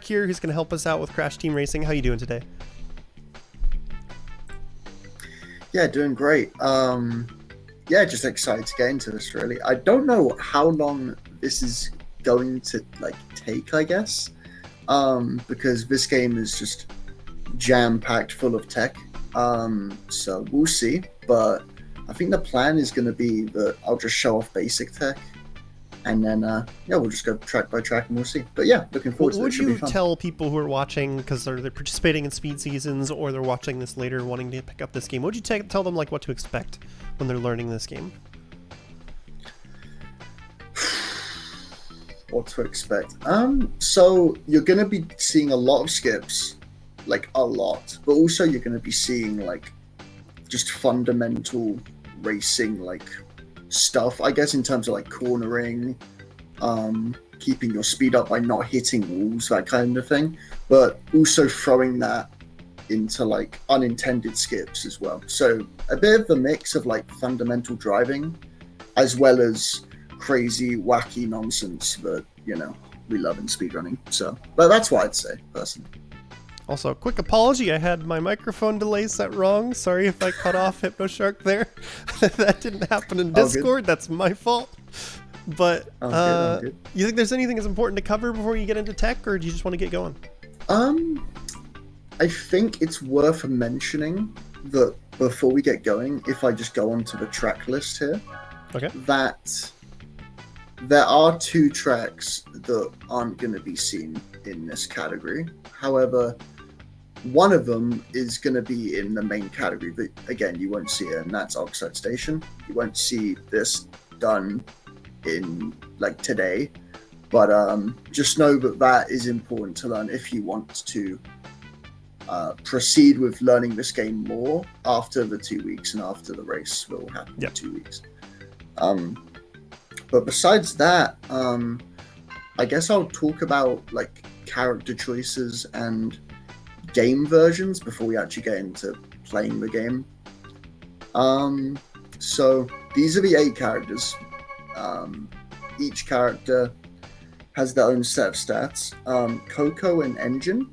here, who's going to help us out with Crash Team Racing. How you doing today? Yeah, doing great. Yeah, just excited to get into this, really. I don't know how long this is going to take, I guess, because this game is just jam-packed full of tech. So we'll see, but I think the plan is going to be that I'll just show off basic tech, and then we'll just go track by track and we'll see. But yeah, looking forward to it. What would you tell people who are watching, because they're participating in speed seasons or they're watching this later wanting to pick up this game, what would you tell them what to expect when they're learning this game? What to expect? So you're going to be seeing a lot of skips, a lot, but also you're going to be seeing just fundamental racing stuff, I guess, in terms of cornering, keeping your speed up by not hitting walls, that kind of thing, but also throwing that into unintended skips as well. So a bit of the mix of fundamental driving as well as crazy wacky nonsense that we love in speedrunning. So but that's what I'd say personally. Also, a quick apology, I had my microphone delay set wrong. Sorry if I cut off Hypnoshark there. That didn't happen in Discord. That's my fault. But good. You think there's anything that's important to cover before you get into tech, or do you just want to get going? I think it's worth mentioning that before we get going, if I just go onto the track list here, okay, that there are 2 tracks that aren't going to be seen in this category. However, one of them is going to be in the main category, but again, you won't see it, and that's Oxide Station. You won't see this done in today, but just know that is important to learn if you want to proceed with learning this game more after the 2 weeks and after the race will happen in 2 weeks. But besides that, I guess I'll talk about character choices and game versions before we actually get into playing the game. So these are the 8 characters. Each character has their own set of stats. Coco and N.Gin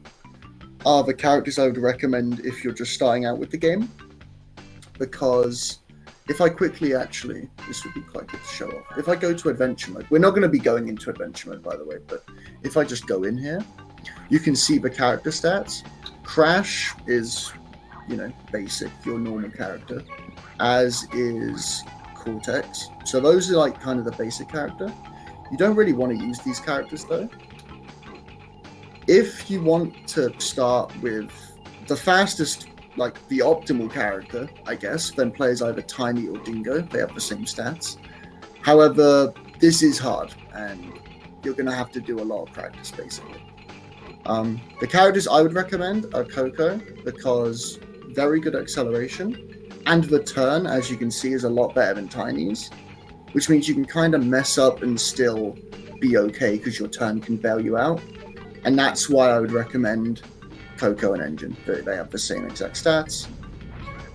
are the characters I would recommend if you're just starting out with the game, because if I quickly this would be quite good to show off. If I go to adventure mode, we're not going to be going into adventure mode, by the way, but if I just go in here, you can see the character stats. Crash is, basic, your normal character, as is Cortex. So those are kind of the basic character. You don't really want to use these characters though. If you want to start with the fastest, the optimal character, I guess, then play as either Tiny or Dingo. They have the same stats. However, this is hard, and you're going to have to do a lot of practice, basically. The characters I would recommend are Coco, because very good acceleration, and the turn, as you can see, is a lot better than Tiny's, which means you can kind of mess up and still be okay, because your turn can bail you out. And that's why I would recommend Coco and N.Gin. They have the same exact stats.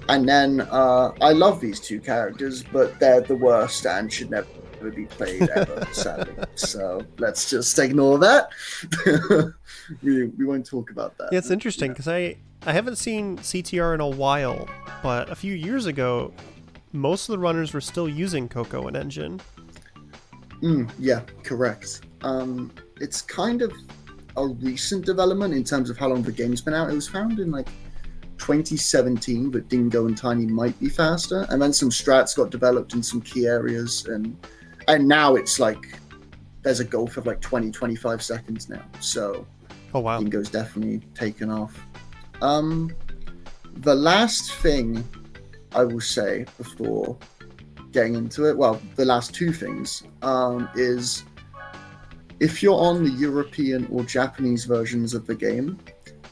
And then I love these 2 characters, but they're the worst and should never be played ever, sadly. So let's just ignore that. we won't talk about that. Yeah, it's interesting because I haven't seen CTR in a while, but a few years ago, most of the runners were still using Coco and N.Gin. Yeah, correct. It's kind of a recent development in terms of how long the game's been out. It was found in 2017 that Dingo and Tiny might be faster, and then some strats got developed in some key areas, and now it's there's a gulf of 20-25 seconds now. So oh wow, Dingo's definitely taken off. The last thing I will say before getting into it, well, the last 2 things, is if you're on the European or Japanese versions of the game,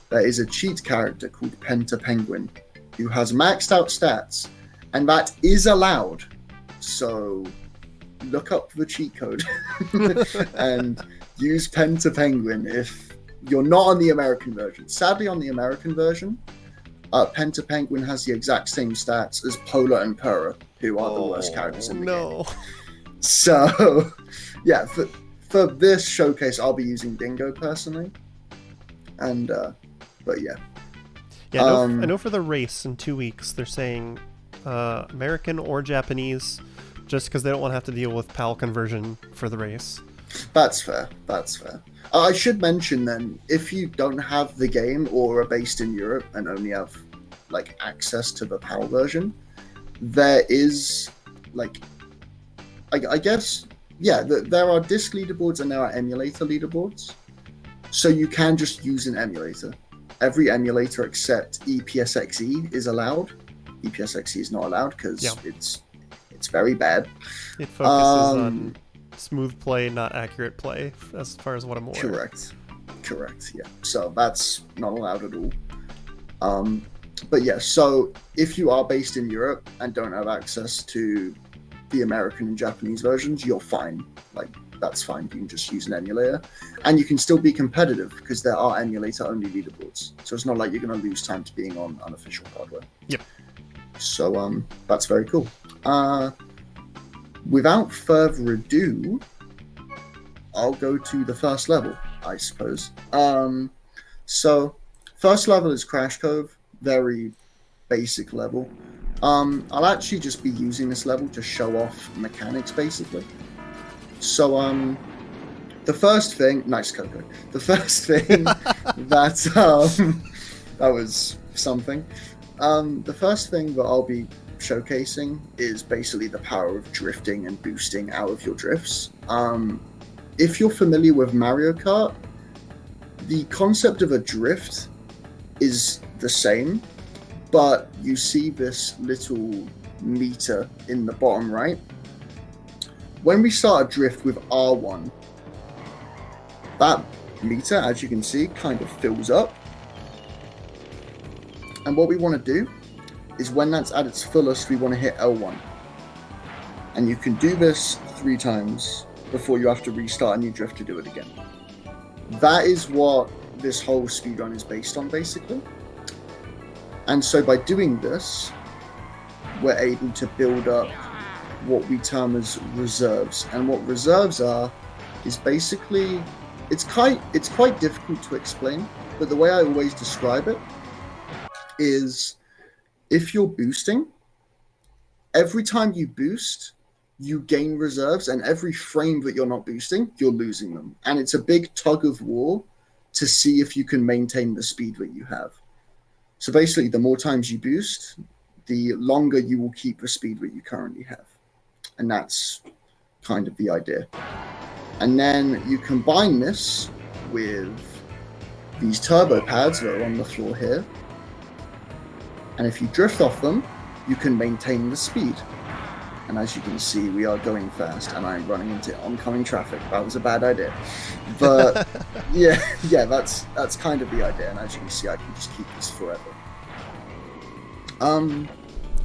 there is a cheat character called Penta Penguin who has maxed out stats, and that is allowed. So look up the cheat code and use Penta Penguin if you're not on the American version. Sadly, on the American version, Penta Penguin has the exact same stats as Polar and Purra, who are the worst characters in the game. So, yeah, for this showcase, I'll be using Dingo personally. And but yeah. Yeah, I know for the race in 2 weeks they're saying American or Japanese, just because they don't want to have to deal with PAL conversion for the race. That's fair. I should mention then, if you don't have the game or are based in Europe and only have like access to the PAL version, there is like, I guess, yeah, there are disc leaderboards and there are emulator leaderboards. So you can just use an emulator. Every emulator except EPSXE is allowed. EPSXE is not allowed because it's very bad. It focuses on smooth play, not accurate play, as far as what I'm aware. Correct, yeah. So that's not allowed at all. But yeah, so if you are based in Europe and don't have access to the American and Japanese versions, you're fine. Like, that's fine. You can just use an emulator. And you can still be competitive because there are emulator-only leaderboards. So it's not like you're going to lose time to being on unofficial hardware. Yep. So that's very cool. Without further ado, I'll go to the first level, I suppose. So first level is Crash Cove. Very basic level. I'll actually just be using this level to show off mechanics, basically. So, the first thing... Nice, Coco. The first thing that was something. The first thing that I'll be showcasing is basically the power of drifting and boosting out of your drifts. If you're familiar with Mario Kart, the concept of a drift is the same, but you see this little meter in the bottom right. When we start a drift with R1, that meter, as you can see, kind of fills up. And what we want to do is when that's at its fullest, we want to hit L1. And you can do this 3 times before you have to restart a new drift to do it again. That is what this whole speedrun is based on, basically. And so by doing this, we're able to build up what we term as reserves. And what reserves are is basically, it's quite difficult to explain, but the way I always describe it is, if you're boosting, every time you boost, you gain reserves, and every frame that you're not boosting, you're losing them. And it's a big tug of war to see if you can maintain the speed that you have. So basically, the more times you boost, the longer you will keep the speed that you currently have. And that's kind of the idea. And then you combine this with these turbo pads that are on the floor here. And if you drift off them, you can maintain the speed. And as you can see, we are going fast, and I'm running into oncoming traffic. That was a bad idea. But yeah, that's kind of the idea. And as you can see, I can just keep this forever.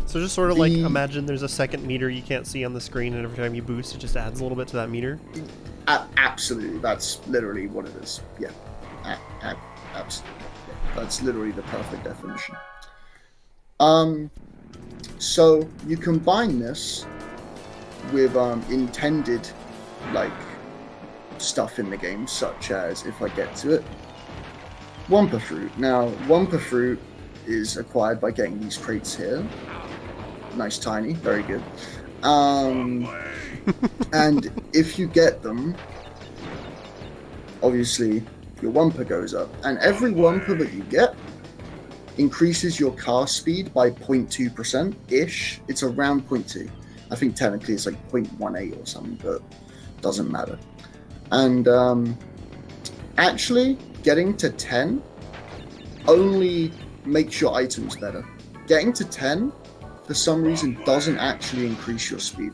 So just sort of like, imagine there's a second meter you can't see on the screen, and every time you boost, it just adds a little bit to that meter? Absolutely. That's literally what it is. Yeah. Absolutely. Yeah. That's literally the perfect definition. So you combine this with intended like stuff in the game, such as, if I get to it, Wumpa Fruit. Now, Wumpa Fruit is acquired by getting these crates here. Nice, tiny, very good. And if you get them, obviously your Wumpa goes up, and every Wumpa that you get increases your car speed by 0.2% ish. It's around 0.2. I think technically it's like 0.18 or something, but doesn't matter. And actually getting to 10 only makes your items better. Getting to 10 for some reason doesn't actually increase your speed.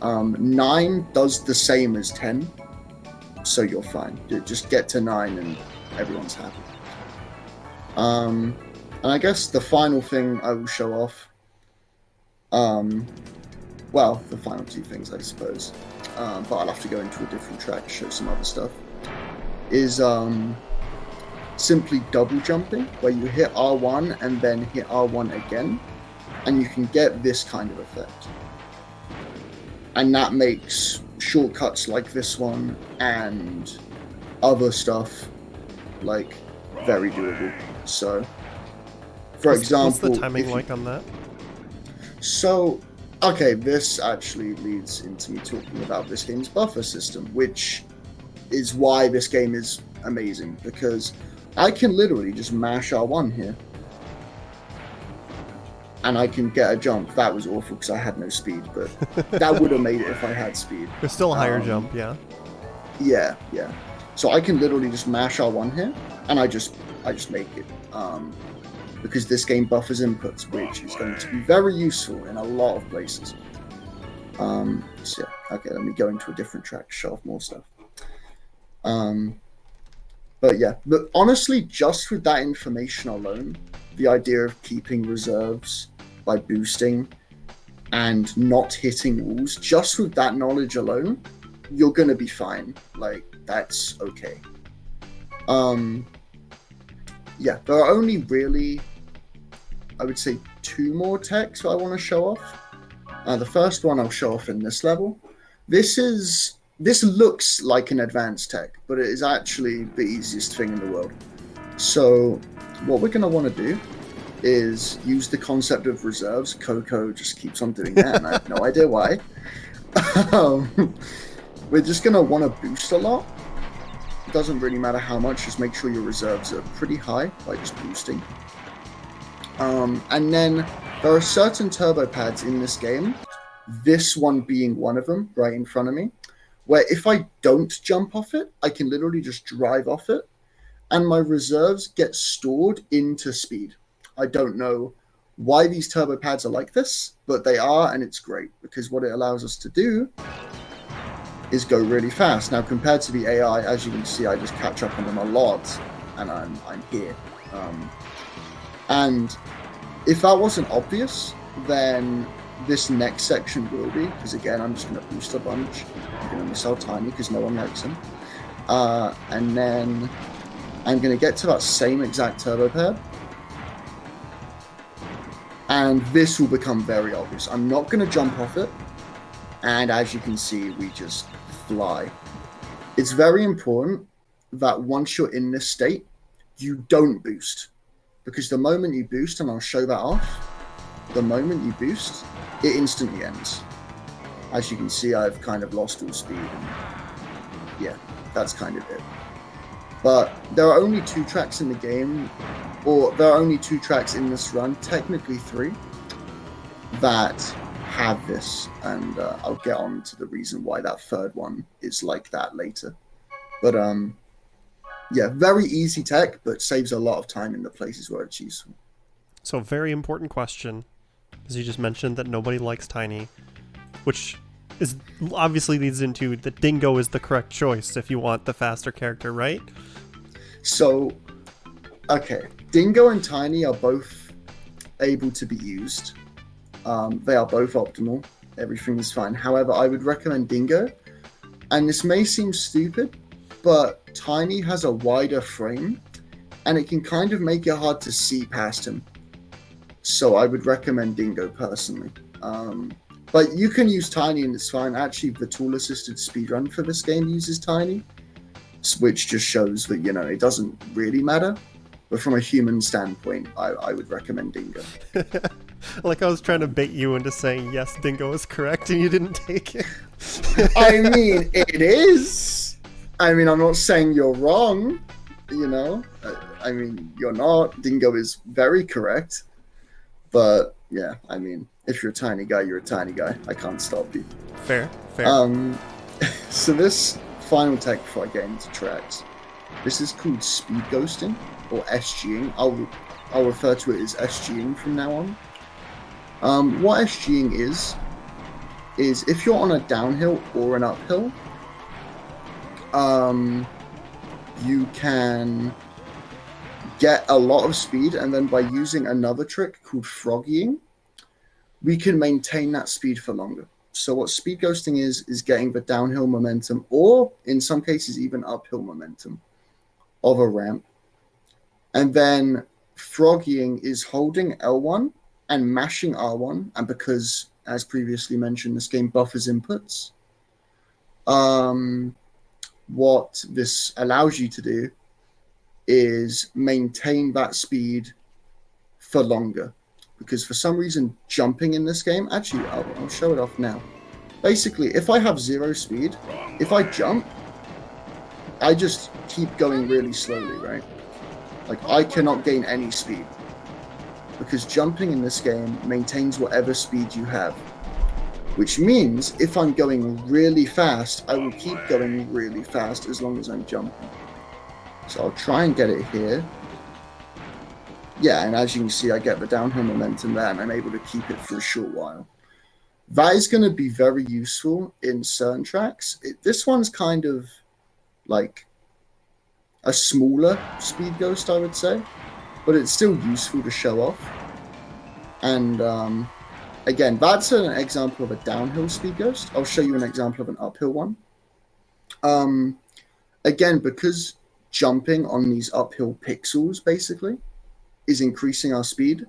9 does the same as 10, so you're fine. Just get to 9 and everyone's happy. And I guess the final thing I will show off, well, the final 2 things, I suppose, but I'll have to go into a different track to show some other stuff, is simply double jumping, where you hit R1 and then hit R1 again, and you can get this kind of effect. And that makes shortcuts like this one and other stuff like very doable. So, for what's the example, timing like on that? So, okay, this actually leads into me talking about this game's buffer system, which is why this game is amazing, because I can literally just mash R1 here. And I can get a jump. That was awful because I had no speed, but that would have made it if I had speed. There's still a higher jump, yeah. Yeah. So I can literally just mash R1 here, and I just make it. Because this game buffers inputs, which is going to be very useful in a lot of places. So yeah, okay, let me go into a different track to show off more stuff. But yeah, but honestly, just with that information alone, the idea of keeping reserves by boosting and not hitting walls, just with that knowledge alone, you're going to be fine. Like, that's okay. Yeah, there are only really, I would say, 2 more techs I want to show off. The first one I'll show off in this level. This looks like an advanced tech, but it is actually the easiest thing in the world. So what we're going to want to do is use the concept of reserves. Coco just keeps on doing that, and I have no idea why. We're just going to want to boost a lot. It doesn't really matter how much, just make sure your reserves are pretty high by just boosting. And then there are certain turbo pads in this game, this one being one of them right in front of me, where if I don't jump off it, I can literally just drive off it, and my reserves get stored into speed. I don't know why these turbo pads are like this, but they are, and it's great, because what it allows us to do is go really fast. Now, compared to the AI, as you can see, I just catch up on them a lot, and I'm here. And if that wasn't obvious, then this next section will be, because again, I'm just going to boost a bunch. I'm going to miss out Tiny because no one likes him. And then I'm going to get to that same exact turbo pad. And this will become very obvious. I'm not going to jump off it. And as you can see, we just fly. It's very important that once you're in this state, you don't boost. Because the moment you boost, and I'll show that off, the moment you boost, it instantly ends. As you can see, I've kind of lost all speed. And yeah, that's kind of it. But there are only 2 tracks in the game, or there are only 2 tracks in this run, technically 3, that have this. And I'll get on to the reason why that third one is like that later. But yeah, very easy tech, but saves a lot of time in the places where it's useful. So, very important question, as you just mentioned that nobody likes Tiny, which is obviously leads into that Dingo is the correct choice if you want the faster character, right? So, okay, Dingo and Tiny are both able to be used. They are both optimal. Everything is fine. However, I would recommend Dingo, and this may seem stupid, but Tiny has a wider frame, and it can kind of make it hard to see past him. So I would recommend Dingo personally. But you can use Tiny and it's fine. Actually, the tool-assisted speedrun for this game uses Tiny, which just shows that, it doesn't really matter. But from a human standpoint, I would recommend Dingo. Like I was trying to bait you into saying, yes, Dingo is correct, and you didn't take it. I mean, it is. I mean, I'm not saying you're wrong, I mean, you're not. Dingo is very correct. But, yeah, I mean, if you're a tiny guy, you're a tiny guy. I can't stop you. Fair. So this final tech before I get into tracks, this is called speed ghosting, or SGing. I'll refer to it as SGing from now on. What SGing is if you're on a downhill or an uphill, you can get a lot of speed, and then by using another trick called froggying, we can maintain that speed for longer. So what speed ghosting is getting the downhill momentum, or in some cases even uphill momentum of a ramp. And then froggying is holding L1 and mashing R1, and because, as previously mentioned, this game buffers inputs, what this allows you to do is maintain that speed for longer. Because for some reason, jumping in this game, actually, I'll show it off now. Basically, if I have 0 speed, if I jump, I just keep going really slowly, right? Like, I cannot gain any speed. Because jumping in this game maintains whatever speed you have. Which means, if I'm going really fast, I will keep going really fast as long as I'm jumping. So I'll try and get it here. Yeah, and as you can see, I get the downhill momentum there, and I'm able to keep it for a short while. That is going to be very useful in certain tracks. This one's kind of like a smaller speed ghost, I would say, but it's still useful to show off. And again, that's an example of a downhill speed ghost. I'll show you an example of an uphill one. Again, because jumping on these uphill pixels, basically, is increasing our speed,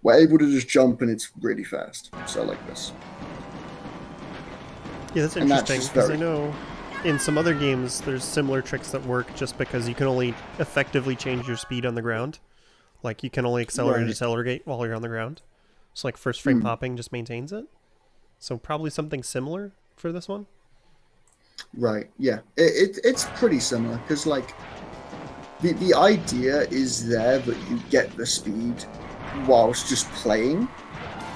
we're able to just jump and it's really fast. So like this. Yeah, that's interesting, because I know in some other games there's similar tricks that work just because you can only effectively change your speed on the ground. Like, you can only accelerate and decelerate while you're on the ground. So like first frame popping just maintains it. So probably something similar for this one. Right, yeah. It's pretty similar, because like the idea is there that you get the speed whilst just playing.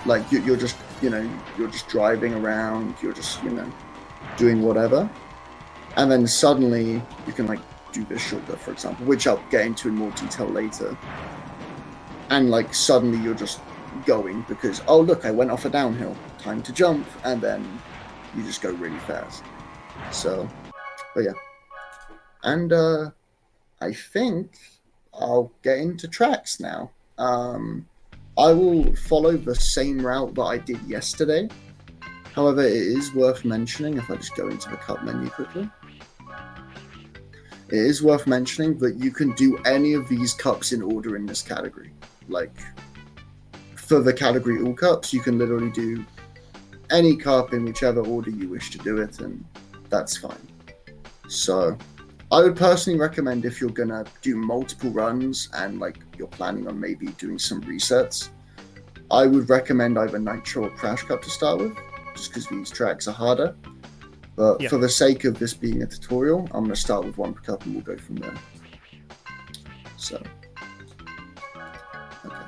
Like you're just, you're just driving around, you're just, doing whatever. And then suddenly you can like do this shortcut, for example, which I'll get into in more detail later. And like suddenly you're just going because, oh look, I went off a downhill, time to jump, and then you just go really fast. So, but yeah. And I think I'll get into tracks now. I will follow the same route that I did yesterday. However, it is worth mentioning, if I just go into the cup menu quickly, it is worth mentioning that you can do any of these cups in order in this category. Like, for the category all cups, you can literally do any cup in whichever order you wish to do it, and that's fine. So I would personally recommend, if you're gonna do multiple runs and like you're planning on maybe doing some resets, I would recommend either Nitro or Crash Cup to start with, just because these tracks are harder. But for the sake of this being a tutorial, I'm gonna start with one cup and we'll go from there. So, okay.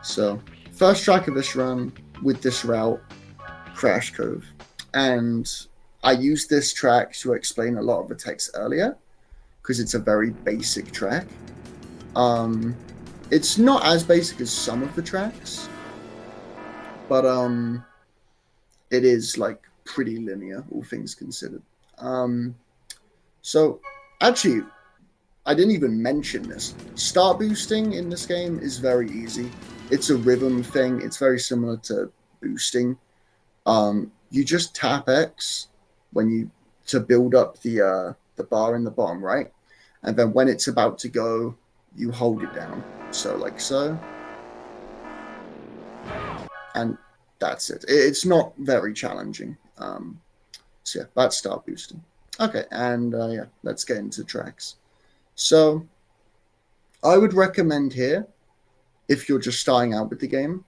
So, first track of this run with this route, Crash Cove, and I used this track to explain a lot of the text earlier because it's a very basic track. It's not as basic as some of the tracks, but it is like pretty linear, all things considered. So actually, I didn't even mention this. Start boosting in this game is very easy. It's a rhythm thing. It's very similar to boosting. You just tap X to build up the bar in the bottom right, and then when it's about to go, you hold it down. So like so, and that's it. It's not very challenging. So yeah, that's start boosting. Okay, and yeah, let's get into tracks. So I would recommend here, if you're just starting out with the game,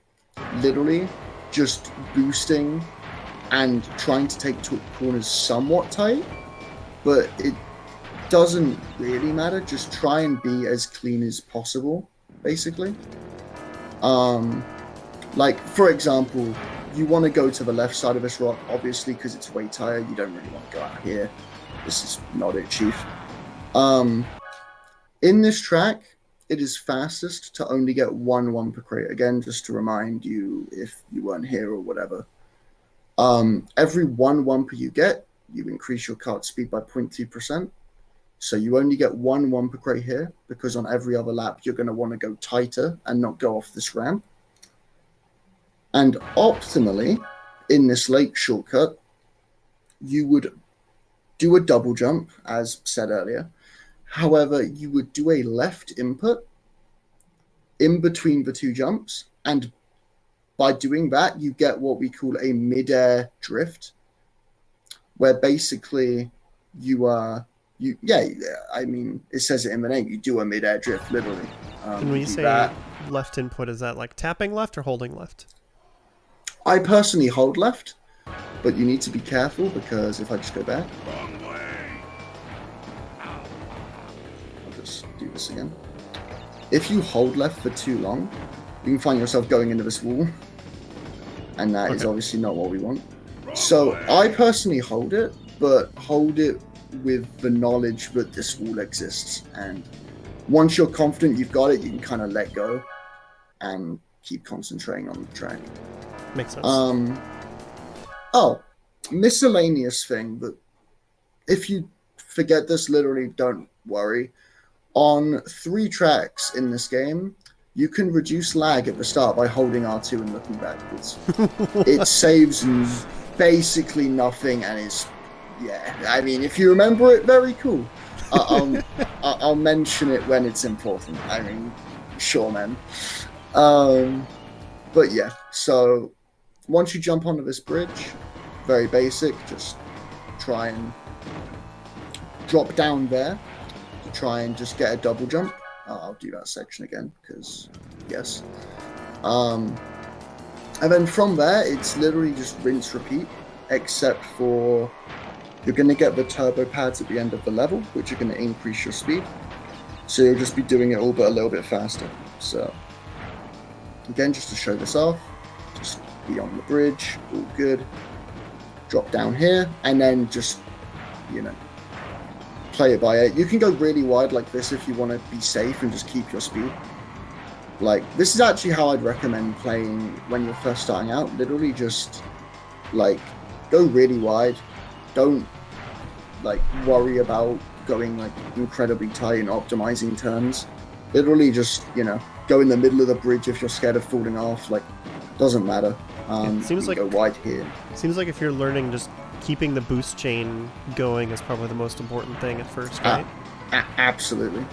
literally just boosting and trying to take corners somewhat tight, but it doesn't really matter. Just try and be as clean as possible, basically. Like, for example, you want to go to the left side of this rock, obviously, because it's way tighter. You don't really want to go out here. This is not it, Chief. In this track, it is fastest to only get one per crate. Again, just to remind you, if you weren't here or whatever. Every one wumper you get, you increase your kart speed by 0.2%. So you only get one wumper crate here, because on every other lap, you're going to want to go tighter and not go off this ramp. And optimally, in this lake shortcut, you would do a double jump, as said earlier. However, you would do a left input in between the two jumps, and by doing that, you get what we call a mid-air drift, where basically you I mean, it says it in the name. You do a mid-air drift, literally. And when you say that, left input, is that like tapping left or holding left? I personally hold left, but you need to be careful because if I just go back, I'll just do this again. If you hold left for too long, you can find yourself going into this wall, and that is obviously not what we want. So I personally hold it, but hold it with the knowledge that this wall exists, and once you're confident you've got it, you can kind of let go and keep concentrating on the track. Makes sense. Miscellaneous thing, but if you forget this, literally don't worry. On 3 tracks in this game, you can reduce lag at the start by holding R2 and looking backwards. It saves basically nothing, and is, I mean, if you remember it, very cool. I'll mention it when it's important. I mean, sure, man. But yeah, so once you jump onto this bridge, very basic, just try and drop down there to try and just get a double jump. I'll do that section again because yes. And then from there, it's literally just rinse, repeat, except for you're going to get the turbo pads at the end of the level, which are going to increase your speed. So you'll just be doing it all but a little bit faster. So again, just to show this off, just be on the bridge, all good. Drop down here, and then just, play it by ear. You can go really wide like this if you want to be safe and just keep your speed. Like, this is actually how I'd recommend playing when you're first starting out. Literally just, go really wide. Don't, worry about going, incredibly tight and optimizing turns. Literally just, go in the middle of the bridge if you're scared of falling off. Doesn't matter. It seems like go wide here. Seems like if you're learning, just keeping the boost chain going is probably the most important thing at first, right? Absolutely.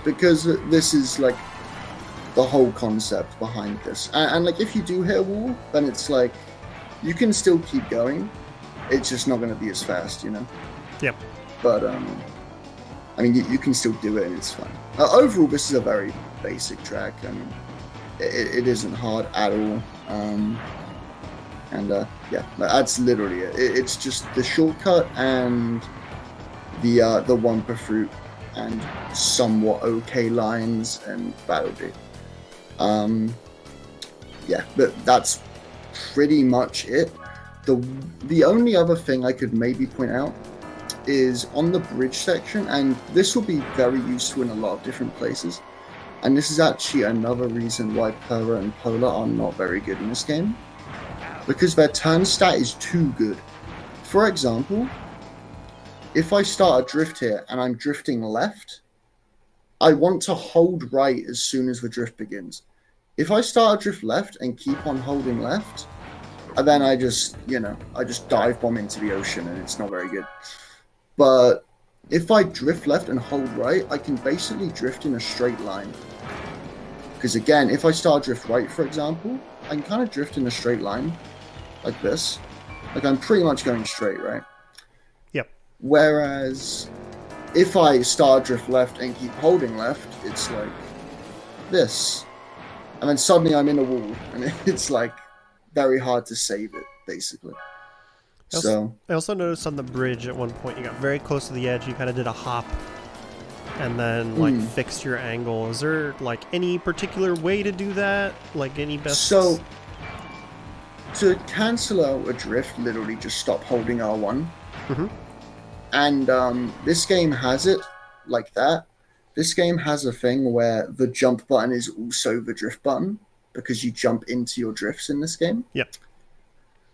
Because this is, the whole concept behind this. And if you do hit a wall, then it's you can still keep going. It's just not going to be as fast, Yep. But, I mean, you can still do it and it's fun. Overall, this is a very basic track. I mean, it isn't hard at all. That's literally it. It's just the shortcut and the Wumpa fruit and somewhat okay lines, and that'll do. But that's pretty much it. The only other thing I could maybe point out is on the bridge section, and this will be very useful in a lot of different places. And this is actually another reason why Pura and Polar are not very good in this game, because their turn stat is too good. For example, if I start a drift here and I'm drifting left, I want to hold right as soon as the drift begins. If I start a drift left and keep on holding left, and then I just dive bomb into the ocean, and it's not very good. But if I drift left and hold right, I can basically drift in a straight line. Because again, if I start drift right, for example, I can kind of drift in a straight line, like this. I'm pretty much going straight, right? Yep. Whereas, if I start drift left and keep holding left, it's like this. And then suddenly I'm in a wall, and it's very hard to save it, basically. I also noticed on the bridge at one point you got very close to the edge, you kind of did a hop and then fixed your angle. Is there any particular way to do that? Any best? So to cancel out a drift, literally just stop holding R1. Mm-hmm. And this game has it like that. This game has a thing where the jump button is also the drift button, because you jump into your drifts in this game. Yep.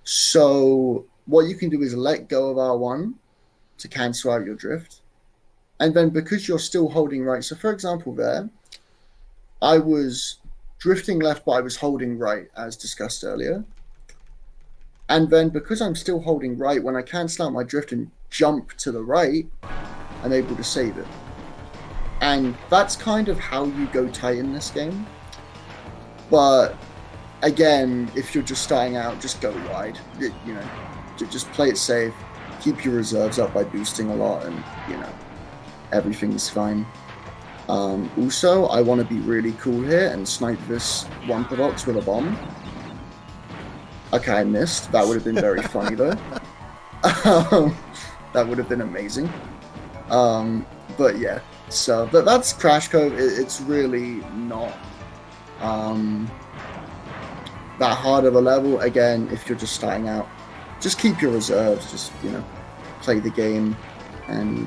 So what you can do is let go of R1 to cancel out your drift. And then because you're still holding right, so for example there, I was drifting left, but I was holding right, as discussed earlier. And then because I'm still holding right, when I cancel out my drift and jump to the right, I'm able to save it. And that's kind of how you go tight in this game. But again, if you're just starting out, just go wide. Just play it safe. keep your reserves up by boosting a lot, and everything's fine. Also, I want to be really cool here and snipe this Wumpa box with a bomb. Okay, I missed. That would have been very funny though. That would have been amazing. But yeah, so that's Crash Cove. It's really not that hard of a level. Again, if you're just starting out, just keep your reserves. Just play the game, and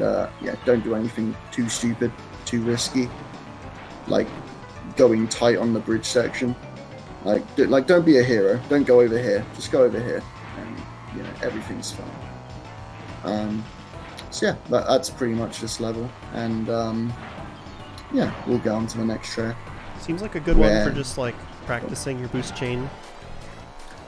don't do anything too stupid, too risky, like going tight on the bridge section. Like don't be a hero. Don't go over here. Just go over here, and everything's fine. So yeah, that's pretty much this level, and we'll go on to the next track. Seems like a good one for just like practicing your boost chain.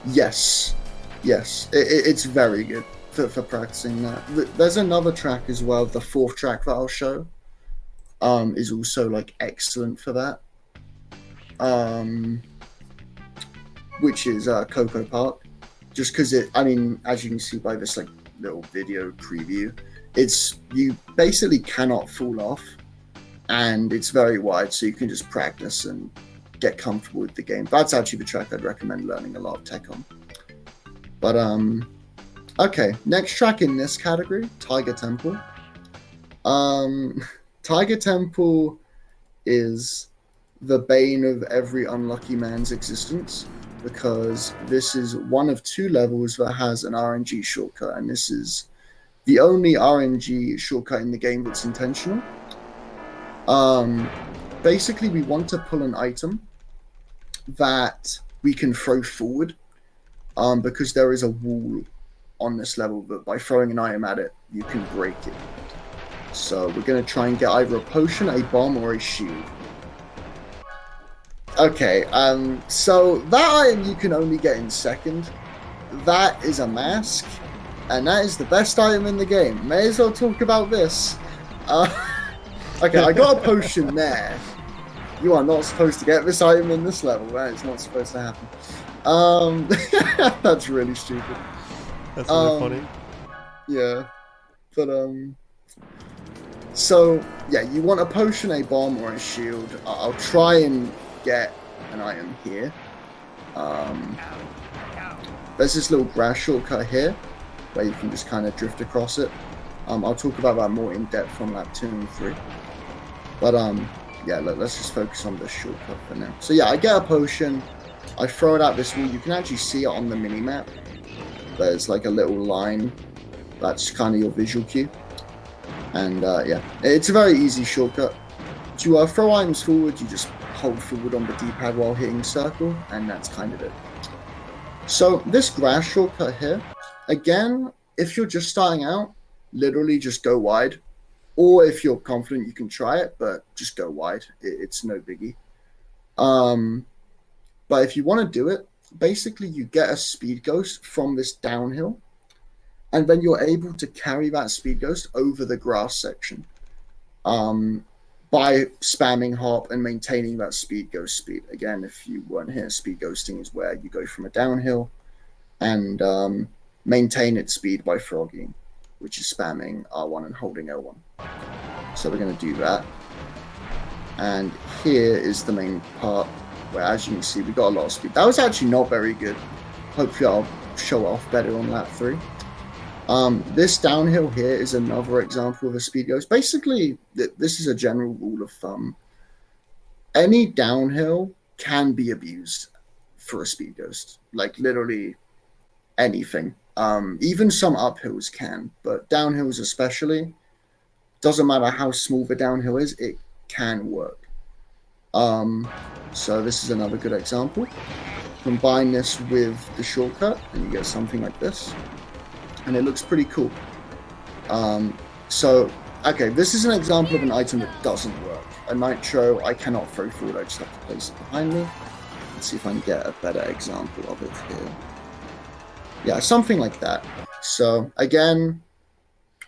Yes, it's very good for practicing that. There's another track as well. The fourth track that I'll show is also like excellent for that. Which is Coco Park, just because as you can see by this like little video preview, you basically cannot fall off, and it's very wide, so you can just practice and get comfortable with the game. That's actually the track I'd recommend learning a lot of tech on. But okay, next track in this category, Tiger Temple. Tiger Temple is the bane of every unlucky man's existence, because this is one of two levels that has an RNG shortcut, and this is the only RNG shortcut in the game that's intentional. Basically, we want to pull an item that we can throw forward, because there is a wall on this level that by throwing an item at it, you can break it. So we're going to try and get either a potion, a bomb, or a shield. Okay, so that item you can only get in second. That is a mask, and that is the best item in the game. May as well talk about this. Okay, I got a potion there. You are not supposed to get this item in this level. That is not supposed to happen. That's really stupid. That's really funny. Yeah, but so yeah, you want a potion, a bomb, or a shield. I'll try and get an item here. There's this little grass shortcut here where you can just kind of drift across it. I'll talk about that more in depth on lap 2 and 3. But yeah, let's just focus on this shortcut for now. So yeah, I get a potion, I throw it out this wall. You can actually see it on the mini map. There's like a little line. That's kind of your visual cue. And yeah, it's a very easy shortcut. To throw items forward, you just hold forward on the D-pad while hitting circle, and that's kind of it. So this grass shortcut here, again, if you're just starting out, literally just go wide. Or if you're confident, you can try it, but just go wide. It's no biggie. But if you want to do it, basically you get a speed ghost from this downhill, and then you're able to carry that speed ghost over the grass section by spamming hop and maintaining that speed ghost speed. Again, if you weren't here, speed ghosting is where you go from a downhill and maintain its speed by frogging, which is spamming R1 and holding L1. So we're going to do that. And here is the main part where, as you can see, we got a lot of speed. That was actually not very good. Hopefully I'll show off better on lap 3. This downhill here is another example of a speed ghost. Basically, this is a general rule of thumb. Any downhill can be abused for a speed ghost. Like literally anything. Even some uphills can, but downhills especially, doesn't matter how small the downhill is, it can work. So this is another good example. Combine this with the shortcut and you get something like this, and it looks pretty cool. So okay, this is an example of an item that doesn't work. A nitro I cannot throw forward, I just have to place it behind me. Let's see if I can get a better example of it here. Yeah, something like that. So again,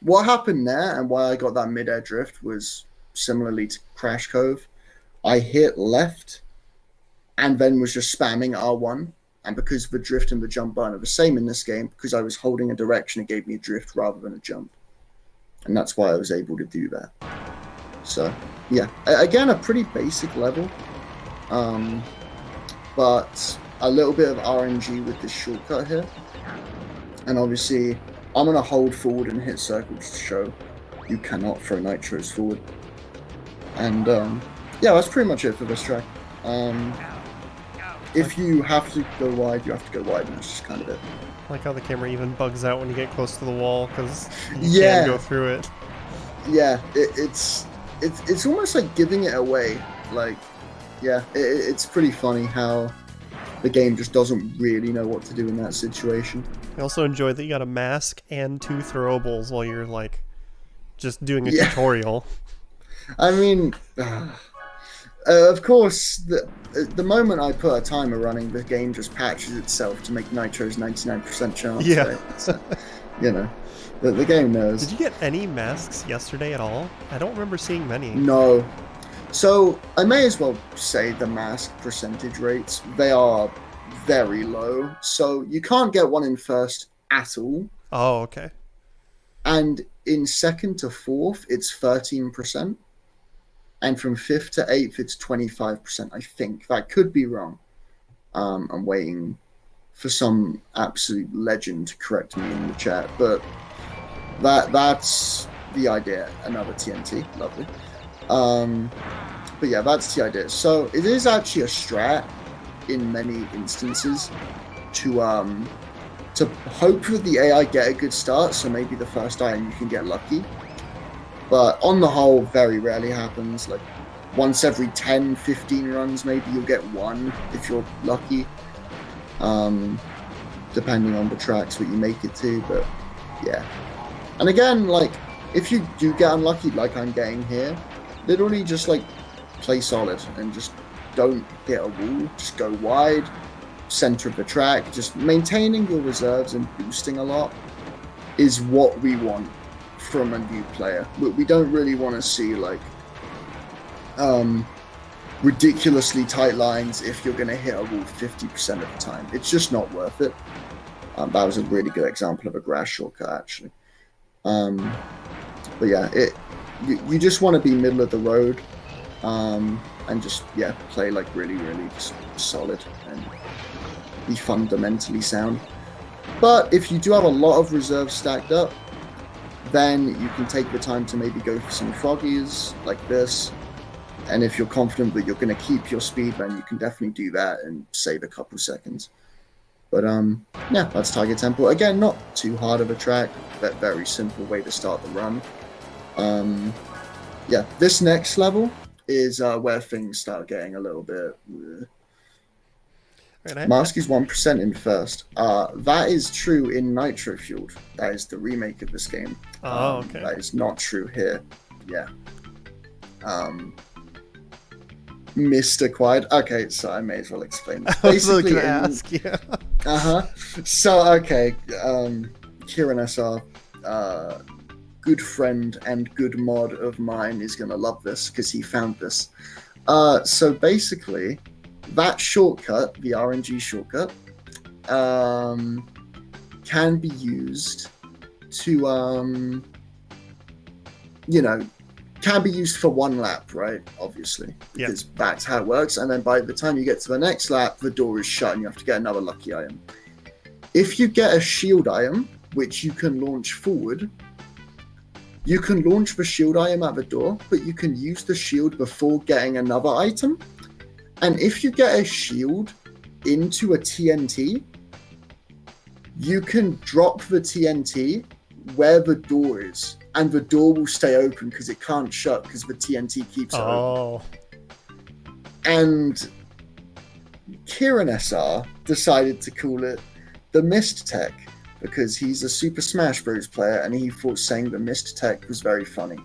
what happened there and why I got that mid-air drift was similarly to Crash Cove. I hit left and then was just spamming R1 And because the drift and the jump button are the same in this game, because I was holding a direction, it gave me a drift rather than a jump. And that's why I was able to do that. So, yeah. Again, a pretty basic level. But a little bit of RNG with this shortcut here. And obviously, I'm going to hold forward and hit circles to show you cannot throw nitros forward. And, yeah, that's pretty much it for this track. If you have to go wide, you have to go wide, and that's just kind of it. I like how the camera even bugs out when you get close to the wall, because you can't go through it. Yeah, it's almost like giving it away. Like, yeah, it's pretty funny how the game just doesn't really know what to do in that situation. I also enjoy that you got a mask and 2 throwables while you're, like, just doing a tutorial. I mean, of course, the moment I put a timer running, the game just patches itself to make Nitro's 99% chance. Yeah. Right? So, you know, the game knows. Did you get any masks yesterday at all? I don't remember seeing many. No. So I may as well say the mask percentage rates, they are very low. So you can't get one in first at all. Oh, okay. And in second to fourth, it's 13%. And from 5th to 8th, it's 25%, I think. That could be wrong. I'm waiting for some absolute legend to correct me in the chat. But that's the idea. Another TNT. Lovely. But yeah, that's the idea. So it is actually a strat in many instances to hope that the AI get a good start. So maybe the first item you can get lucky. But on the whole, very rarely happens. Like once every 10, 15 runs, maybe you'll get one if you're lucky. Depending on the tracks that you make it to, but yeah. And again, like if you do get unlucky, like I'm getting here, literally just like play solid and just don't hit a wall. Just go wide, center of the track. Just maintaining your reserves and boosting a lot is what we want from a new player. We don't really want to see like ridiculously tight lines if you're going to hit a wall 50% of the time. It's just not worth it. That was a really good example of a grass shortcut actually. But yeah, you just want to be middle of the road and just play like really just solid and be fundamentally sound. But if you do have a lot of reserves stacked up, then you can take the time to maybe go for some froggies like this. And if you're confident that you're going to keep your speed, then you can definitely do that and save a couple seconds. But yeah, that's Tiger Temple. Again, not too hard of a track, but very simple way to start the run. Yeah, this next level is where things start getting a little bit... Mask is 1% in first. That is true in Nitro Fueled. That is the remake of this game. Oh, okay. That is not true here. Yeah. Mr. Quiet. Okay, so I may as well explain. Basically, going to ask, yeah. So, okay. Kieran SR, good friend and good mod of mine, is going to love this because he found this. So basically, that shortcut, the RNG shortcut, can be used to, can be used for one lap, right? Obviously, because that's how it works. And then by the time you get to the next lap, the door is shut and you have to get another lucky item. If you get a shield item, which you can launch forward, you can launch the shield item at the door, but you can use the shield before getting another item. And if you get a shield into a TNT, you can drop the TNT where the door is, and the door will stay open because it can't shut because the TNT keeps it open. And Kieran SR decided to call it the Mist Tech because he's a Super Smash Bros. Player and he thought saying the Mist Tech was very funny.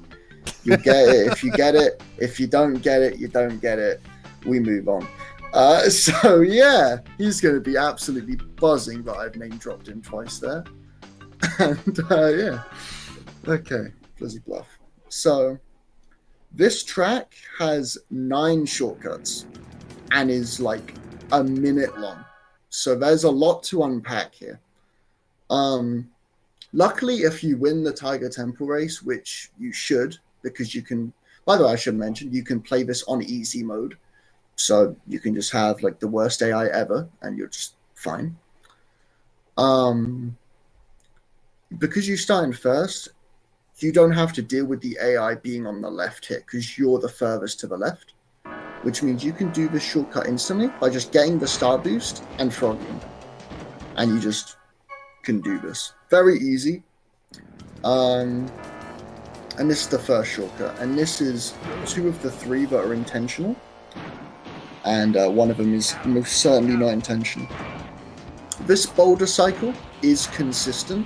You get it if you get it. If you don't get it, you don't get it. We move on. So yeah, he's going to be absolutely buzzing that I've name dropped him twice there. And yeah, okay, Fuzzy Bluff. So this track has 9 shortcuts and is like a minute long. So there's a lot to unpack here. Luckily, if you win the Tiger Temple race, which you should, because you can, by the way, I should mention, you can play this on easy mode. So you can just have like the worst AI ever and you're just fine. Because you start in first, you don't have to deal with the AI being on the left here because you're the furthest to the left, which means you can do this shortcut instantly by just getting the star boost and frogging. And you just can do this. Very easy. And this is the first shortcut. And this is 2 of the 3 that are intentional. And one of them is most certainly not intentional. This boulder cycle is consistent,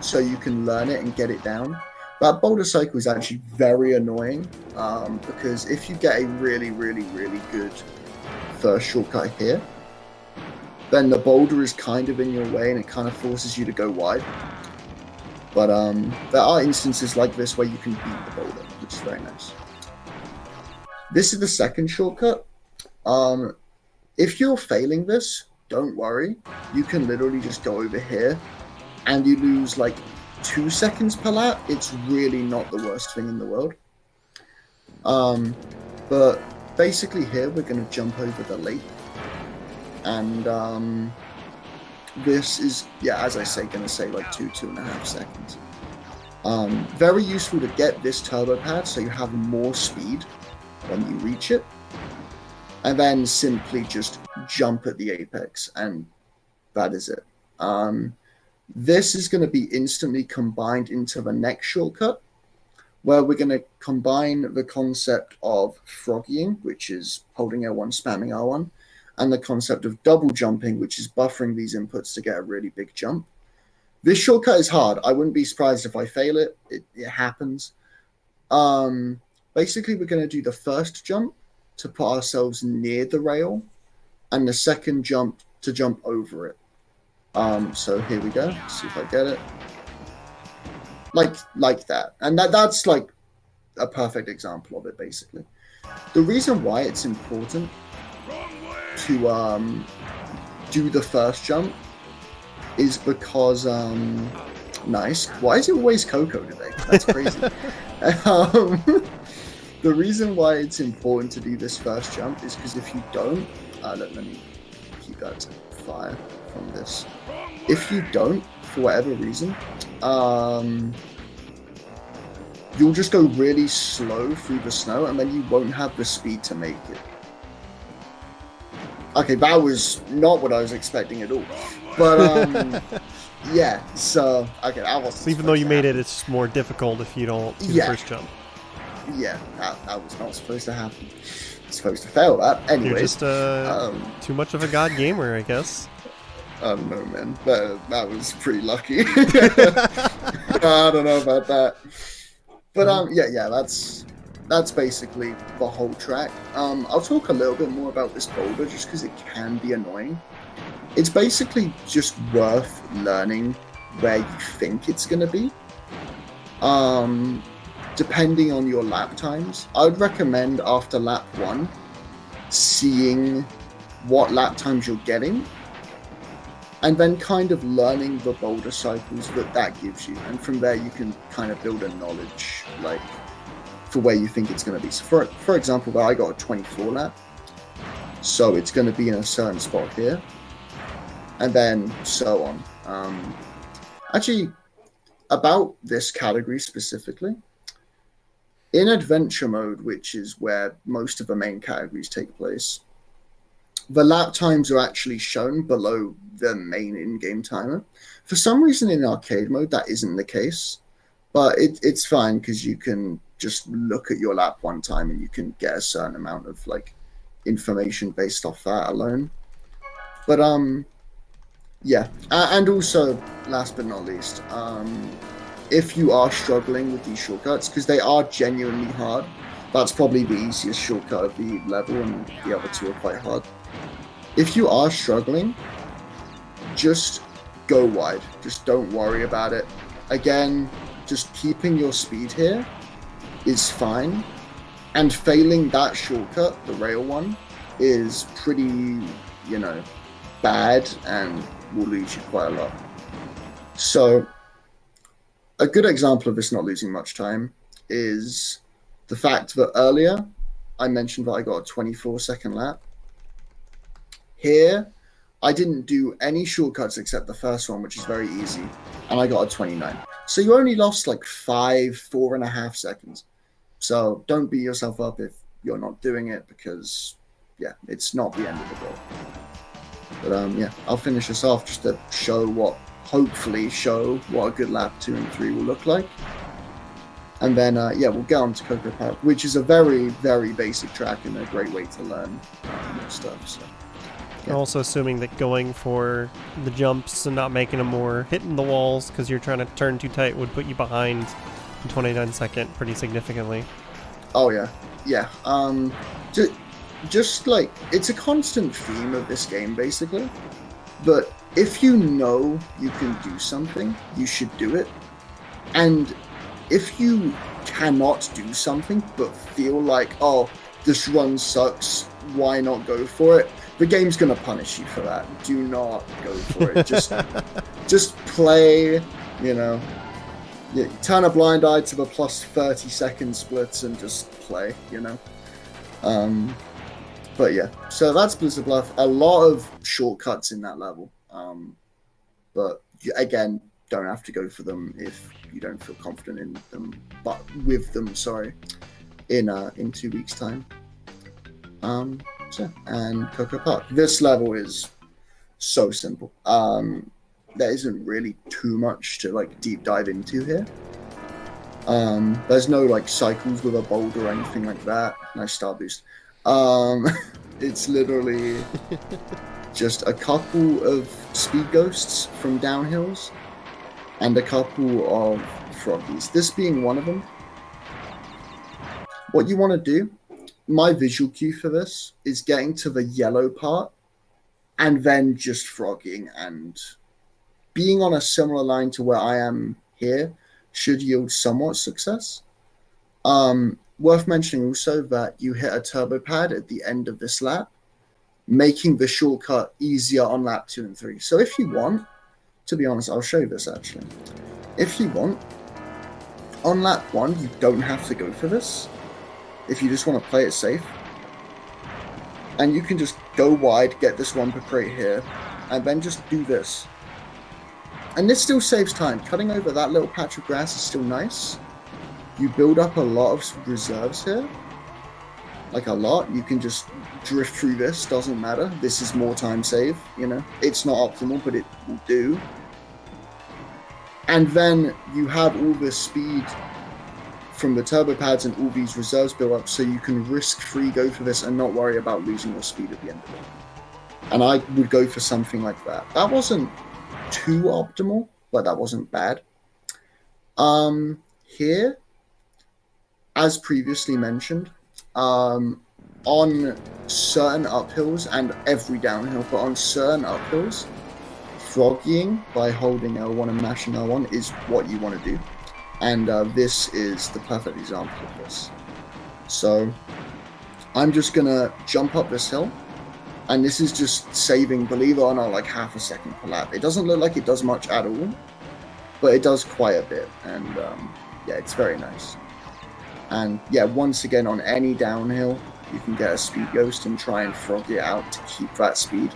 so you can learn it and get it down. That boulder cycle is actually very annoying because if you get a really, really, really good first shortcut here, then the boulder is kind of in your way and it kind of forces you to go wide. But there are instances like this where you can beat the boulder, which is very nice. This is the second shortcut. If you're failing this, don't worry. You can literally just go over here and you lose like 2 seconds per lap. It's really not the worst thing in the world. But basically here we're going to jump over the lake. And this is, yeah, as I say, going to say like 2.5 seconds. Very useful to get this turbo pad so you have more speed when you reach it. And then simply just jump at the apex, and that is it. This is going to be instantly combined into the next shortcut, where we're going to combine the concept of froggying, which is holding L1, spamming R1, and the concept of double jumping, which is buffering these inputs to get a really big jump. This shortcut is hard. I wouldn't be surprised if I fail it. It happens. Basically, we're going to do the first jump to put ourselves near the rail, and the second jump to jump over it. So here we go. Let's see if I get it. Like that. And that's like a perfect example of it, basically. The reason why it's important to do the first jump is because nice. Why is it always Coco today? That's crazy. The reason why it's important to do this first jump is because if you don't, let me keep that fire from this. If you don't, for whatever reason, you'll just go really slow through the snow and then you won't have the speed to make it. Okay, that was not what I was expecting at all. But, yeah, so, okay, that was. Even though you made it, it's more difficult if you don't do the first jump. Yeah, that was not supposed to happen. It's supposed to fail that. Anyways. You're just too much of a god gamer, I guess. I don't know, man. That was pretty lucky. I don't know about that. But yeah, that's basically the whole track. I'll talk a little bit more about this boulder just because it can be annoying. It's basically just worth learning where you think it's going to be. Depending on your lap times, I would recommend after lap 1 seeing what lap times you're getting and then kind of learning the boulder cycles that gives you, and from there you can kind of build a knowledge like for where you think it's going to be. So for example, I got a 24 lap, so it's going to be in a certain spot here, and then so on. Actually, about this category specifically, in adventure mode, which is where most of the main categories take place, the lap times are actually shown below the main in-game timer. For some reason in arcade mode, that isn't the case, but it's fine because you can just look at your lap one time and you can get a certain amount of like information based off that alone. But yeah, and also last but not least, if you are struggling with these shortcuts, because they are genuinely hard, that's probably the easiest shortcut of the level, and the other 2 are quite hard. If you are struggling, just go wide. Just don't worry about it. Again, just keeping your speed here is fine. And failing that shortcut, the rail one, is pretty, bad and will lose you quite a lot. So a good example of this not losing much time is the fact that earlier I mentioned that I got a 24-second lap. Here, I didn't do any shortcuts except the first one, which is very easy, and I got a 29. So you only lost like 4.5 seconds. So don't beat yourself up if you're not doing it, because yeah, it's not the end of the world. But yeah, I'll finish this off just to hopefully show what a good lap 2 and 3 will look like. And then, yeah, we'll get on to Coco Park, which is a very, very basic track and a great way to learn stuff. So, yeah. Also assuming that going for the jumps and not making them more, hitting the walls because you're trying to turn too tight would put you behind in 29-second pretty significantly. Oh, yeah. Yeah. Just like, it's a constant theme of this game, basically. But if you know you can do something, you should do it. And if you cannot do something but feel like, oh, this run sucks, why not go for it? The game's gonna punish you for that. Do not go for it. Just play, you know. Yeah, turn a blind eye to the plus 30-second splits and just play, you know. But yeah, so that's Blizzard Bluff. A lot of shortcuts in that level. But again, don't have to go for them if you don't feel confident in them. But with them, sorry, in 2 weeks' time. And Coco Park. This level is so simple. There isn't really too much to like deep dive into here. There's no like cycles with a boulder or anything like that. Nice star boost. It's literally just a couple of speed ghosts from downhills and a couple of froggies. This being one of them. What you want to do, my visual cue for this is getting to the yellow part and then just frogging, and being on a similar line to where I am here should yield somewhat success. Worth mentioning also that you hit a turbo pad at the end of this lap, making the shortcut easier on lap 2 and 3. So if you want, to be honest, I'll show you this actually. If you want, on lap 1, you don't have to go for this. If you just want to play it safe. And you can just go wide, get this one per crate here, and then just do this. And this still saves time. Cutting over that little patch of grass is still nice. You build up a lot of reserves here. Like a lot. You can just drift through this, doesn't matter. This is more time save, you know. It's not optimal, but it will do. And then you have all this speed from the turbo pads and all these reserves built up, so you can risk-free go for this and not worry about losing your speed at the end of it. And I would go for something like that. That wasn't too optimal, but that wasn't bad. Here, as previously mentioned, on certain uphills and every downhill, but on certain uphills, frogging by holding L1 and mashing L1 is what you want to do. And this is the perfect example of this. So I'm just going to jump up this hill. And this is just saving, believe it or not, like half a second per lap. It doesn't look like it does much at all, but it does quite a bit. And yeah, it's very nice. And yeah, once again, on any downhill, you can get a speed ghost and try and frog it out to keep that speed.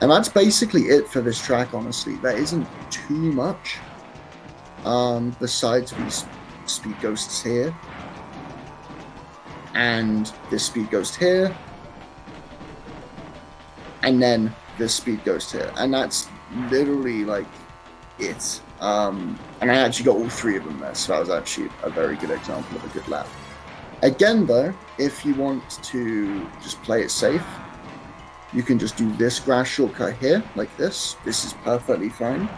And that's basically it for this track, honestly. There isn't too much besides these speed ghosts here. And this speed ghost here. And then this speed ghost here. And that's literally like it. And I actually got all 3 of them there, so that was actually a very good example of a good lap. Again though, if you want to just play it safe, you can just do this grass shortcut here, like this. This is perfectly fine.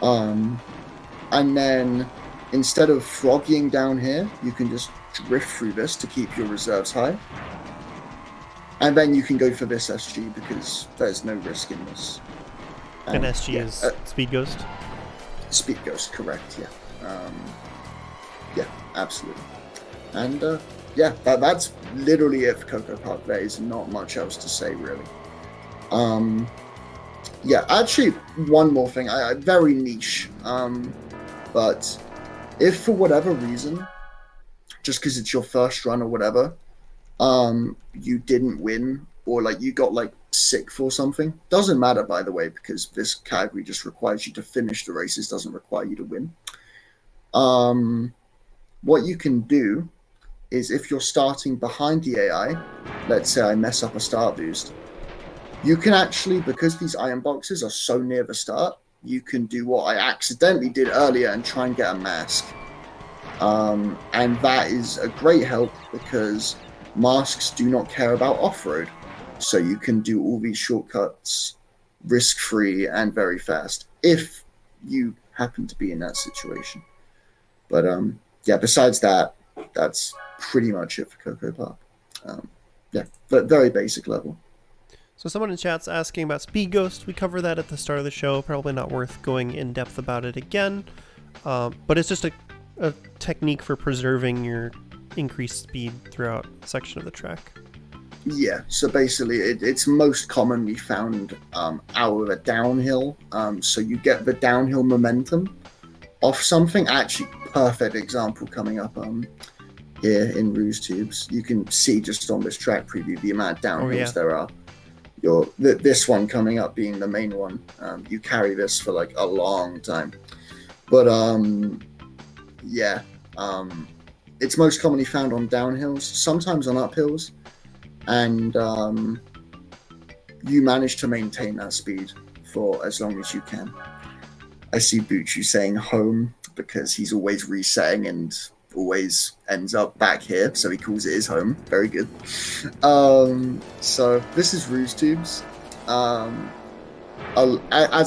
And then instead of frogging down here, you can just drift through this to keep your reserves high. And then you can go for this SG because there's no risk in this. And SG is Speed Ghost? Speed Ghost, correct, yeah. Yeah, absolutely. And yeah, that's literally it for Coco Park. There is not much else to say, really. Yeah, actually, one more thing. Very niche. But if for whatever reason, just because it's your first run or whatever, you didn't win or like you got like sick for something, doesn't matter by the way, because this category just requires you to finish the races, doesn't require you to win. What you can do is if you're starting behind the AI, let's say I mess up a start boost, you can actually, because these iron boxes are so near the start, you can do what I accidentally did earlier and try and get a mask. And that is a great help because masks do not care about off-road. So you can do all these shortcuts risk-free and very fast if you happen to be in that situation. But yeah, besides that, that's pretty much it for Coco Park. Yeah, but very basic level. So someone in chat's asking about Speed Ghost. We covered that at the start of the show. Probably not worth going in depth about it again. But it's just a technique for preserving your increased speed throughout a section of the track. Yeah, so basically it's most commonly found out of a downhill. So you get the downhill momentum off something. Actually, perfect example coming up here in Rouge Tubes. You can see just on this track preview the amount of downhills there are. This one coming up being the main one. You carry this for like a long time. But yeah, it's most commonly found on downhills, sometimes on uphills, and you manage to maintain that speed for as long as you can. I see Bucci saying home because he's always resetting and always ends up back here, so he calls it his home. Very good. So this is Rouge Tubes. As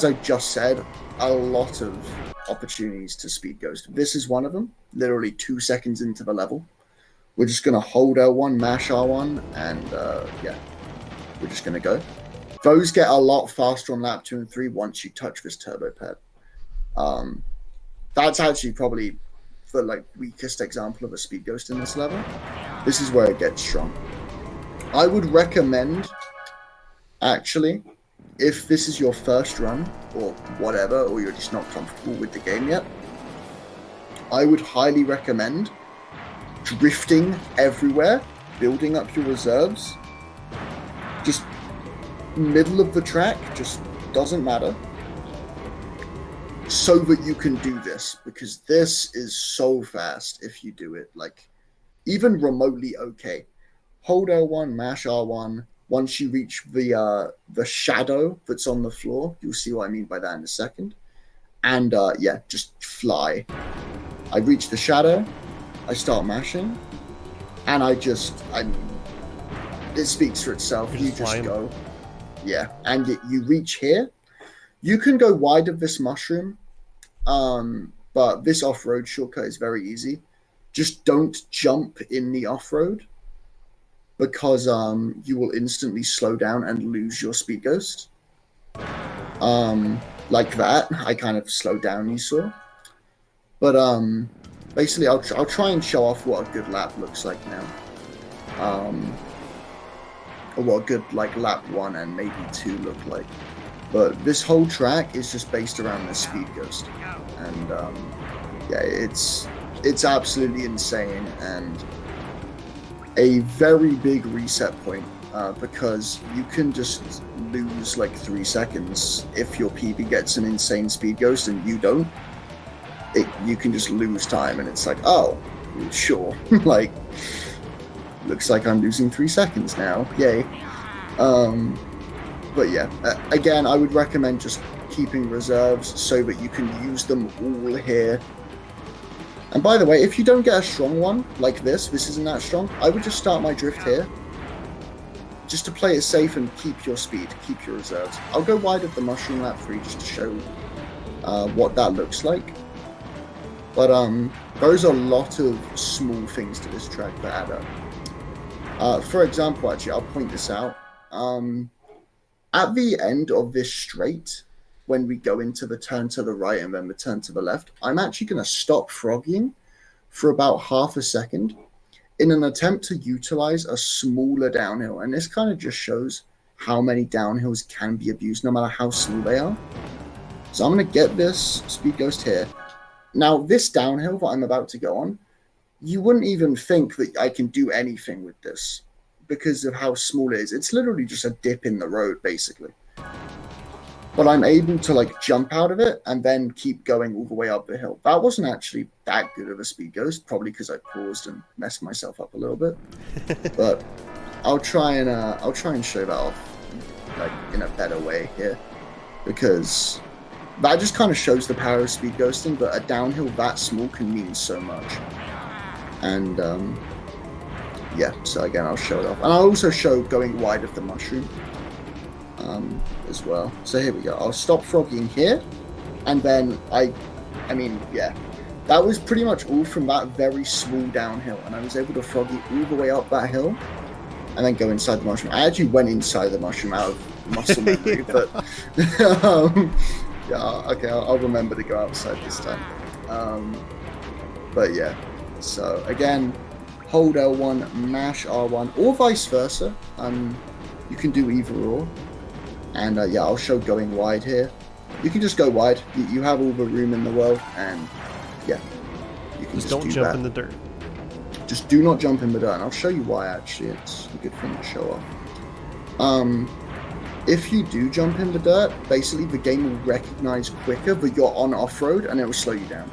I just said, a lot of opportunities to speed ghost. This is one of them, literally 2 seconds into the level. We're just going to hold L1, mash R1, and yeah, we're just going to go. Those get a lot faster on lap 2 and 3 once you touch this turbo pad. That's actually probably the like weakest example of a speed ghost in this level. This is where it gets strong. I would recommend, actually, if this is your first run or whatever, or you're just not comfortable with the game yet, I would highly recommend drifting everywhere, building up your reserves, just middle of the track, just doesn't matter, so that you can do this, because this is so fast if you do it, like, even remotely okay. Hold L1, mash R1. Once you reach the shadow that's on the floor, you'll see what I mean by that in a second. And yeah, just fly. I reach the shadow, I start mashing, and it speaks for itself. You just go. Yeah, and you reach here. You can go wide of this mushroom, but this off-road shortcut is very easy. Just don't jump in the off-road, because you will instantly slow down and lose your speed ghost. Like that, I kind of slowed down, you saw. But basically, I'll try and show off what a good lap looks like now. Or what a good like lap 1 and maybe 2 look like. But this whole track is just based around the speed ghost, and yeah, it's absolutely insane and a very big reset point, because you can just lose like 3 seconds if your PB gets an insane speed ghost and you don't. You can just lose time, and it's like, oh, sure, like, looks like I'm losing 3 seconds now, yay. But yeah, again, I would recommend just keeping reserves so that you can use them all here. And by the way, if you don't get a strong one like this isn't that strong, I would just start my drift here, just to play it safe and keep your speed, keep your reserves. I'll go wide of the mushroom lap 3 just to show what that looks like. But there's a lot of small things to this track that add up. For example, actually, I'll point this out. At the end of this straight, when we go into the turn to the right and then the turn to the left, I'm actually going to stop froggying for about half a second in an attempt to utilize a smaller downhill. And this kind of just shows how many downhills can be abused, no matter how small they are. So I'm going to get this Speed Ghost here. Now, this downhill that I'm about to go on, you wouldn't even think that I can do anything with this because of how small it is. It's literally just a dip in the road, basically. But I'm able to like jump out of it and then keep going all the way up the hill. That wasn't actually that good of a Speed Ghost, probably because I paused and messed myself up a little bit. But I'll try and show that off like in a better way here, because that just kind of shows the power of speed ghosting. But a downhill that small can mean so much. And yeah, so again, I'll show it off, and I'll also show going wide of the mushroom as well. So here we go. I'll stop froggying here, and then I mean, yeah, that was pretty much all from that very small downhill, and I was able to froggy all the way up that hill, and then go inside the mushroom. I actually went inside the mushroom out of muscle memory, but yeah, okay, I'll remember to go outside this time. But yeah, so again, hold L1, mash R1, or vice versa. You can do either or. And yeah, I'll show going wide here. You can just go wide. You have all the room in the world, and yeah, you can just don't jump in the dirt. Just do not jump in the dirt, and I'll show you why. Actually, it's a good thing to show off. If you do jump in the dirt, basically the game will recognize quicker that you're on off-road, and it will slow you down.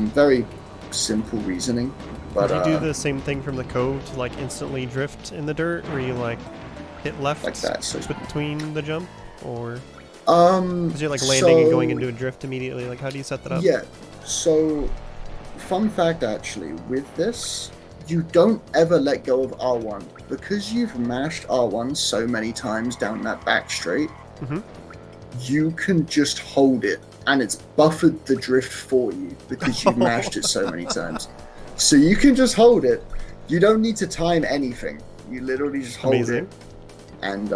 Very simple reasoning. But do you do the same thing from the Cove to like instantly drift in the dirt, where you like hit left like that, so between the jump, or because you're like landing and going into a drift immediately? Like, how do you set that up? Yeah, so fun fact actually, with this, you don't ever let go of R1 because you've mashed R1 so many times down that back straight. You can just hold it, and it's buffered the drift for you because you've mashed it so many times. So you can just hold it. You don't need to time anything. You literally just hold it. And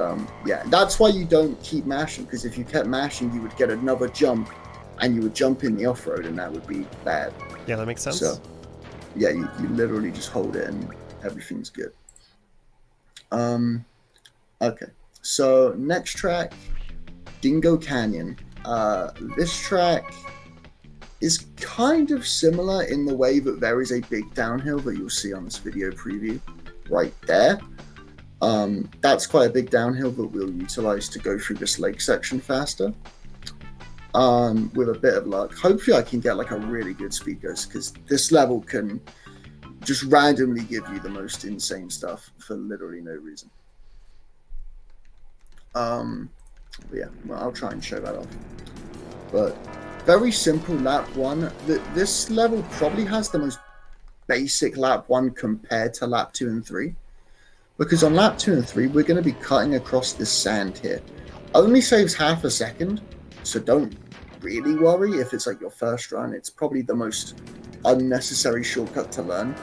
yeah, that's why you don't keep mashing, because if you kept mashing, you would get another jump, and you would jump in the off-road, and that would be bad. Yeah, that makes sense. So yeah, you literally just hold it, and everything's good. Okay, so next track, Dingo Canyon. This track is kind of similar in the way that there is a big downhill that you'll see on this video preview right there. That's quite a big downhill that we'll utilize to go through this lake section faster. With a bit of luck, hopefully I can get like a really good speed ghost, because this level can just randomly give you the most insane stuff for literally no reason. Yeah, well, I'll try and show that off. But very simple lap one. This level probably has the most basic lap one compared to lap 2 and 3. Because on lap 2 and 3, we're going to be cutting across this sand here. Only saves half a second, so don't really worry if it's like your first run. It's probably the most unnecessary shortcut to learn.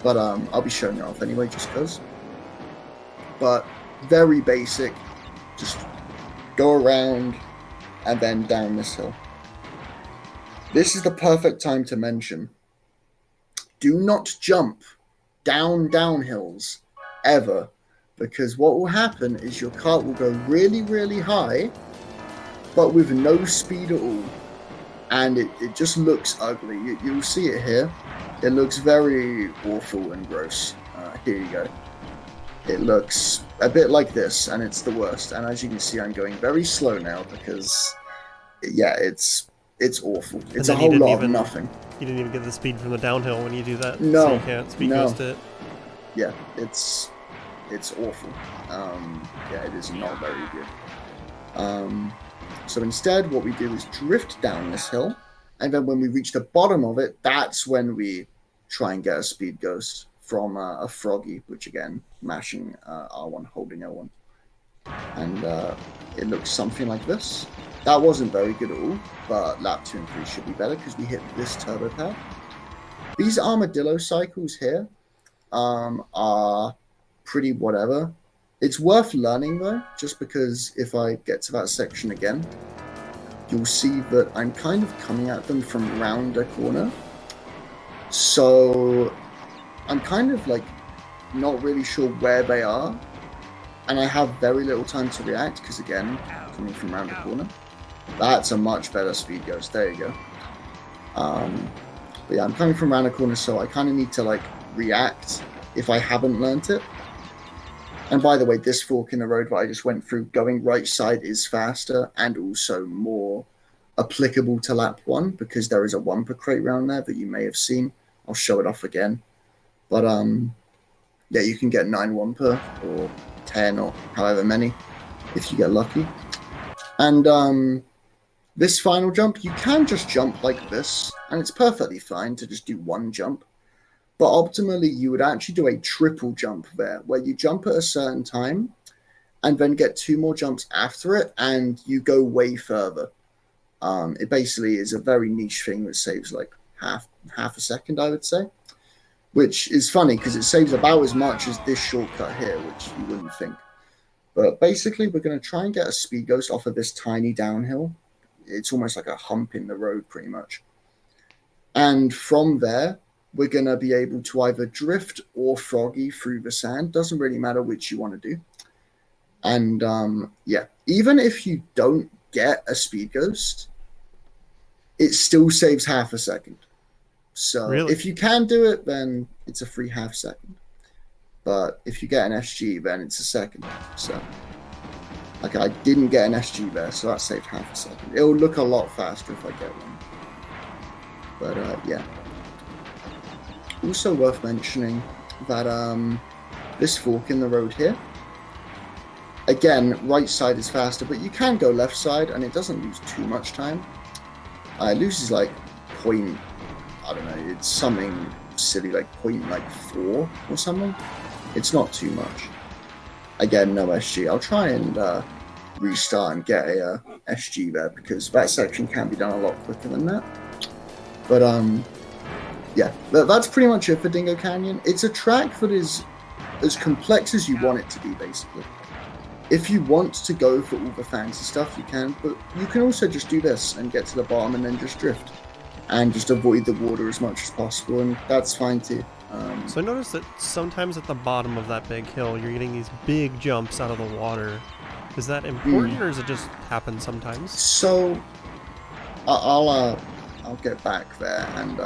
But I'll be showing it off anyway, just because. But very basic. Just go around and then down this hill. This is the perfect time to mention, do not jump downhills ever, because what will happen is your kart will go really, really high, but with no speed at all, and it just looks ugly. You'll see it here. It looks very awful and gross. Here you go. It looks a bit like this, and it's the worst. And as you can see, I'm going very slow now because, yeah, it's awful. It's a whole lot of nothing. You didn't even get the speed from the downhill when you do that. No, so you can't speed ghost it. Yeah, it's awful. Yeah, it is not very good. So instead, what we do is drift down this hill, and then when we reach the bottom of it, that's when we try and get a speed ghost from a froggy, which again, mashing R1, holding L1. And it looks something like this. That wasn't very good at all, but lap 2 and 3 should be better because we hit this turbo pad. These armadillo cycles here are pretty whatever. It's worth learning though, just because if I get to that section again, you'll see that I'm kind of coming at them from around a corner. So I'm kind of like not really sure where they are, and I have very little time to react because, again, coming from around the corner. That's a much better speed ghost. There you go. But yeah, I'm coming from around the corner, so I kind of need to like react if I haven't learnt it. And by the way, this fork in the road that I just went through, going right side is faster and also more applicable to lap 1 because there is a Wumper crate round there that you may have seen. I'll show it off again. But yeah, you can get 9 Wumper or 10 or however many if you get lucky. And this final jump, you can just jump like this, and it's perfectly fine to just do one jump. But optimally, you would actually do a triple jump there, where you jump at a certain time, and then get 2 more jumps after it, and you go way further. It basically is a very niche thing that saves like half a second, I would say. Which is funny, because it saves about as much as this shortcut here, which you wouldn't think. But basically, we're going to try and get a speed ghost off of this tiny downhill. It's almost like a hump in the road, pretty much. And from there, we're going to be able to either drift or froggy through the sand. Doesn't really matter which you want to do. And yeah, even if you don't get a speed ghost, it still saves half a second. So really? If you can do it, then it's a free half second. But if you get an SG, then it's a second. So, like, I didn't get an SG there, so that saved half a second. It'll look a lot faster if I get one. But, yeah. Also worth mentioning that this fork in the road here, again, right side is faster, but you can go left side, and it doesn't lose too much time. It loses, like, point, I don't know, it's something silly, like point, like 4 or something. It's not too much. Again, no SG. I'll try and restart and get a SG there because that section can be done a lot quicker than that. But yeah, that's pretty much it for Dingo Canyon. It's a track that is as complex as you want it to be, basically. If you want to go for all the fancy stuff, you can, but you can also just do this and get to the bottom and then just drift and just avoid the water as much as possible, and that's fine too. So I noticed that sometimes at the bottom of that big hill, you're getting these big jumps out of the water. Is that important, or does it just happen sometimes? So I'll get back there and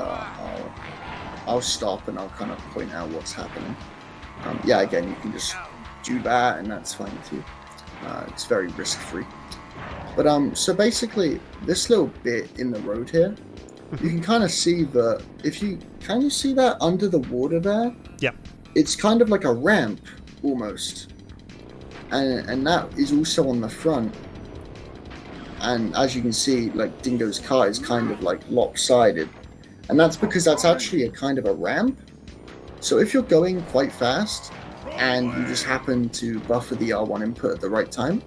I'll stop and I'll kind of point out what's happening. Yeah, again, you can just do that, and that's fine too. It's very risk-free. But so basically, this little bit in the road here, you can kind of see that can you see that under the water there? Yeah. It's kind of like a ramp almost. And that is also on the front. And as you can see, like Dingo's car is kind of like lopsided. And that's because that's actually a kind of a ramp. So if you're going quite fast and you just happen to buffer the R1 input at the right time,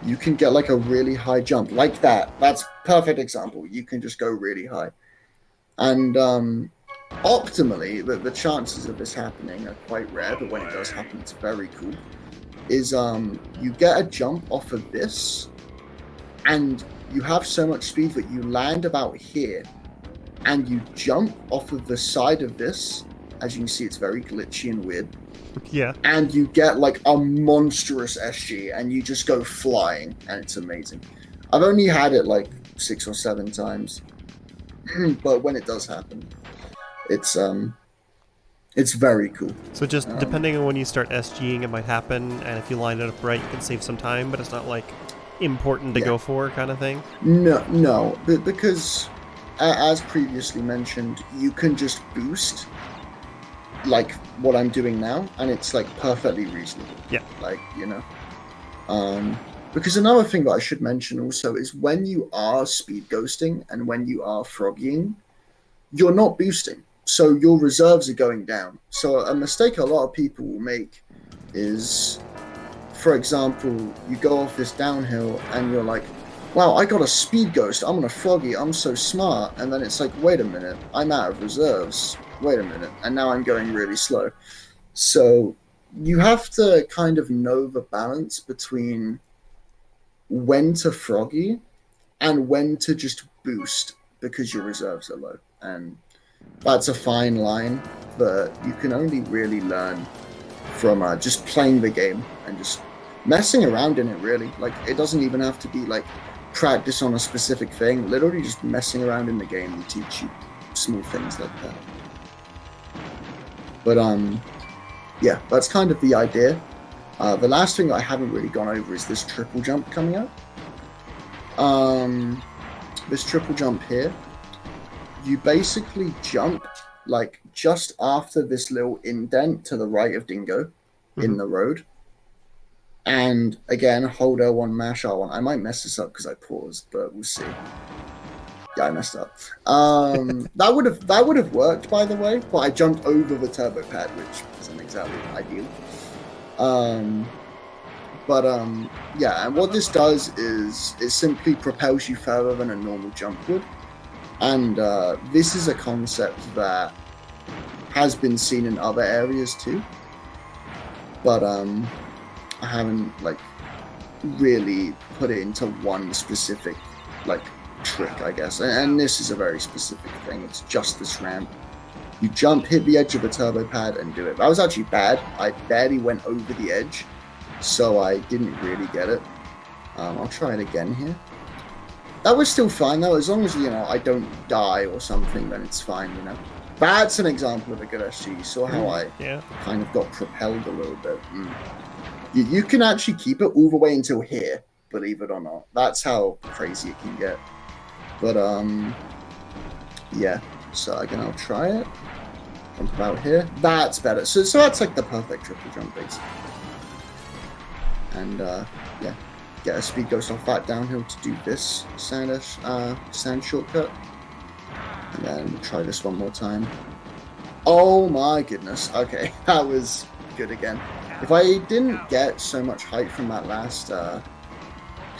you can get like a really high jump like that. That's perfect example. You can just go really high. And optimally, the chances of this happening are quite rare, but when it does happen, it's very cool. Is you get a jump off of this, and you have so much speed that you land about here, and you jump off of the side of this. As you can see, it's very glitchy and weird. Yeah. And you get like a monstrous SG, and you just go flying, and it's amazing. I've only had it like 6 or 7 times, but when it does happen, it's very cool. So just depending on when you start SGing, it might happen, and if you line it up right, you can save some time, but it's not like important to go for kind of thing. No, because as previously mentioned, you can just boost like what I'm doing now, and it's like perfectly reasonable. Yeah. Like, you know. Because another thing that I should mention also is when you are speed ghosting and when you are froggying, you're not boosting. So your reserves are going down. So a mistake a lot of people will make is, for example, you go off this downhill and you're like, wow, I got a speed ghost, I'm gonna froggy, I'm so smart. And then it's like, wait a minute, I'm out of reserves. Wait a minute, and now I'm going really slow. So you have to kind of know the balance between when to froggy and when to just boost because your reserves are low. And that's a fine line, but you can only really learn from just playing the game and just messing around in it, really. Like, it doesn't even have to be like practice on a specific thing. Literally just messing around in the game will teach you small things like that. But yeah, that's kind of the idea. The last thing I haven't really gone over is this triple jump coming up. This triple jump here, you basically jump like just after this little indent to the right of Dingo in the road. And again, hold L1, mash R1. I might mess this up because I paused, but we'll see. Yeah, I messed up. That would have worked, by the way, but I jumped over the turbo pad, which isn't exactly ideal. Yeah, and what this does is it simply propels you further than a normal jump would. And this is a concept that has been seen in other areas too. But I haven't like really put it into one specific like trick, I guess. And this is a very specific thing. It's just this ramp. You jump, hit the edge of the turbo pad, and do it. That was actually bad. I barely went over the edge, so I didn't really get it. I'll try it again here. That was still fine though, as long as I don't die or something, then it's fine. That's an example of a good SG. You saw how I kind of got propelled a little bit. You can actually keep it all the way until here, believe it or not. That's how crazy it can get. But yeah. So again, I'll try it. Jump about here. That's better. So that's like the perfect triple jump, basically. And yeah, get a speed ghost off that downhill to do this sand shortcut. And then we'll try this one more time. Oh my goodness. Okay, that was good again. If I didn't get so much height from that last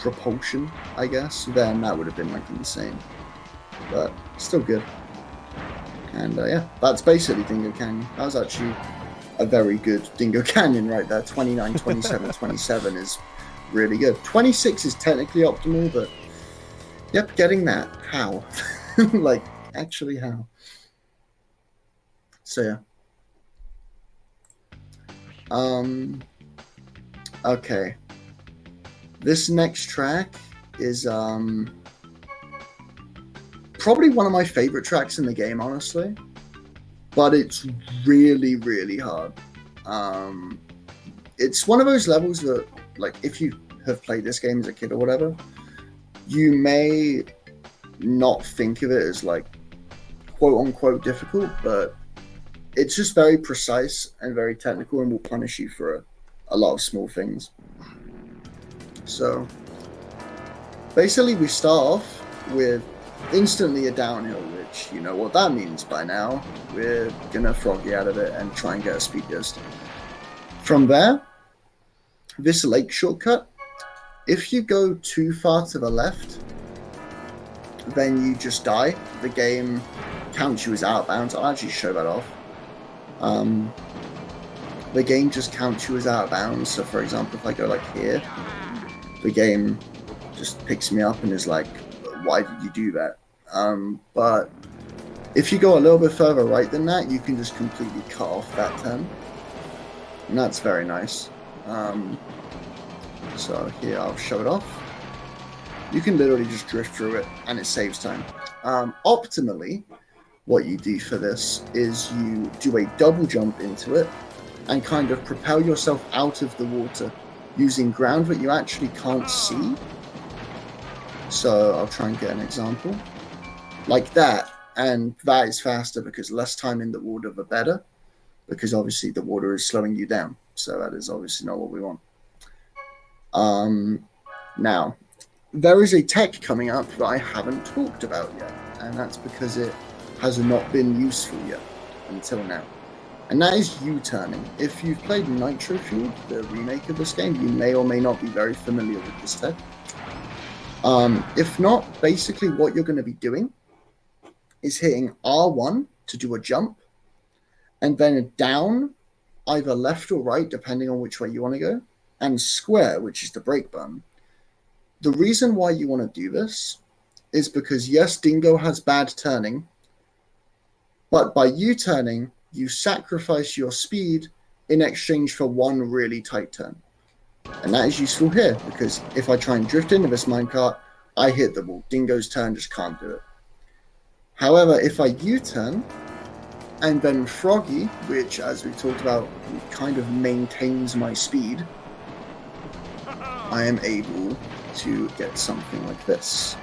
propulsion, I guess, then that would have been like insane. But still good. And yeah, that's basically Dingo Canyon. That was actually a very good Dingo Canyon right there. 29, 27, 27 is really good. 26 is technically optimal, but yep, getting that. How? Like, actually how? So yeah. Okay. This next track is probably one of my favorite tracks in the game, honestly, but it's really, really hard. It's one of those levels that, like, if you have played this game as a kid or whatever, you may not think of it as like quote unquote difficult, but it's just very precise and very technical and will punish you for a lot of small things. So basically we start off with instantly a downhill, which you know what that means by now. We're gonna froggy out of it and try and get a speed ghost. From there, this lake shortcut, if you go too far to the left, then you just die. The game counts you as out of bounds. I'll actually show that off. The game just counts you as out of bounds. So for example, if I go like here, the game just picks me up and is like, why did you do that? But if you go a little bit further right than that, you can just completely cut off that turn. And that's very nice. So here, I'll show it off. You can literally just drift through it and it saves time. Optimally, what you do for this is you do a double jump into it and kind of propel yourself out of the water using ground that you actually can't see. So I'll try and get an example. Like that. And that is faster because less time in the water, the better. Because obviously the water is slowing you down. So that is obviously not what we want. Now, there is a tech coming up that I haven't talked about yet. And that's because it has not been useful yet until now. And that is U-turning. If you've played Nitro Fuel, the remake of this game, you may or may not be very familiar with this tech. If not, basically what you're going to be doing is hitting R1 to do a jump, and then down, either left or right, depending on which way you want to go, and square, which is the brake button. The reason why you want to do this is because, yes, Dingo has bad turning, but by U-turning, you sacrifice your speed in exchange for one really tight turn. And that is useful here, because if I try and drift into this minecart, I hit the wall. Dingo's turn just can't do it. However, if I U-turn, and then Froggy, which, as we talked about, kind of maintains my speed, I am able to get something like this.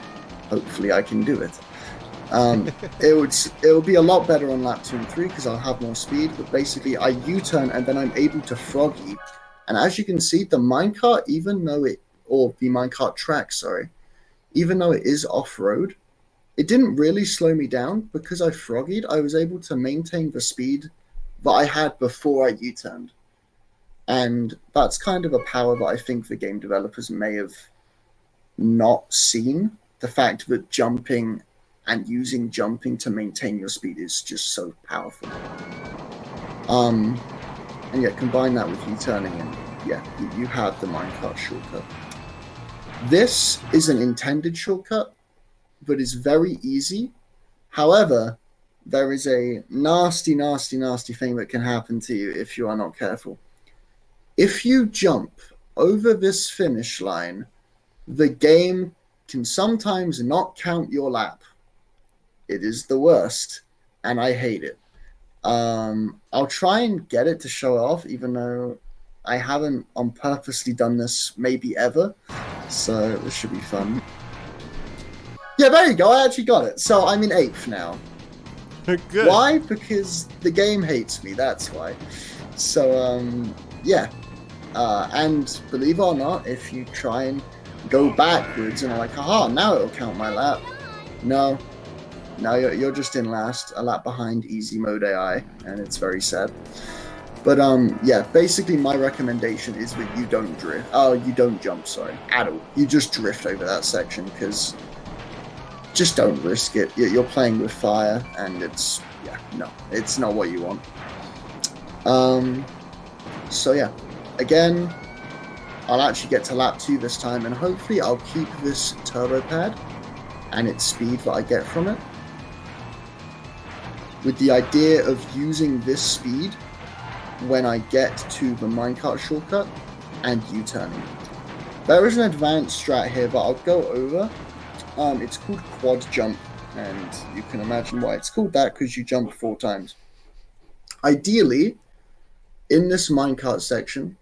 Hopefully I can do it. It would be a lot better on lap 2 and 3 because I'll have more speed, but basically I U-turn and then I'm able to Froggy. And as you can see, the minecart, the minecart track, sorry, even though it is off-road, it didn't really slow me down because I froggied. I was able to maintain the speed that I had before I U-turned. And that's kind of a power that I think the game developers may have not seen. The fact that jumping and using jumping to maintain your speed is just so powerful. And yeah, combine that with U-turning and yeah, you have the minecart shortcut. This is an intended shortcut, but is very easy. However, there is a nasty, nasty, nasty thing that can happen to you if you are not careful. If you jump over this finish line, the game can sometimes not count your lap. It is the worst, and I hate it. I'll try and get it to show off, even though I haven't on purposely done this maybe ever. So this should be fun. Yeah, there you go. I actually got it. So I'm in 8th now. Good. Why? Because the game hates me. That's why. So, yeah. And believe it or not, if you try and go backwards and are like, haha, now it'll count my lap. No. Now you're just in last, a lap behind easy mode AI, and it's very sad. But, yeah, basically my recommendation is that you don't drift. Oh, you don't jump, sorry, at all. You just drift over that section, because just don't risk it. You're playing with fire, and it's not what you want. So, yeah, again, I'll actually get to lap 2 this time, and hopefully I'll keep this turbo pad and its speed that I get from it, with the idea of using this speed when I get to the minecart shortcut and U-turning. There is an advanced strat here that I'll go over. It's called quad jump, and you can imagine why it's called that, because you jump 4 times. Ideally, in this minecart section,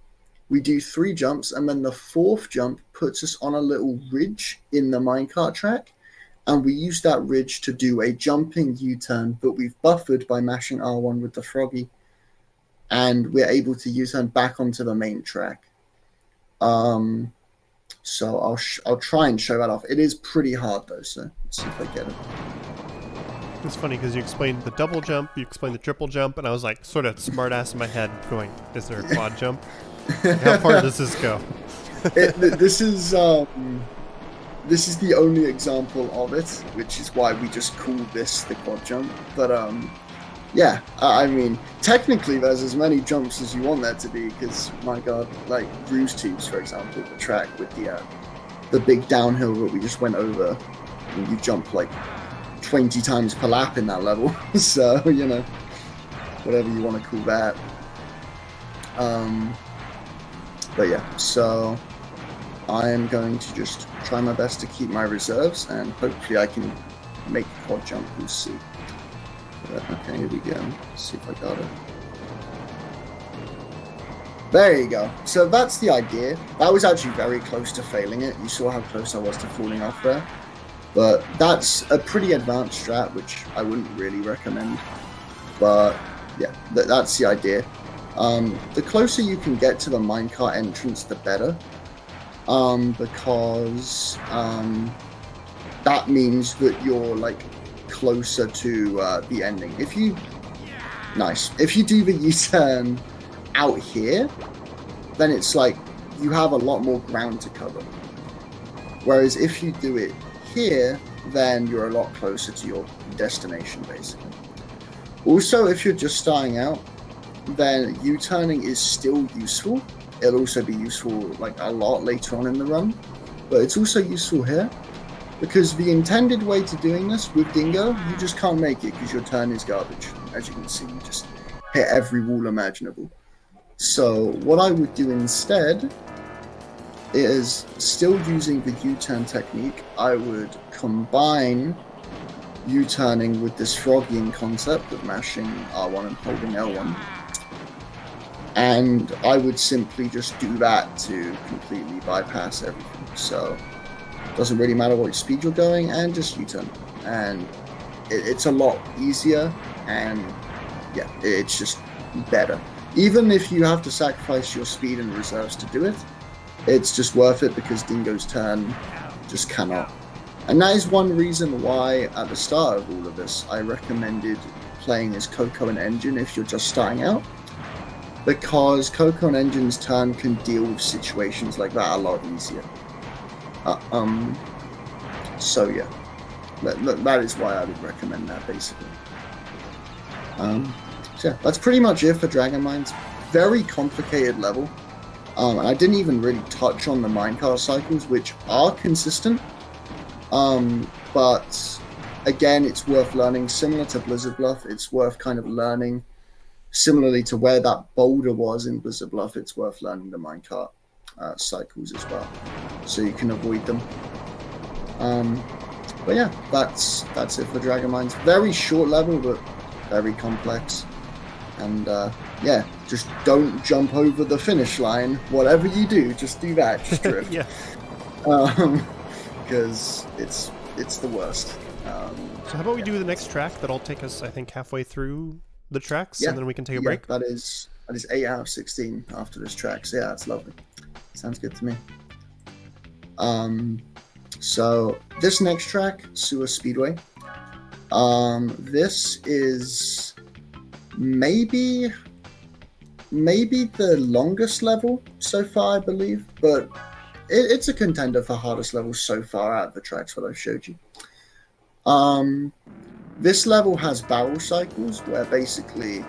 we do 3 jumps, and then the 4th jump puts us on a little ridge in the minecart track, and we use that ridge to do a jumping U-turn, but we've buffered by mashing R1 with the froggy, and we're able to U-turn back onto the main track. So I'll try and show that off. It is pretty hard though, so let's see if I get it. It's funny because you explained the double jump, you explained the triple jump, and I was like sort of smart ass in my head going, is there a quad jump? How far does this go? This is the only example of it, which is why we just call this the quad jump. But yeah, I mean, technically there's as many jumps as you want there to be, because, my god, like Ruse Tubes, for example, the track with the big downhill that we just went over, and you jump like 20 times per lap in that level. So, you know, whatever you want to call that. But yeah, so I am going to just try my best to keep my reserves, and hopefully I can make the quad jump. We'll see. Okay, here we go. Let's see if I got it. There you go. So that's the idea. That was actually very close to failing it. You saw how close I was to falling off there. But that's a pretty advanced strat, which I wouldn't really recommend. But yeah, that's the idea. The closer you can get to the minecart entrance, the better. Because that means that you're like closer to the ending. If you do the U-turn out here, then it's like you have a lot more ground to cover. Whereas if you do it here, then you're a lot closer to your destination, basically. Also, if you're just starting out, then U-turning is still useful. It'll also be useful like a lot later on in the run, but it's also useful here. Because the intended way to doing this with Dingo, you just can't make it because your turn is garbage. As you can see, you just hit every wall imaginable. So what I would do instead is, still using the U-turn technique, I would combine U-turning with this froggying concept of mashing R1 and holding L1. And I would simply just do that to completely bypass everything. So it doesn't really matter what speed you're going, and just U-turn. And it's a lot easier, and yeah, it's just better. Even if you have to sacrifice your speed and reserves to do it, it's just worth it because Dingo's turn just cannot. And that is one reason why at the start of all of this, I recommended playing as Coco and N.Gin if you're just starting out. Because Coco and N.Gin's turn can deal with situations like that a lot easier. So yeah, that is why I would recommend that, basically. So yeah, that's pretty much it for Dragon Mines. Very complicated level. And I didn't even really touch on the minecart cycles, which are consistent. But again, it's worth learning. Similar to Blizzard Bluff, it's worth kind of learning. Similarly to where that boulder was in Blizzard Bluff, it's worth learning the minecart cycles as well, so you can avoid them. But yeah, that's it for Dragon Mines. Very short level, but very complex. And yeah, just don't jump over the finish line. Whatever you do, just do that. Just drift. Yeah. Because it's the worst. So how about we do the next track? That'll take us, I think, halfway through the tracks, yeah, and then we can take a break. That is 8 out of 16 after this track. So yeah, that's lovely. Sounds good to me. So this next track, Sewer Speedway. This is maybe the longest level so far, I believe, but it's a contender for hardest level so far out of the tracks that I've showed you. This level has barrel cycles where basically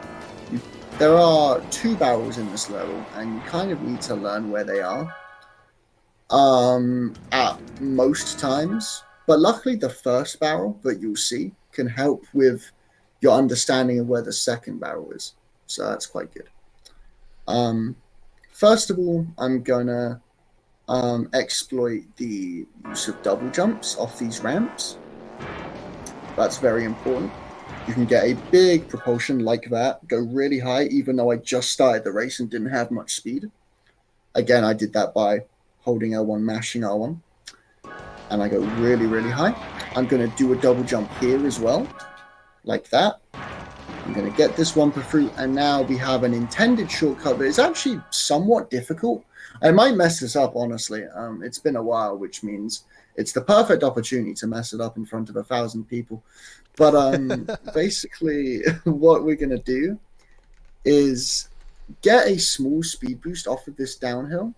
there are 2 barrels in this level, and you kind of need to learn where they are at most times. But luckily, the first barrel that you'll see can help with your understanding of where the second barrel is. So that's quite good. First of all, I'm gonna exploit the use of double jumps off these ramps. That's very important. You can get a big propulsion like that, go really high, even though I just started the race and didn't have much speed. Again, I did that by holding L1, mashing R1, and I go really, really high. I'm going to do a double jump here as well, like that. I'm going to get this Wumpa Fruit, and now we have an intended shortcut that is actually somewhat difficult. I might mess this up, honestly. It's been a while, which means it's the perfect opportunity to mess it up in front of 1,000 people. But basically, what we're going to do is get a small speed boost off of this downhill.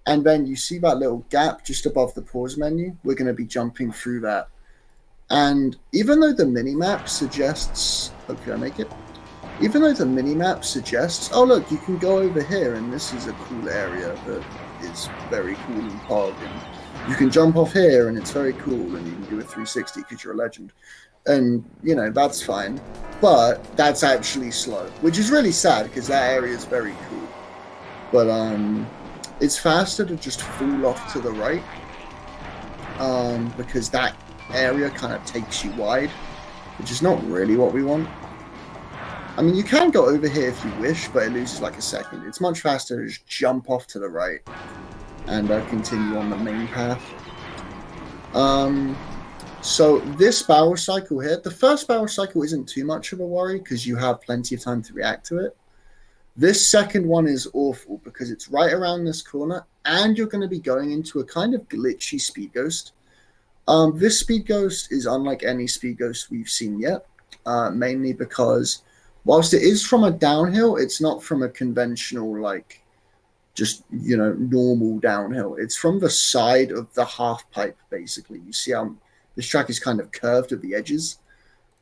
And then you see that little gap just above the pause menu. We're going to be jumping through that. And even though the minimap suggests, hopefully I make it, even though the minimap suggests, oh look, you can go over here and this is a cool area that is very cool and pog, and you can jump off here and it's very cool and you can do a 360 because you're a legend. And, you know, that's fine. But that's actually slow, which is really sad because that area is very cool. But it's faster to just fall off to the right because that area kind of takes you wide, which is not really what we want. I mean, you can go over here if you wish, but it loses like a second. It's much faster to just jump off to the right and continue on the main path. So this barrel cycle here, the first barrel cycle isn't too much of a worry because you have plenty of time to react to it. This second one is awful because it's right around this corner and you're going to be going into a kind of glitchy speed ghost. This speed ghost is unlike any speed ghost we've seen yet, mainly because whilst it is from a downhill, it's not from a conventional, like, just, you know, normal downhill. It's from the side of the half pipe, basically. You see how this track is kind of curved at the edges.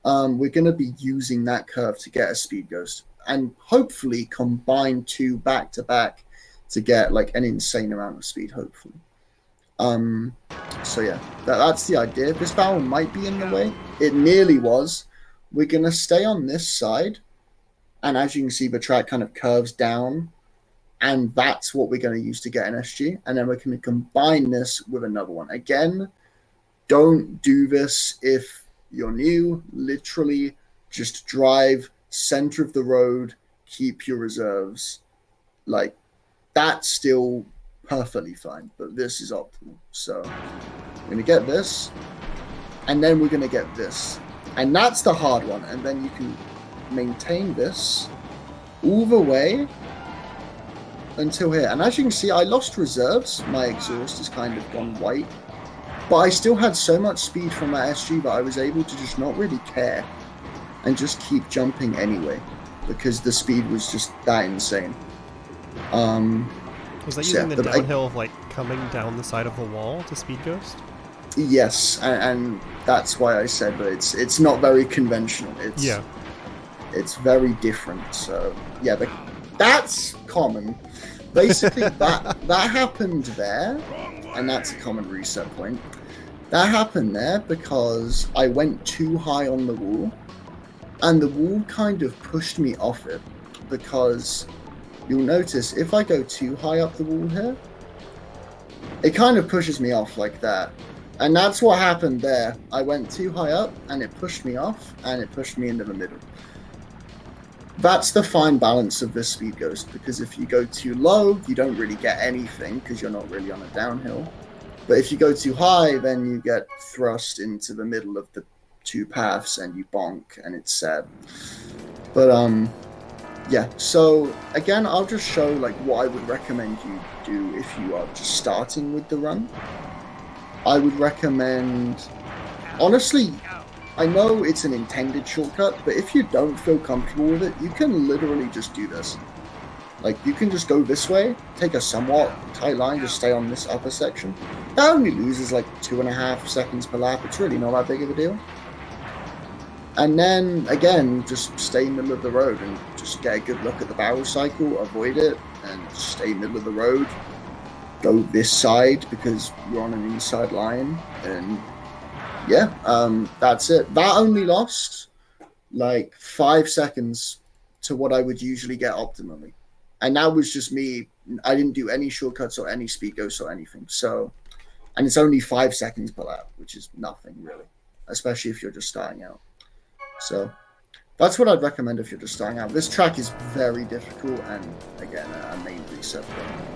We're going to be using that curve to get a speed ghost and hopefully combine 2 back to back to get like an insane amount of speed, hopefully. So yeah, that's the idea. This barrel might be in the way. It nearly was. We're going to stay on this side And as you can see, the track kind of curves down, and that's what we're going to use to get an SG. And then we're going to combine this with another one. Again, don't do this if you're new. Literally, just drive center of the road, keep your reserves. Like, that's still perfectly fine, but this is optimal. So we're going to get this, and then we're going to get this. And that's the hard one. And then you can maintain this all the way until here. And as you can see, I lost reserves. My exhaust has kind of gone white. But I still had so much speed from that SG that I was able to just not really care and just keep jumping anyway, because the speed was just that insane. Was that using the downhill, like coming down the side of the wall to Speed Ghost? Yes, and that's why I said that it's not very conventional. It's very different. So yeah, that's common. Basically, that happened there, and that's a common reset point. That happened there because I went too high on the wall, and the wall kind of pushed me off it, because you'll notice if I go too high up the wall here, it kind of pushes me off like that. And that's what happened there. I went too high up, and it pushed me off, and it pushed me into the middle. That's the fine balance of this Speed Ghost, because if you go too low, you don't really get anything, because you're not really on a downhill. But if you go too high, then you get thrust into the middle of the two paths, and you bonk, and it's sad. But, yeah, so, again, I'll just show, like, what I would recommend you do if you are just starting with the run. I would recommend, honestly, I know it's an intended shortcut, but if you don't feel comfortable with it, you can literally just do this. Like, you can just go this way, take a somewhat tight line, just stay on this upper section. That only loses like 2.5 seconds per lap. It's really not that big of a deal. And then, again, just stay middle of the road and just get a good look at the barrel cycle, avoid it, and stay middle of the road. Go this side because you're on an inside line, and yeah, that's it. That only lost like 5 seconds to what I would usually get optimally, and that was just me. I didn't do any shortcuts or any speed ghosts or anything. So, and it's only 5 seconds per lap, which is nothing really, especially if you're just starting out. So that's what I'd recommend if you're just starting out. This track is very difficult, and again, a main reset point.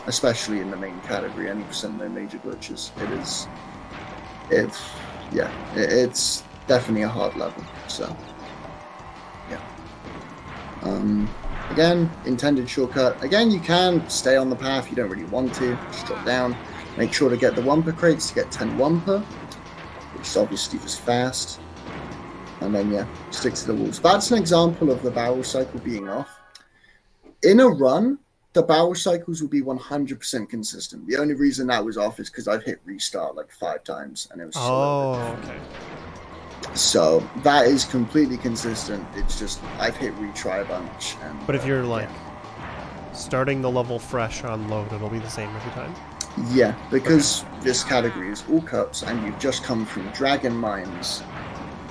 Especially in the main category, any percent no major glitches. It's definitely a hard level. So, yeah. Again, intended shortcut. Again, you can stay on the path. You don't really want to. Just drop down. Make sure to get the Wumper crates to get 10 Wumper, which is obviously just fast. And then, yeah, stick to the walls. That's an example of the barrel cycle being off. In a run, the barrel cycles will be 100% consistent. The only reason that was off is because I've hit restart like 5 times, and it was okay. So that is completely consistent. It's just I've hit retry a bunch. But if you're like starting the level fresh on load, it'll be the same every time? Yeah, because this category is all cups, and you've just come from Dragon Mines,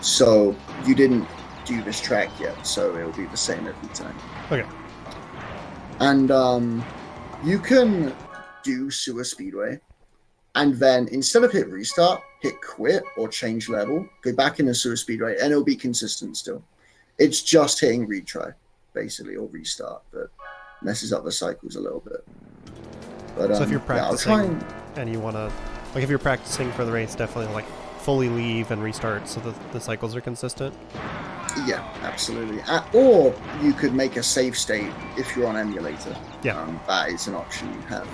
so you didn't do this track yet, so it'll be the same every time. Okay. And you can do Sewer Speedway, and then instead of hit restart, hit quit or change level, go back into Sewer Speedway, and it'll be consistent still. It's just hitting retry, basically, or restart, that messes up the cycles a little bit. But, so if you're practicing and you want to, like if you're practicing for the race, definitely like fully leave and restart so that the cycles are consistent. Yeah, absolutely. Or you could make a save state if you're on emulator. Yeah. That is an option you have.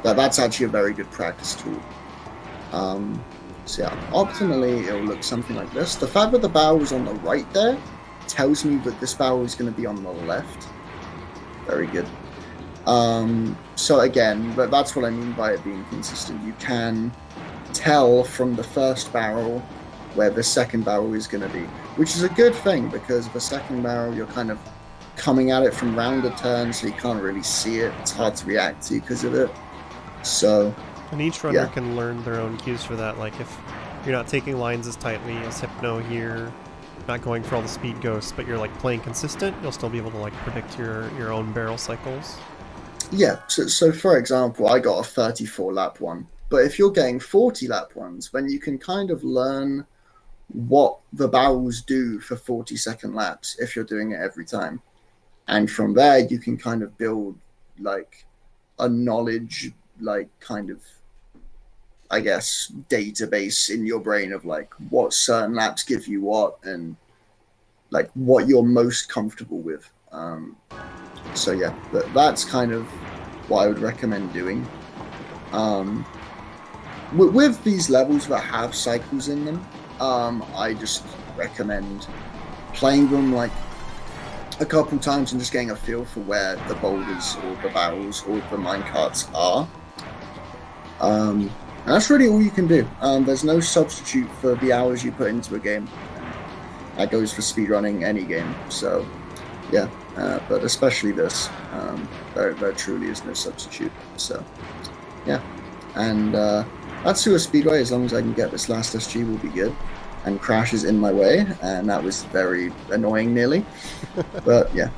But that's actually a very good practice tool. So yeah, optimally it'll look something like this. The fact that the barrel is on the right there tells me that this barrel is going to be on the left. Very good. So again, but that's what I mean by it being consistent. You can tell from the first barrel where the second barrel is going to be, which is a good thing because the second barrel you're kind of coming at it from rounded turns, so you can't really see it. It's hard to react to because of it. So, and each runner can learn their own cues for that. Like if you're not taking lines as tightly as Hypno here, not going for all the speed ghosts, but you're like playing consistent, you'll still be able to like predict your own barrel cycles. Yeah, so for example, I got a 34 lap one. But if you're getting 40 lap ones, then you can kind of learn what the barrels do for 40-second laps if you're doing it every time. And from there, you can kind of build like a knowledge, like kind of, I guess, database in your brain of like what certain laps give you what and like what you're most comfortable with. So yeah, that's kind of what I would recommend doing. With these levels that have cycles in them, I just recommend playing them like a couple times and just getting a feel for where the boulders or the barrels or the minecarts are. And that's really all you can do. There's no substitute for the hours you put into a game. That goes for speedrunning any game. So, yeah, but especially this, there truly is no substitute. So, yeah, and that's Sewer Speedway. As long as I can get this last SG, will be good. And Crash is in my way, and that was very annoying, nearly. But yeah,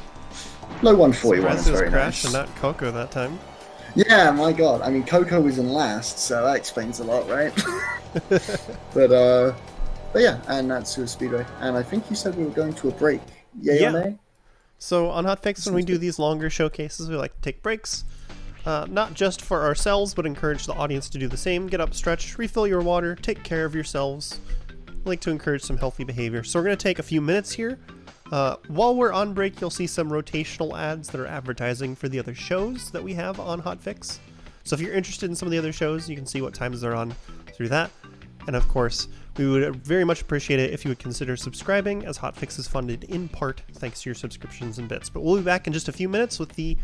low 141 is very Crash nice. And not Coco that time. Yeah, my god. I mean, Coco was in last, so that explains a lot, right? But yeah, and that's Sewer Speedway. And I think you said we were going to a break. Yay or nay? So on Hotfix, when we do these longer showcases, we like to take breaks. Not just for ourselves, but encourage the audience to do the same. Get up, stretch, refill your water, take care of yourselves. We like to encourage some healthy behavior. So we're going to take a few minutes here. While we're on break, you'll see some rotational ads that are advertising for the other shows that we have on Hotfix. So if you're interested in some of the other shows, you can see what times they're on through that. And of course, we would very much appreciate it if you would consider subscribing, as Hotfix is funded in part thanks to your subscriptions and bits. But we'll be back in just a few minutes with the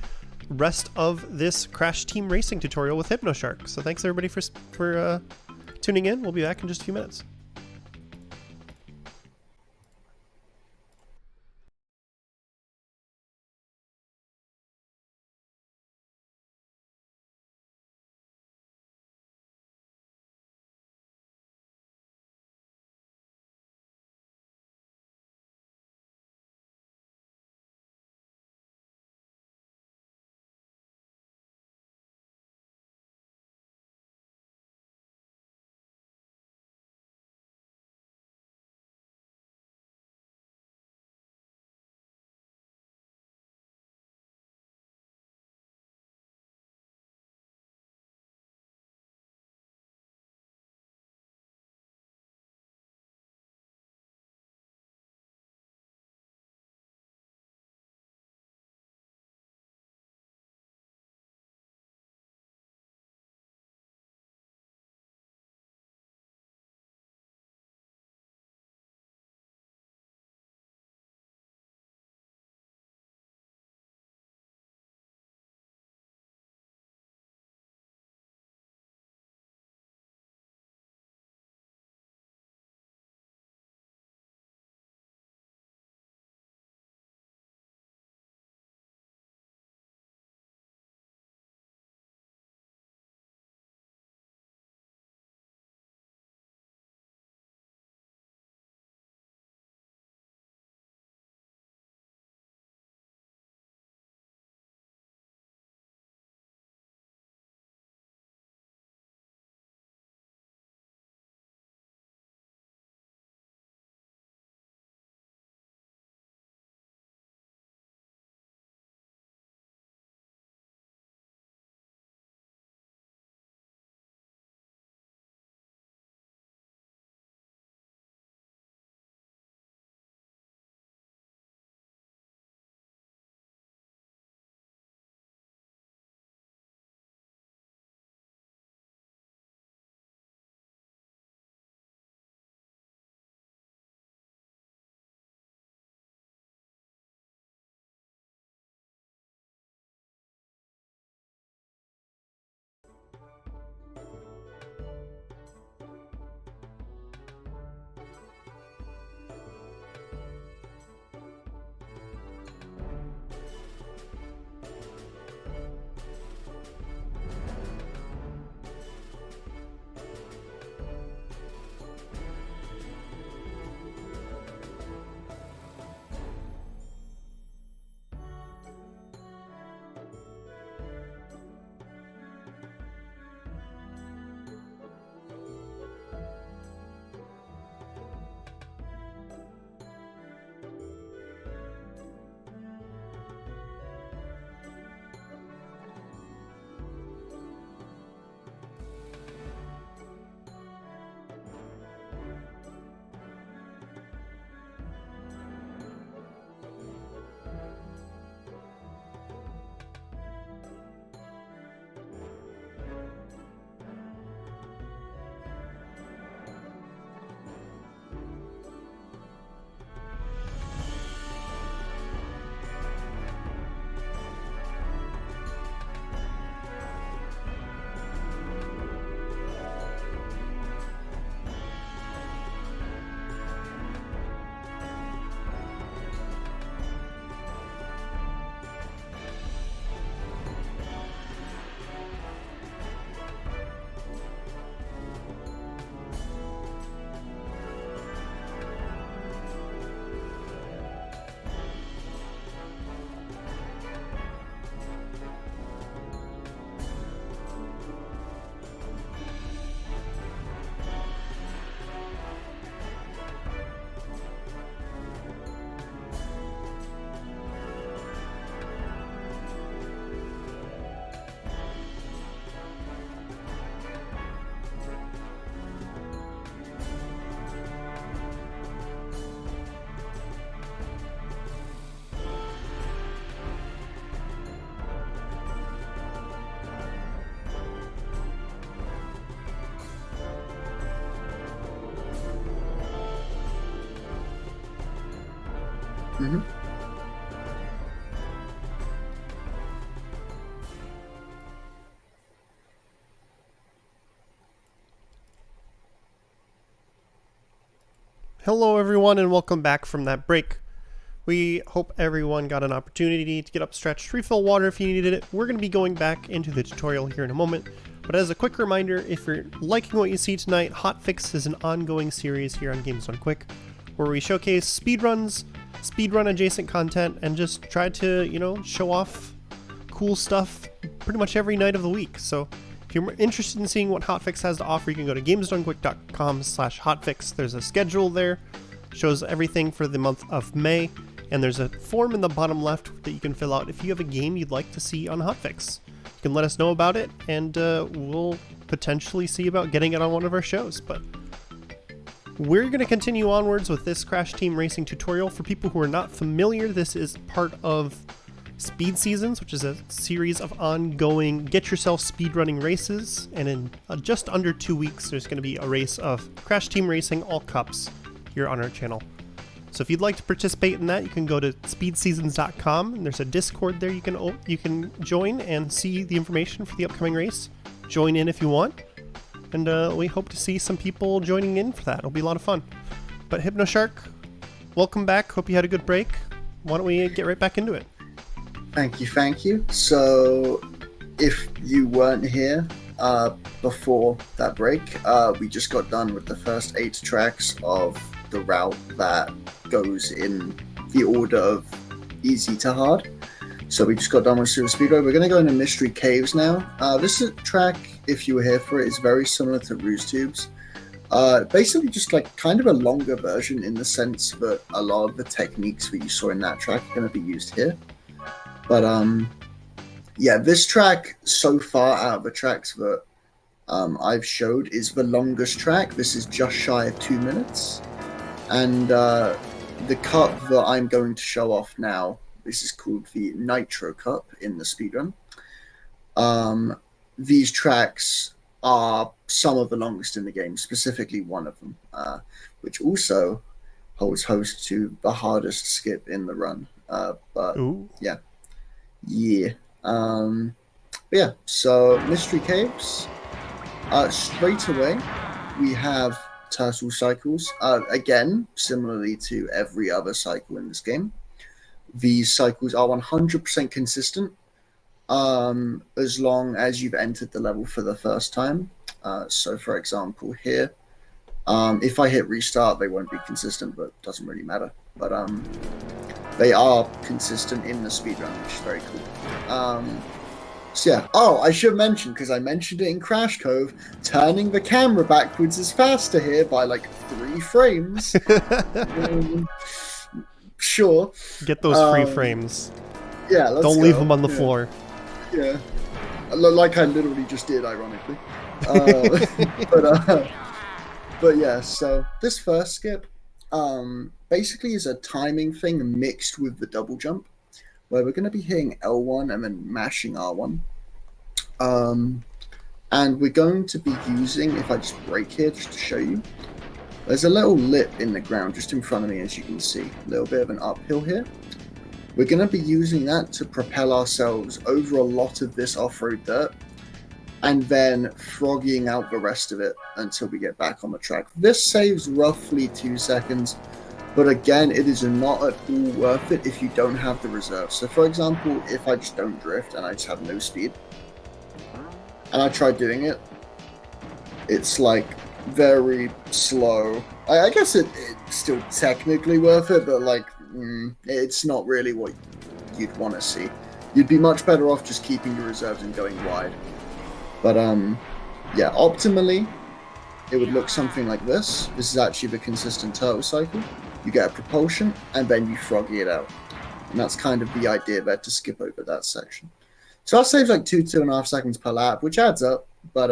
rest of this Crash Team Racing tutorial with Hypnoshark. So thanks everybody for tuning in. We'll be back in just a few minutes. Mm-hmm. Hello everyone and welcome back from that break. We hope everyone got an opportunity to get up stretched, refill water if you needed it. We're going to be going back into the tutorial here in a moment, but as a quick reminder, if you're liking what you see tonight, Hotfix is an ongoing series here on Games Done Quick, where we showcase speedruns, speedrun adjacent content, and just try to, show off cool stuff pretty much every night of the week. So if you're interested in seeing what Hotfix has to offer, you can go to gamesdonequick.com/hotfix. There's a schedule there, shows everything for the month of May, and there's a form in the bottom left that you can fill out if you have a game you'd like to see on Hotfix. You can let us know about it, and we'll potentially see about getting it on one of our shows. But we're going to continue onwards with this Crash Team Racing tutorial. For people who are not familiar, this is part of Speed Seasons, which is a series of ongoing get-yourself speedrunning races, and in just under 2 weeks there's going to be a race of Crash Team Racing All Cups here on our channel. So if you'd like to participate in that, you can go to speedseasons.com, and there's a Discord there you can join and see the information for the upcoming race. Join in if you want, and we hope to see some people joining in for that. It'll be a lot of fun. But Hypnoshark, welcome back. Hope you had a good break. Why don't we get right back into it? Thank you. So, if you weren't here before that break, we just got done with the first 8 tracks of the route that goes in the order of easy to hard. So we just got done with Super Speedway. We're going to go into Mystery Caves now. This is a track, if you were here for it, is very similar to Ruse Tubes. Basically just like kind of a longer version in the sense that a lot of the techniques that you saw in that track are going to be used here. But yeah, this track so far out of the tracks that I've showed is the longest track. This is just shy of 2 minutes. And the cup that I'm going to show off now, this is called the Nitro Cup in the speedrun. These tracks are some of the longest in the game, specifically one of them, which also holds host to the hardest skip in the run. But ooh. Yeah. So Mystery Caves. Straight away, we have turtle cycles. Again, similarly to every other cycle in this game, these cycles are 100% consistent as long as you've entered the level for the first time. So, for example, here, if I hit restart, they won't be consistent, but it doesn't really matter. But they are consistent in the speedrun, which is very cool. So yeah. Oh, I should mention, because I mentioned it in Crash Cove, turning the camera backwards is faster here by like 3 frames. Sure. Get those free frames. Yeah, let's Don't leave them on the floor. Yeah. Like I literally just did, ironically. But yeah, so this first skip basically is a timing thing mixed with the double jump, where we're going to be hitting L1 and then mashing R1. And we're going to be using, if I just break here just to show you, there's a little lip in the ground just in front of me, as you can see. A little bit of an uphill here. We're going to be using that to propel ourselves over a lot of this off-road dirt, and then froggying out the rest of it until we get back on the track. This saves roughly 2 seconds. But again, it is not at all worth it if you don't have the reserve. So for example, if I just don't drift and I just have no speed, and I try doing it, it's like very slow. I guess it's still technically worth it, but like, it's not really what you'd want to see. You'd be much better off just keeping your reserves and going wide. But yeah, optimally, it would look something like this. This is actually the consistent turtle cycle. You get a propulsion, and then you froggy it out. And that's kind of the idea there, to skip over that section. So that saves like 2.5 seconds per lap, which adds up. But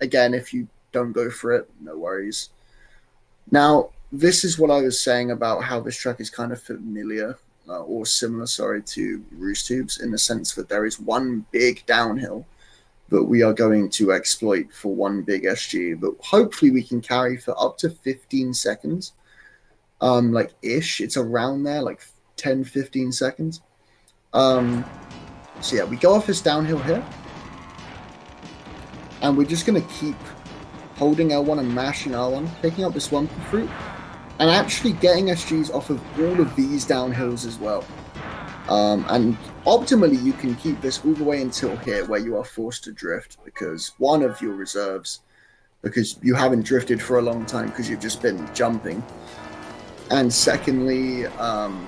again, if you don't go for it, no worries. Now, this is what I was saying about how this track is kind of familiar, or similar, to Ruse Tubes, in the sense that there is one big downhill that we are going to exploit for one big SG, but hopefully we can carry for up to 15 seconds. Like ish, it's around there, like 10, 15 seconds. So yeah, we go off this downhill here. And we're just going to keep holding L1 and mashing R1, picking up this one fruit, and actually getting SGs off of all of these downhills as well. And optimally, you can keep this all the way until here, where you are forced to drift, because one of your reserves, because you haven't drifted for a long time because you've just been jumping. And secondly,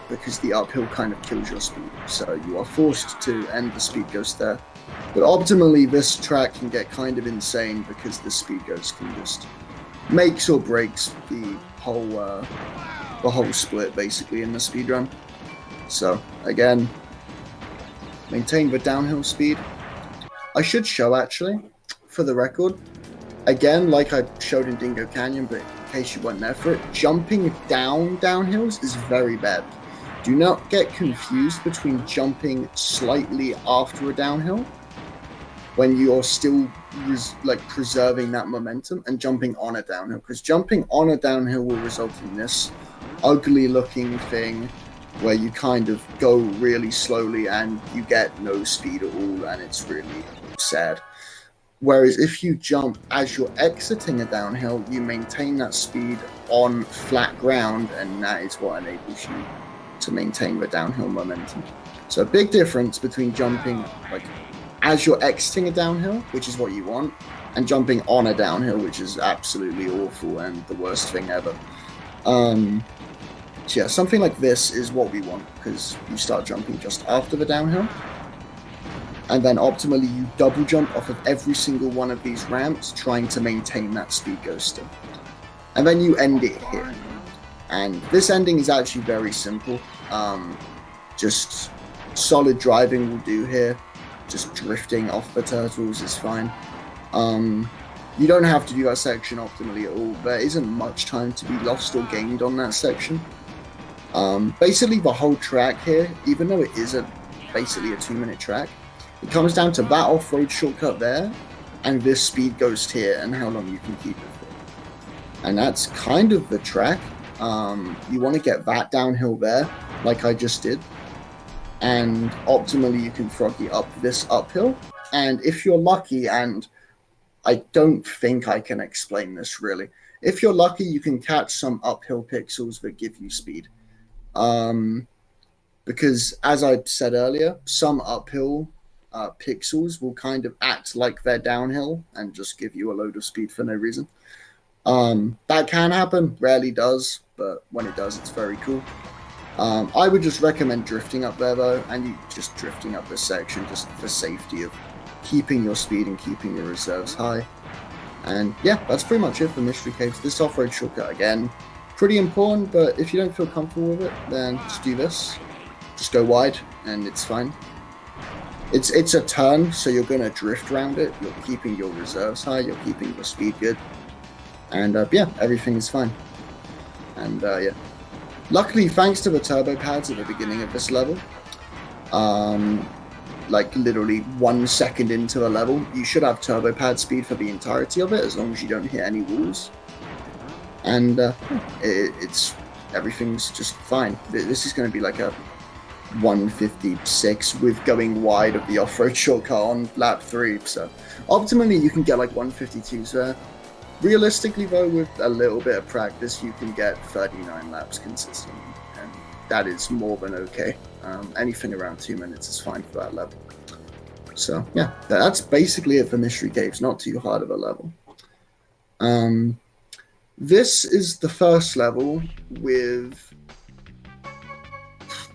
because the uphill kind of kills your speed. So you are forced to end the speed ghost there. But optimally, this track can get kind of insane because the speed ghost can just makes or breaks the whole split basically in the speedrun. So again, maintain the downhill speed. I should show actually, for the record, again, like I showed in Dingo Canyon, but in case you weren't there for it, jumping down downhills is very bad. Do not get confused between jumping slightly after a downhill when you're still preserving that momentum and jumping on a downhill, because jumping on a downhill will result in this ugly looking thing where you kind of go really slowly and you get no speed at all, and it's really sad. Whereas if you jump as you're exiting a downhill, you maintain that speed on flat ground, and that is what enables you to maintain the downhill momentum. So a big difference between jumping as you're exiting a downhill, which is what you want, and jumping on a downhill, which is absolutely awful and the worst thing ever. So yeah, something like this is what we want, because you start jumping just after the downhill, and then optimally you double jump off of every single one of these ramps, trying to maintain that speed ghoster. And then you end it here. And this ending is actually very simple. Just solid driving will do here. Just drifting off the turtles is fine. You don't have to do that section optimally at all. There isn't much time to be lost or gained on that section. Basically the whole track here, even though it isn't basically a 2-minute track, it comes down to that off-road shortcut there and this speed ghost here and how long you can keep it for. And that's kind of the track. You want to get that downhill there, like I just did. And optimally you can froggy up this uphill. And if you're lucky, and I don't think I can explain this really, if you're lucky you can catch some uphill pixels that give you speed. Because as I said earlier, some uphill pixels will kind of act like they're downhill and just give you a load of speed for no reason. That can happen, rarely does, but when it does, it's very cool. I would just recommend drifting up there though, and you just drifting up this section just for safety of keeping your speed and keeping your reserves high. And yeah, that's pretty much it for Mystery Caves. This off-road shortcut, again, pretty important, but if you don't feel comfortable with it, then just do this. Just go wide, and it's fine. It's a turn, so you're going to drift around it. You're keeping your reserves high, you're keeping your speed good. And yeah, everything is fine. And yeah. Luckily, thanks to the turbo pads at the beginning of this level, literally 1 second into the level, you should have turbo pad speed for the entirety of it, as long as you don't hit any walls. And everything's just fine. This is going to be like a 156 with going wide of the off-road shortcut on lap 3. So optimally, you can get like 152s there. Realistically though, with a little bit of practice, you can get 39 laps consistently, and that is more than okay. Anything around 2 minutes is fine for that level. So yeah, that's basically it for Mystery Caves. Not too hard of a level. This is the first level with...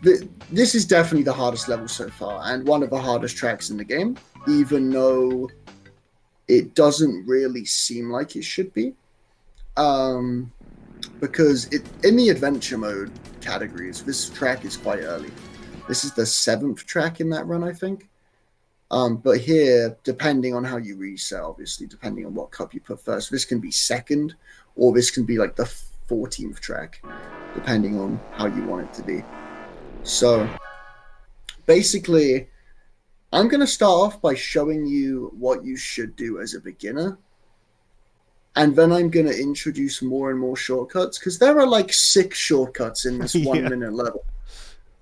This is definitely the hardest level so far, and one of the hardest tracks in the game, even though it doesn't really seem like it should be. Because in the adventure mode categories, this track is quite early. This is the 7th track in that run, I think. But here, depending on how you reset, obviously, depending on what cup you put first, this can be 2nd, or this can be like the 14th track, depending on how you want it to be. So, basically, I'm going to start off by showing you what you should do as a beginner. And then I'm going to introduce more and more shortcuts, because there are like 6 shortcuts in this 1 minute level.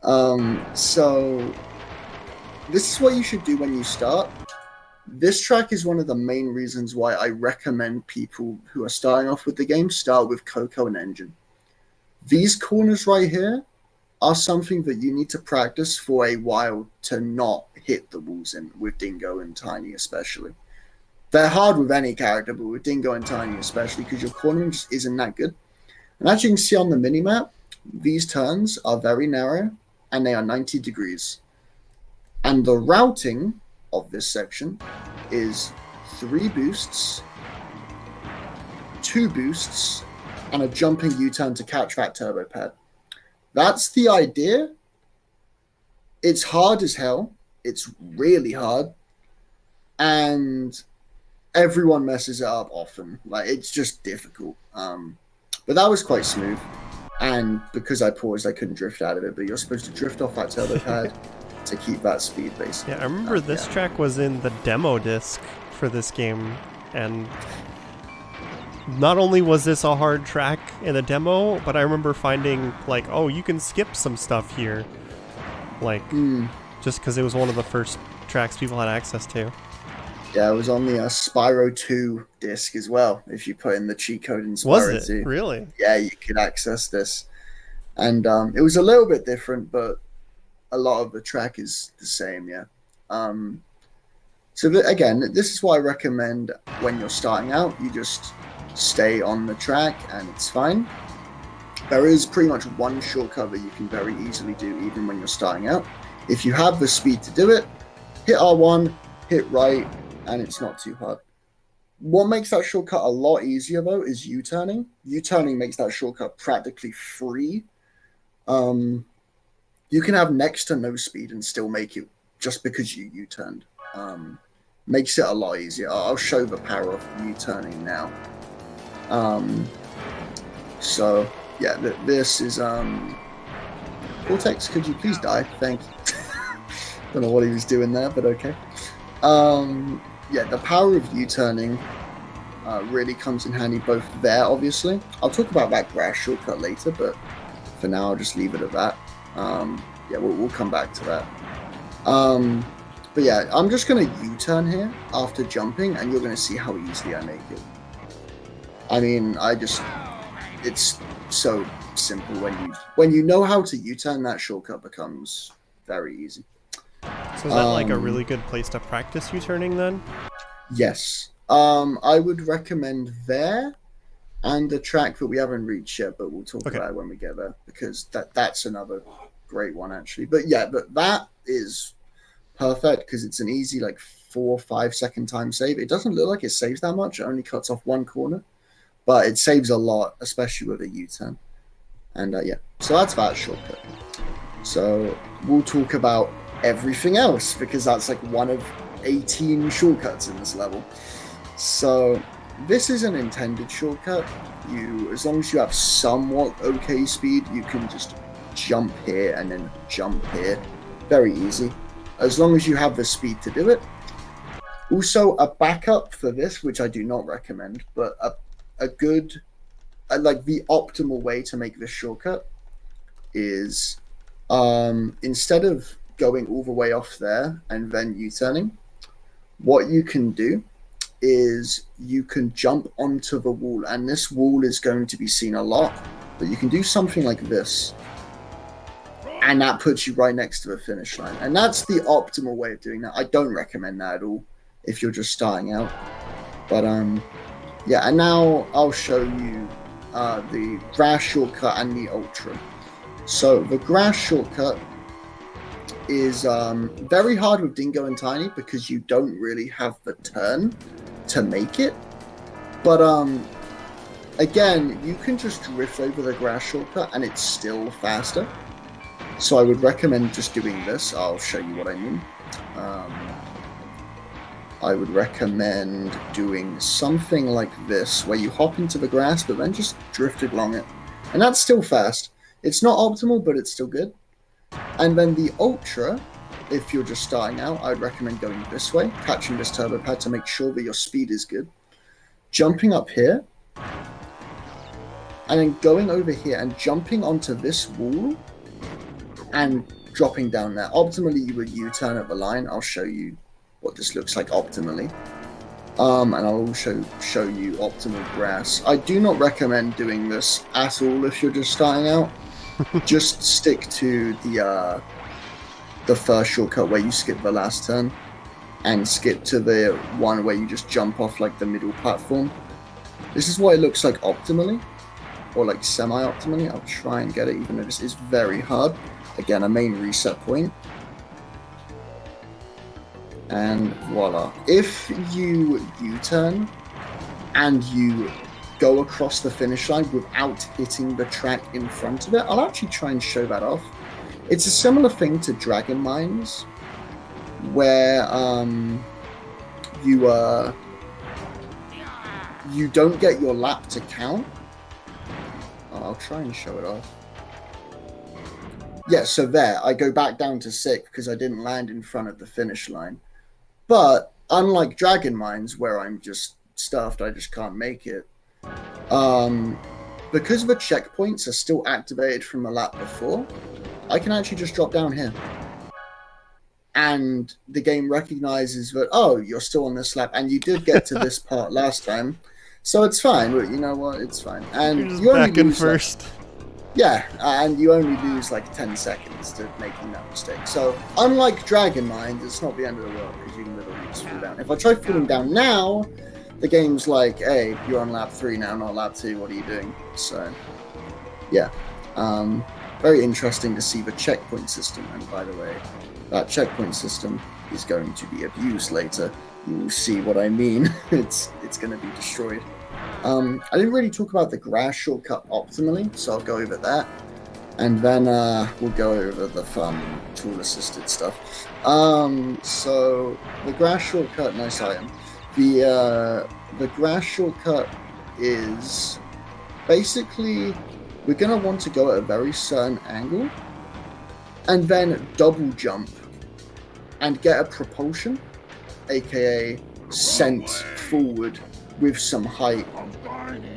So this is what you should do when you start. This track is one of the main reasons why I recommend people who are starting off with the game start with Coco and N.Gin. These corners right here are something that you need to practice for a while to not hit the walls in, with Dingo and Tiny especially. They're hard with any character, but with Dingo and Tiny especially, because your cornering just isn't that good. And as you can see on the minimap, these turns are very narrow, and they are 90 degrees. And the routing of this section is 3 boosts, 2 boosts, and a jumping U-turn to catch that turbo pad. That's the idea. It's hard as hell. It's really hard. And everyone messes it up often. Like, it's just difficult. But that was quite smooth. And because I paused, I couldn't drift out of it. But you're supposed to drift off that turbo pad to keep that speed, basically. Yeah, I remember this track was in the demo disc for this game. And not only was this a hard track in the demo, but I remember finding, like, oh, you can skip some stuff here. Like, just because it was one of the first tracks people had access to. Yeah, it was on the Spyro 2 disc as well, if you put in the cheat code in Spyro 2. Was it? Really? Yeah, you could access this. And it was a little bit different, but a lot of the track is the same, yeah. Again, this is why I recommend when you're starting out, you just stay on the track and it's fine. There is pretty much one shortcut that you can very easily do even when you're starting out. If you have the speed to do it, hit R1, hit right, and it's not too hard. What makes that shortcut a lot easier though is U-turning. U-turning makes that shortcut practically free. You can have next to no speed and still make it just because you U-turned. Makes it a lot easier. I'll show the power of U-turning now. So yeah, this is Cortex, could you please die? Thank you. Don't know what he was doing there, but okay. Yeah, the power of U-turning really comes in handy both there, obviously. I'll talk about that grass shortcut later, but for now I'll just leave it at that. Yeah, we'll come back to that. But yeah, I'm just going to U-turn here after jumping, and you're going to see how easily I make it. I mean, it's so simple when you know how to U-turn. That shortcut becomes very easy. So is that like a really good place to practice U-turning then? Yes. I would recommend there and a track that we haven't reached yet, but we'll talk about it when we get there, because that's another great one actually. But yeah, but that is perfect because it's an easy like 4 or 5 second time save. It doesn't look like it saves that much. It only cuts off one corner, but it saves a lot, especially with a U-turn. And yeah, so that's that shortcut. So we'll talk about everything else because that's like one of 18 shortcuts in this level. So this is an intended shortcut. As long as you have somewhat okay speed, you can just jump here and then jump here. Very easy, as long as you have the speed to do it. Also, a backup for this, which I do not recommend, but a good, like the optimal way to make this shortcut is instead of going all the way off there and then U-turning, what you can do is you can jump onto the wall, and this wall is going to be seen a lot, but you can do something like this, and that puts you right next to the finish line. And that's the optimal way of doing that. I don't recommend that at all if you're just starting out. But yeah, and now I'll show you the grass shortcut and the ultra. So the grass shortcut is very hard with Dingo and Tiny because you don't really have the turn to make it. But again, you can just drift over the grass shortcut and it's still faster. So I would recommend just doing this. I'll show you what I mean. I would recommend doing something like this, where you hop into the grass but then just drift along it. And that's still fast. It's not optimal, but it's still good. And then the ultra, if you're just starting out, I'd recommend going this way, catching this turbo pad to make sure that your speed is good, jumping up here, and then going over here and jumping onto this wall and dropping down there. Optimally, you would U-turn at the line. I'll show you what this looks like optimally. And I'll also show you optimal grass. I do not recommend doing this at all if you're just starting out. Just stick to the first shortcut where you skip the last turn, and skip to the one where you just jump off like the middle platform. This is what it looks like optimally, or like semi-optimally. I'll try and get it, even though this is very hard. Again, a main reset point. And voila. If you U-turn and you go across the finish line without hitting the track in front of it, I'll actually try and show that off. It's a similar thing to Dragon Mines, where you don't get your lap to count. I'll try and show it off. Yeah, so there, I go back down to 6 because I didn't land in front of the finish line. But unlike Dragon Mines, where I'm just stuffed, I just can't make it, because the checkpoints are still activated from the lap before, I can actually just drop down here. And the game recognizes that, oh, you're still on this lap, and you did get to this part last time, so it's fine. But you know what? It's fine. And you only lose first. And you only lose like 10 seconds to making that mistake. So unlike Dragon Mines, it's not the end of the world because you can literally just fall down. If I try falling down now, the game's like, hey, you're on lap 3 now, not lap 2. What are you doing? So yeah, very interesting to see the checkpoint system. And by the way, that checkpoint system is going to be abused later. You'll see what I mean. It's going to be destroyed. I didn't really talk about the grass shortcut optimally, so I'll go over that. And then we'll go over the fun tool-assisted stuff. So the grass shortcut, nice item. The grass shortcut is basically, we're going to want to go at a very certain angle and then double jump and get a propulsion, aka sent forward with some height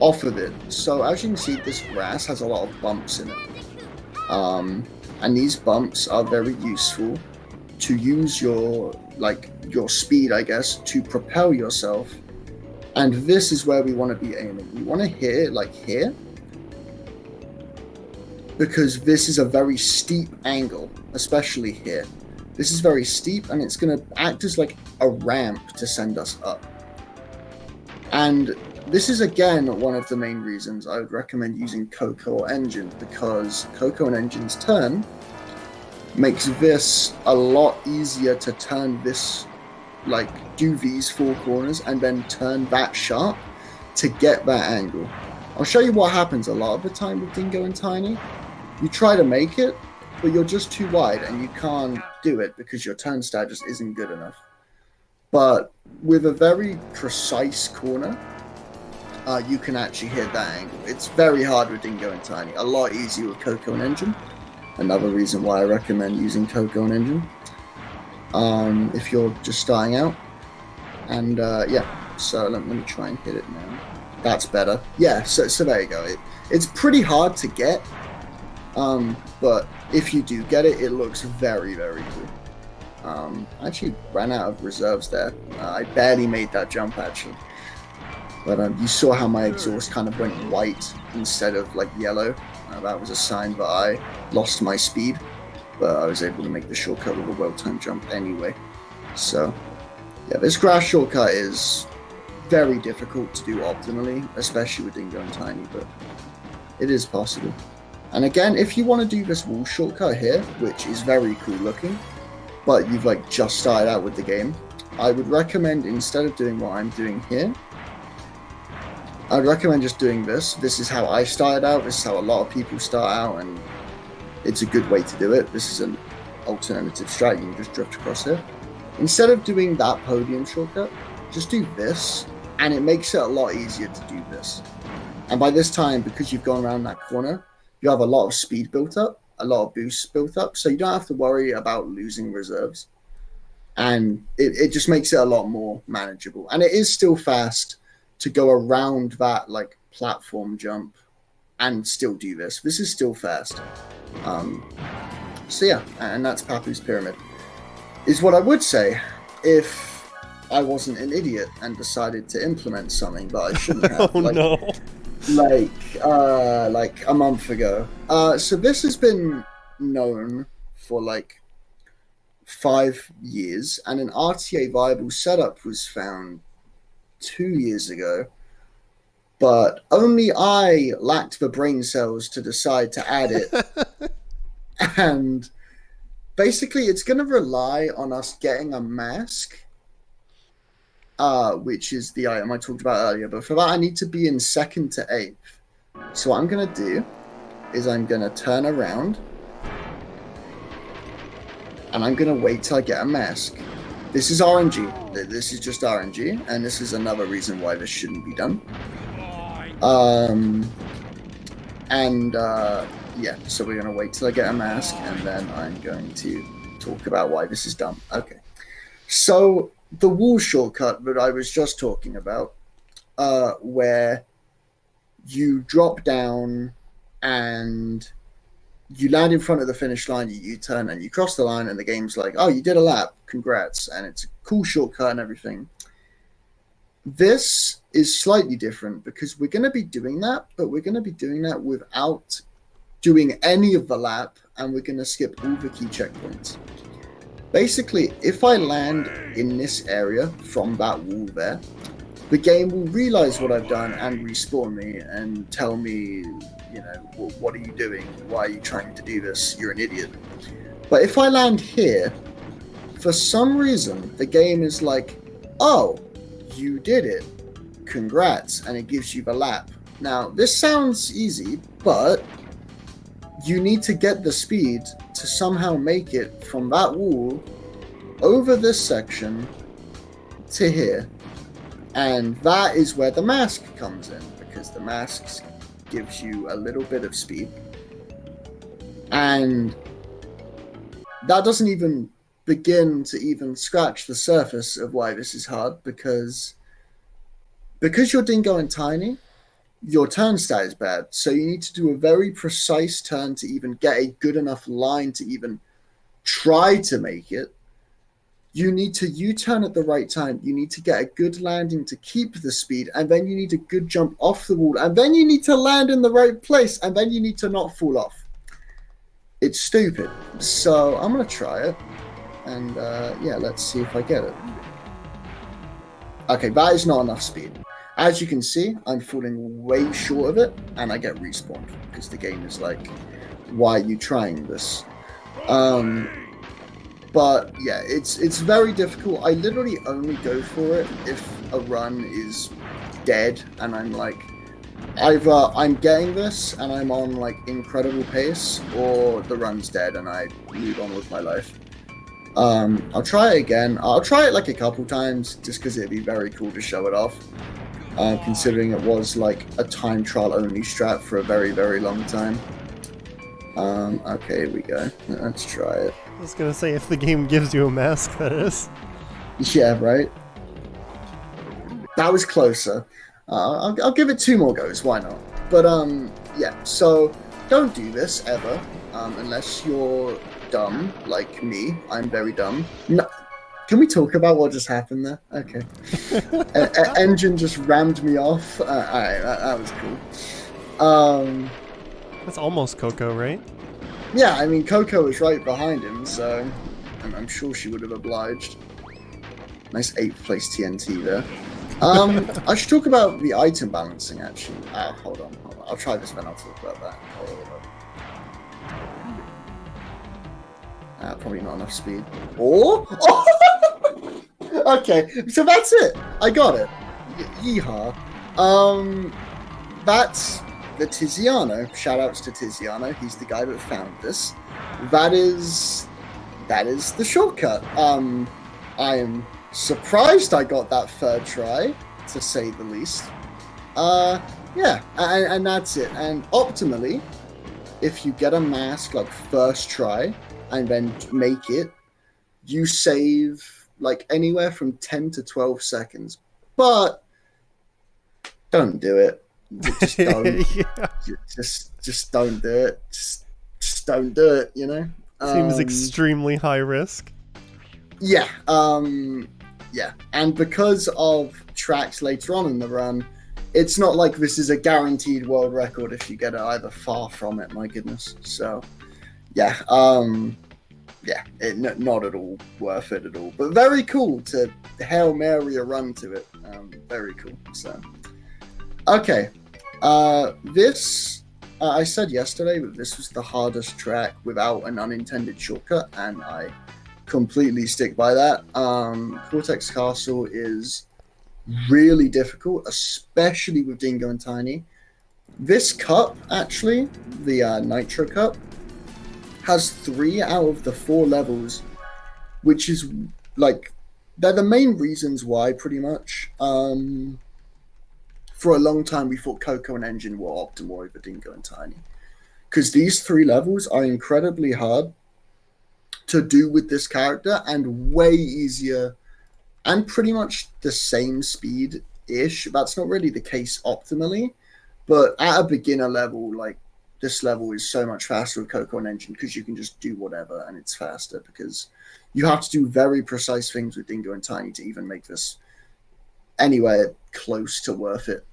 off of it. So as you can see, this grass has a lot of bumps in it. And these bumps are very useful to use your speed, I guess, to propel yourself. And this is where we want to be aiming. We want to hit it like here, because this is a very steep angle, especially here. This is very steep, and it's going to act as like a ramp to send us up. And this is, again, one of the main reasons I would recommend using Coco or N.Gin, because Coco and N.Gin's turn makes this a lot easier to turn this, like, do these 4 corners and then turn that sharp to get that angle. I'll show you what happens a lot of the time with Dingo and Tiny. You try to make it, but you're just too wide and you can't do it because your turn stat just isn't good enough. But with a very precise corner, you can actually hit that angle. It's very hard with Dingo and Tiny, a lot easier with Coco and N.Gin. Another reason why I recommend using Coco and N.Gin if you're just starting out. And yeah, so let me try and hit it now. That's better. Yeah, so there you go. It's pretty hard to get, but if you do get it, it looks very, very cool. I actually ran out of reserves there. I barely made that jump, actually. But you saw how my exhaust kind of went white instead of like yellow. That was a sign that I lost my speed, but I was able to make the shortcut with a well-timed jump anyway. So yeah, this grass shortcut is very difficult to do optimally, especially with Dingo and Tiny, but it is possible. And again, if you want to do this wall shortcut here, which is very cool looking, but you've like just started out with the game, I would recommend, instead of doing what I'm doing here, I'd recommend just doing this. This is how I started out. This is how a lot of people start out, and it's a good way to do it. This is an alternative strat. You can just drift across here. Instead of doing that podium shortcut, just do this, and it makes it a lot easier to do this. And by this time, because you've gone around that corner, you have a lot of speed built up, a lot of boosts built up, so you don't have to worry about losing reserves. And it just makes it a lot more manageable. And it is still fast to go around that like platform jump and still do this. This is still fast. So yeah, and that's Papu's pyramid. Is what I would say if I wasn't an idiot and decided to implement something that I shouldn't have. Oh no. Like a month ago. So this has been known for like 5 years, and an RTA viable setup was found 2 years ago. But only I lacked the brain cells to decide to add it. And basically, it's going to rely on us getting a mask, which is the item I talked about earlier. But for that, I need to be in 2nd to 8th. So what I'm going to do is I'm going to turn around, and I'm going to wait till I get a mask. This is RNG. This is just RNG, and this is another reason why this shouldn't be done. Yeah, so we're going to wait till I get a mask, and then I'm going to talk about why this is dumb. Okay. So the wall shortcut that I was just talking about, where you drop down and you land in front of the finish line, you U-turn, and you cross the line, and the game's like, oh, you did a lap, congrats, and it's a cool shortcut and everything. This is slightly different because we're going to be doing that, but we're going to be doing that without doing any of the lap, and we're going to skip all the key checkpoints. Basically, if I land in this area from that wall there, the game will realize what I've done and respawn me and tell me, you know, what are you doing? Why are you trying to do this? You're an idiot. But if I land here, for some reason, the game is like, oh, you did it. Congrats. And it gives you the lap. Now, this sounds easy, but you need to get the speed to somehow make it from that wall over this section to here. And that is where the mask comes in, because the mask gives you a little bit of speed. And that doesn't even begin to even scratch the surface of why this is hard, because you're Dingo and Tiny, your turn stat is bad. So you need to do a very precise turn to even get a good enough line to even try to make it. You need to U-turn at the right time. You need to get a good landing to keep the speed, and then you need a good jump off the wall, and then you need to land in the right place, and then you need to not fall off. It's stupid. So I'm going to try it, and yeah, let's see if I get it. Okay, that is not enough speed. As you can see, I'm falling way short of it, and I get respawned because the game is like, why are you trying this? But yeah, it's very difficult. I literally only go for it if a run is dead, and I'm like, either I'm getting this and I'm on like incredible pace, or the run's dead and I move on with my life. I'll try it again. I'll try it like a couple times just because it'd be very cool to show it off. Considering it was like a time trial only strat for a very, very long time. Okay, here we go. Let's try it. I was gonna say, if the game gives you a mask, that is. Yeah, right? That was closer. I'll give it 2 more goes, why not? But, yeah, so don't do this ever, unless you're dumb, like me. I'm very dumb. No. Can we talk about what just happened there? Okay. N.Gin just rammed me off. Alright, that was cool. That's almost Coco, right? Yeah, I mean, Coco was right behind him, so I'm sure she would have obliged. Nice 8th place TNT there. I should talk about the item balancing, actually. Hold on. I'll try this, then I'll talk about that. Probably not enough speed. Or? Okay, so that's it. I got it. Yeehaw. That's the Tiziano. Shoutouts to Tiziano. He's the guy that found this. That is the shortcut. I am surprised I got that 3rd try, to say the least. Yeah, and that's it. And optimally, if you get a mask like 1st try and then make it, you save like anywhere from 10 to 12 seconds. But don't do it. Just don't. Yeah. Just don't do it. Just don't do it, you know? Seems extremely high risk. Yeah, yeah. And because of tracks later on in the run, it's not like this is a guaranteed world record if you get it either. Far from it, my goodness. So, yeah, not at all worth it at all. But very cool to Hail Mary a run to it. Very cool. So, okay. This, I said yesterday that this was the hardest track without an unintended shortcut, and I completely stick by that. Cortex Castle is really difficult, especially with Dingo and Tiny. This cup, actually, the Nitro Cup, has 3 out of the 4 levels, which is like, they're the main reasons why, pretty much. For a long time, we thought Coco and N.Gin were optimal over Dingo and Tiny, because these 3 levels are incredibly hard to do with this character and way easier and pretty much the same speed-ish. That's not really the case optimally, but at a beginner level, like, this level is so much faster with Coco and N.Gin because you can just do whatever and it's faster, because you have to do very precise things with Dingo and Tiny to even make this anywhere close to worth it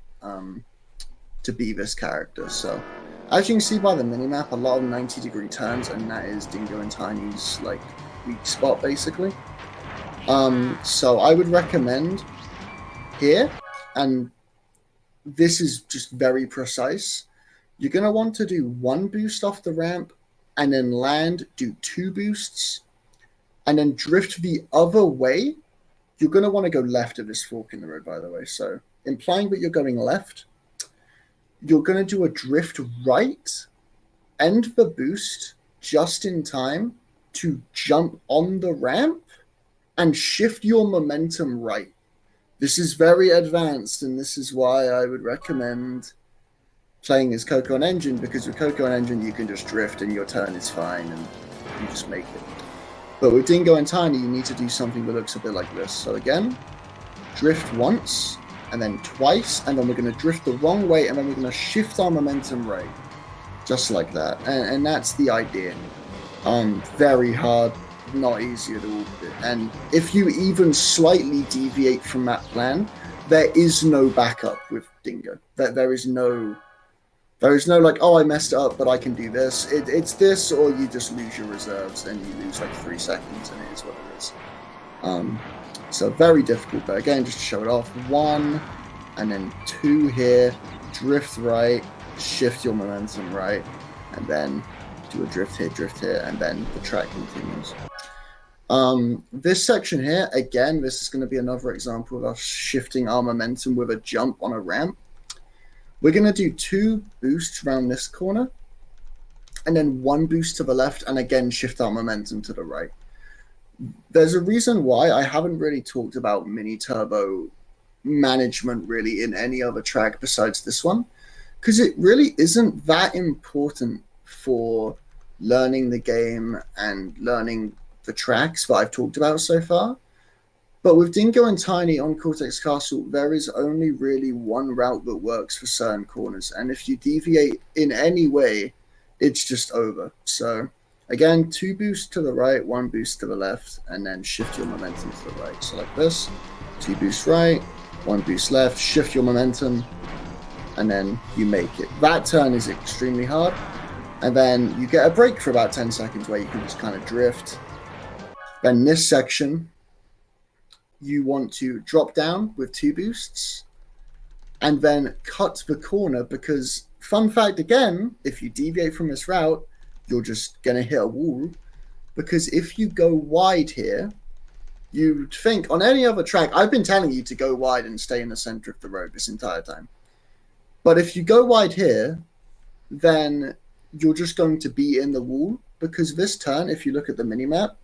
to be this character. So as you can see by the minimap, a lot of 90-degree turns, and that is Dingo and Tiny's like weak spot, basically. So I would recommend here, and this is just very precise, you're going to want to do 1 boost off the ramp, and then land, do 2 boosts, and then drift the other way. You're going to want to go left of this fork in the road, by the way. So implying that you're going left, you're going to do a drift right, end the boost just in time to jump on the ramp and shift your momentum right. This is very advanced, and this is why I would recommend playing as Coco and N.Gin, because with Coco and N.Gin you can just drift and your turn is fine and you just make it. But with Dingo and Tiny, you need to do something that looks a bit like this. So again, drift once, and then twice, and then we're going to drift the wrong way, and then we're going to shift our momentum right. Just like that. And that's the idea. Very hard, not easy at all. And if you even slightly deviate from that plan, there is no backup with Dingo. There is no like, oh, I messed it up, but I can do this. It's this, or you just lose your reserves, and you lose like 3 seconds, and it is what it is. So very difficult, but again, just to show it off, 1, and then 2 here, drift right, shift your momentum right, and then do a drift here, and then the track continues. This section here, again, this is going to be another example of us shifting our momentum with a jump on a ramp. We're going to do 2 boosts around this corner, and then 1 boost to the left, and again shift our momentum to the right. There's a reason why I haven't really talked about mini turbo management really in any other track besides this one, because it really isn't that important for learning the game and learning the tracks that I've talked about so far. But with Dingo and Tiny on Cortex Castle, there is only really one route that works for certain corners, and if you deviate in any way, it's just over. So again, 2 boosts to the right, 1 boost to the left, and then shift your momentum to the right. So like this, 2 boosts right, 1 boost left, shift your momentum, and then you make it. That turn is extremely hard, and then you get a break for about 10 seconds where you can just kind of drift. Then this section, you want to drop down with 2 boosts, and then cut the corner, because, fun fact again, if you deviate from this route, you're just going to hit a wall, because if you go wide here, you'd think on any other track, I've been telling you to go wide and stay in the center of the road this entire time. But if you go wide here, then you're just going to be in the wall, because this turn, if you look at the minimap,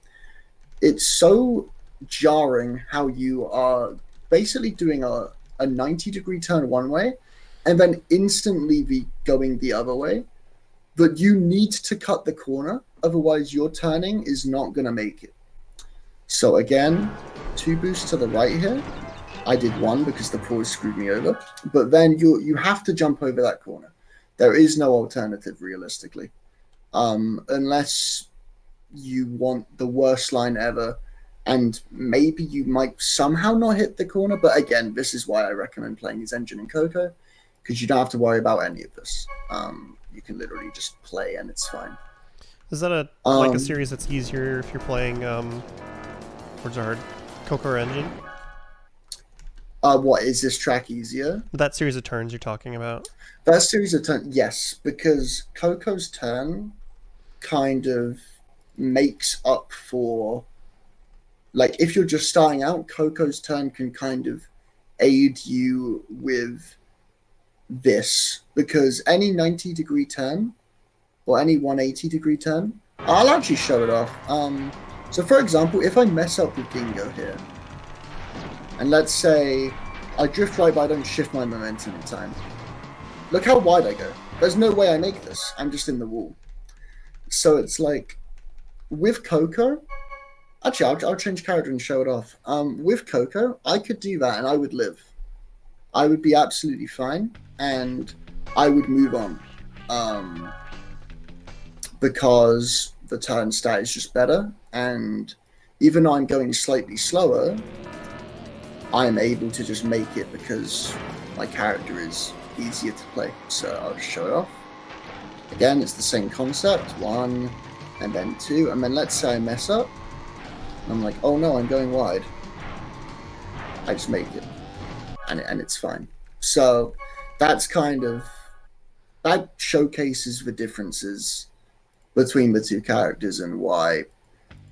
it's so jarring how you are basically doing a 90-degree turn one way and then instantly going the other way. But you need to cut the corner, otherwise your turning is not going to make it. So again, 2 boosts to the right here. I did 1 because the pause screwed me over. But then you have to jump over that corner. There is no alternative, realistically. Unless you want the worst line ever, and maybe you might somehow not hit the corner. But again, this is why I recommend playing as N.Gin and Coco, because you don't have to worry about any of this. You can literally just play and it's fine. Is that a series that's easier if you're playing words are hard, Coco or N.Gin? What is this track easier? That series of turns you're talking about. That series of turns, yes, because Coco's turn kind of makes up for, like, if you're just starting out, Coco's turn can kind of aid you with this, because any 90-degree turn or any 180-degree turn, I'll actually show it off. So for example, if I mess up with Dingo here, and let's say I drift right but I don't shift my momentum in time, look how wide I go. There's no way I make this. I'm just in the wall. So it's like, with Coco, actually, I'll change character and show it off. With Coco, I could do that and I would live. I would be absolutely fine and I would move on. Because the turn stat is just better, and even though I'm going slightly slower, I'm able to just make it because my character is easier to play. So I'll just show it off. Again, it's the same concept, 1 and then 2, and then let's say I mess up. I'm like, oh no, I'm going wide. I just make it, and it's fine. So that's kind of, that showcases the differences between the two characters and why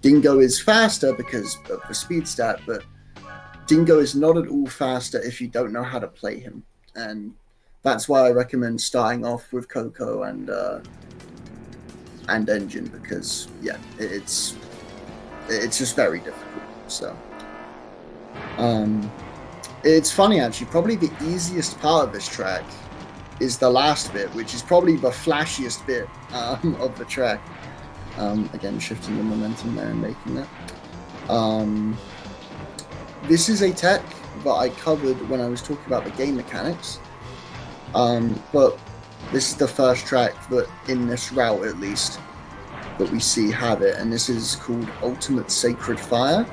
Dingo is faster because of the speed stat, but Dingo is not at all faster if you don't know how to play him. And that's why I recommend starting off with Coco and N.Gin, because yeah, it's just very difficult. So it's funny actually, probably the easiest part of this track is the last bit, which is probably the flashiest bit of the track. Again, shifting the momentum there and making that. This is a tech that I covered when I was talking about the game mechanics. But this is the first track that, in this route at least, that we see have it, and this is called Ultimate Sacred Fire.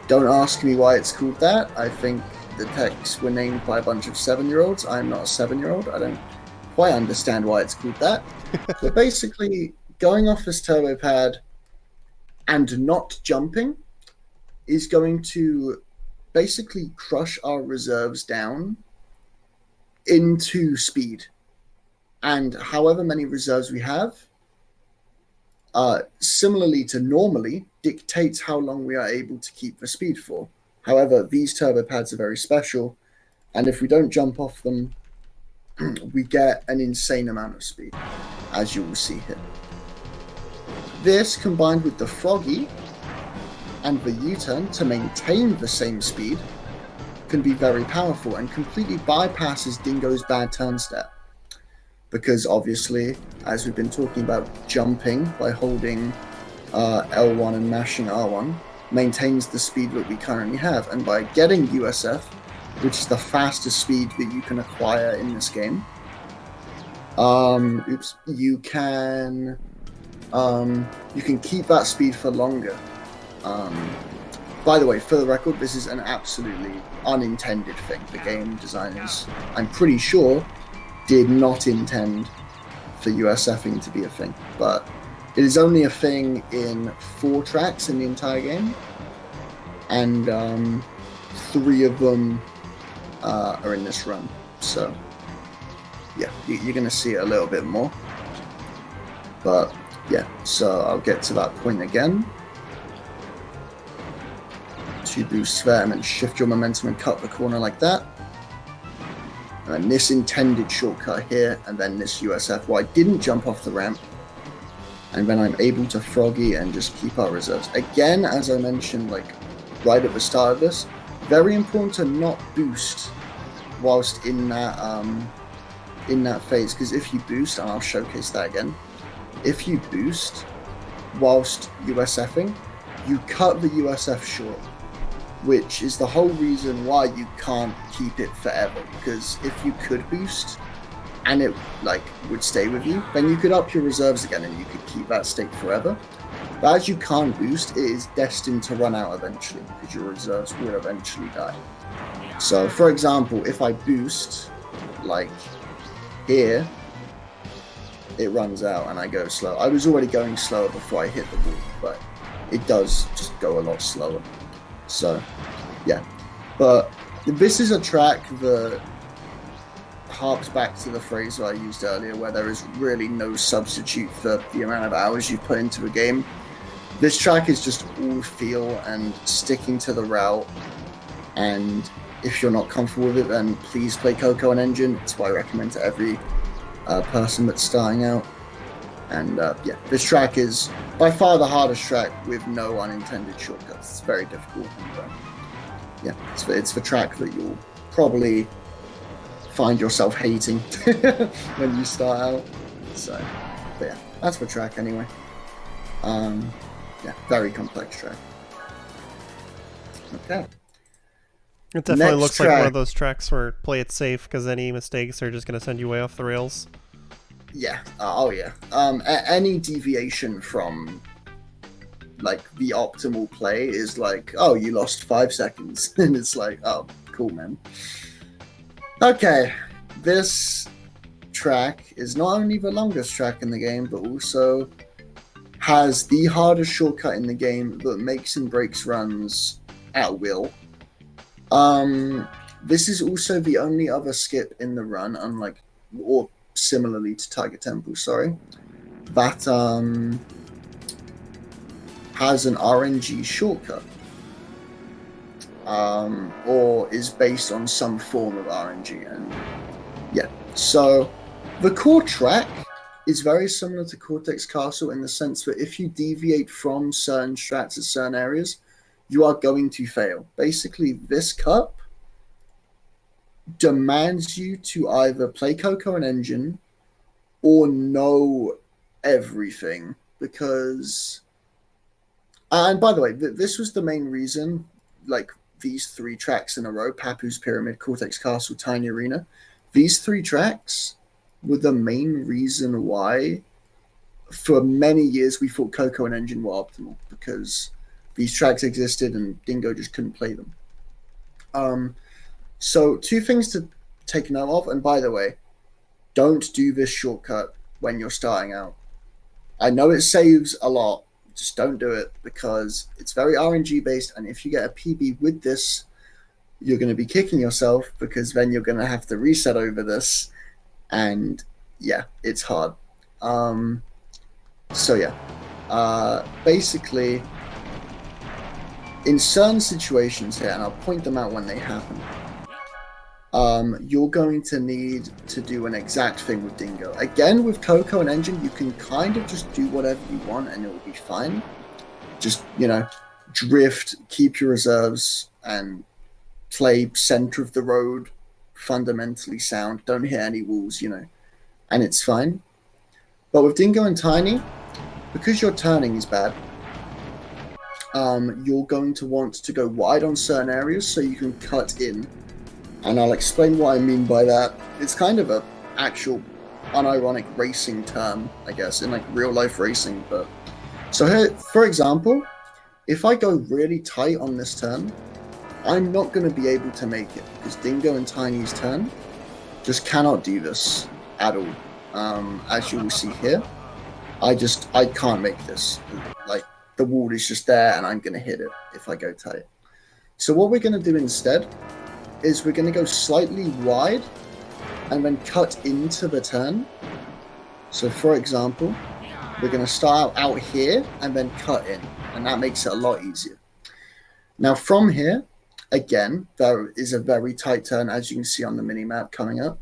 Don't ask me why it's called that. I think the techs were named by a bunch of 7-year-olds. I'm not a 7-year-old. I don't quite understand why it's called that. But basically, going off this turbo pad and not jumping is going to basically crush our reserves down into speed. And however many reserves we have, similarly to normally, dictates how long we are able to keep the speed for. However, these turbo pads are very special, and if we don't jump off them, we get an insane amount of speed, as you will see here. This, combined with the Froggy and the U-turn to maintain the same speed, can be very powerful and completely bypasses Dingo's bad turn stat. Because obviously, as we've been talking about, jumping by holding L1 and mashing R1 maintains the speed that we currently have, and by getting USF, which is the fastest speed that you can acquire in this game, you can keep that speed for longer. By the way, for the record, this is an absolutely unintended thing. The game designers, I'm pretty sure, did not intend for USFing to be a thing, but it is only a thing in 4 tracks in the entire game, and 3 of them are in this run. So yeah, you're going to see it a little bit more. But yeah, so I'll get to that point again. To boost there and then shift your momentum and cut the corner like that. And this intended shortcut here, and then this USF where I didn't jump off the ramp. And then I'm able to Froggy and just keep our reserves. Again, as I mentioned, like right at the start of this, very important to not boost whilst in that phase, because if you boost, and I'll showcase that again, if you boost whilst USFing, you cut the USF short, which is the whole reason why you can't keep it forever. Because if you could boost and it like would stay with you, then you could up your reserves again and you could keep that state forever. But as you can't boost, it is destined to run out eventually, because your reserves will eventually die. So, for example, if I boost, like here, it runs out and I go slow. I was already going slower before I hit the wall, but it does just go a lot slower. So, yeah. But this is a track that harks back to the phrase that I used earlier, where there is really no substitute for the amount of hours you put into a game. This track is just all feel and sticking to the route, and if you're not comfortable with it, then please play Coco and N.Gin. It's what I recommend to every person that's starting out. And yeah, this track is by far the hardest track with no unintended shortcuts. It's very difficult. And, yeah, it's the track that you'll probably find yourself hating when you start out. So, but yeah, that's the track anyway. Yeah, very complex track. Okay. It definitely looks like one of those tracks where play it safe, because any mistakes are just going to send you way off the rails. Yeah. Oh yeah. Any deviation from like the optimal play is like, oh, you lost 5 seconds, and it's like, oh, cool, man. Okay, this track is not only the longest track in the game, but also has the hardest shortcut in the game that makes and breaks runs at will. This is also the only other skip in the run, unlike, or similarly to Tiger Temple, that has an RNG shortcut, or is based on some form of RNG. And yeah, so the core track is very similar to Cortex Castle in the sense that if you deviate from certain strats at certain areas, you are going to fail. Basically, this cup demands you to either play Coco and N.Gin or know everything, because... And by the way, this was the main reason, like, these 3 tracks in a row, Papu's Pyramid, Cortex Castle, Tiny Arena, these 3 tracks were the main reason why, for many years, we thought Coco and N.Gin were optimal, because these tracks existed and Dingo just couldn't play them. So 2 things to take note of, and by the way, don't do this shortcut when you're starting out. I know it saves a lot, just don't do it, because it's very RNG based, and if you get a PB with this, you're going to be kicking yourself, because then you're going to have to reset over this, and yeah, it's hard. So yeah, basically, in certain situations here, and I'll point them out when they happen, you're going to need to do an exact thing with Dingo. Again, with Coco and N.Gin, you can kind of just do whatever you want and it will be fine. Just, you know, drift, keep your reserves, and play center of the road, fundamentally sound. Don't hit any walls, you know, and it's fine. But with Dingo and Tiny, because your turning is bad, you're going to want to go wide on certain areas so you can cut in. And I'll explain what I mean by that. It's kind of a actual unironic racing term, I guess, in like real life racing. But so here, for example, if I go really tight on this turn, I'm not going to be able to make it, because Dingo and Tiny's turn just cannot do this at all. As you will see here, I can't make this. Like, the wall is just there and I'm going to hit it if I go tight. So what we're going to do instead is we're going to go slightly wide and then cut into the turn. So for example, we're going to start out here and then cut in, and that makes it a lot easier. Now from here, again, there is a very tight turn, as you can see on the mini-map coming up.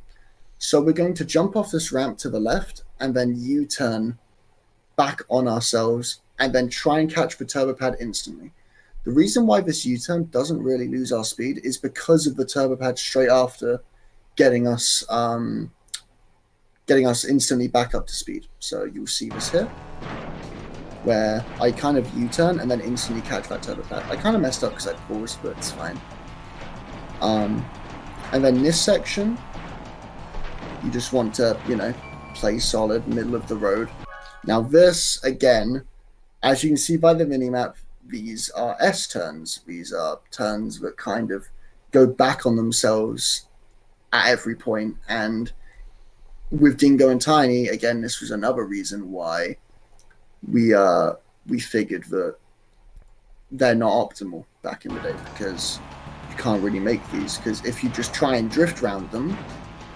So we're going to jump off this ramp to the left and then U-turn back on ourselves and then try and catch the turbo pad instantly. The reason why this U-turn doesn't really lose our speed is because of the turbo pad straight after getting us instantly back up to speed. So you'll see this here, where I kind of U-turn and then instantly catch that turbo pad. I kind of messed up because I paused, but it's fine. And then this section, you just want to, you know, play solid, middle of the road. Now this, again, As you can see by the minimap, these are S turns. These are turns that kind of go back on themselves at every point. And with Dingo and Tiny, again, this was another reason why we figured that they're not optimal back in the day, because you can't really make these, because if you just try and drift around them,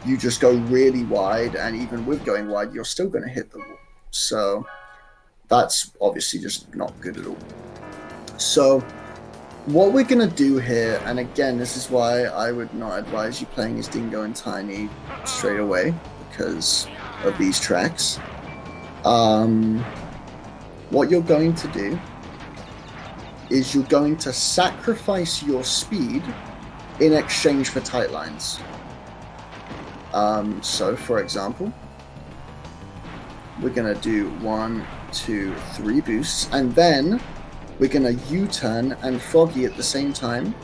you just go really wide, and even with going wide, you're still going to hit the wall. So that's obviously just not good at all. So what we're going to do here, and again, this is why I would not advise you playing as Dingo and Tiny straight away, because of these tracks. What you're going to do is you're going to sacrifice your speed in exchange for tight lines. So for example, we're going to do 1, 2, 3 boosts, and then we're going to U-turn and Froggy at the same time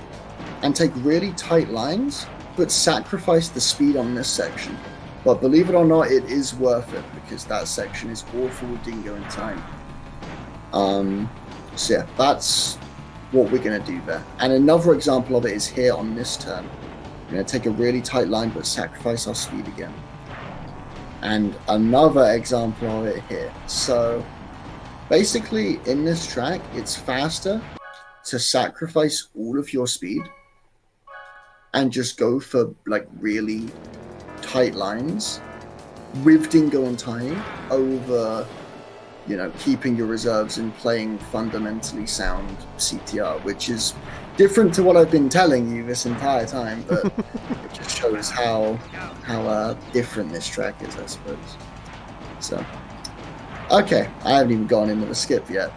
and take really tight lines, but sacrifice the speed on this section. But believe it or not, it is worth it, because that section is awful with Dingo and Tiny. So yeah, that's what we're going to do there. And another example of it is here on this turn. We're going to take a really tight line, but sacrifice our speed again. And another example of it here. So basically, in this track, it's faster to sacrifice all of your speed and just go for like really tight lines with Dingo and Tiny over, you know, keeping your reserves and playing fundamentally sound CTR, which is different to what I've been telling you this entire time, but it just shows how different this track is, I suppose. So, okay, I haven't even gone into the skip yet.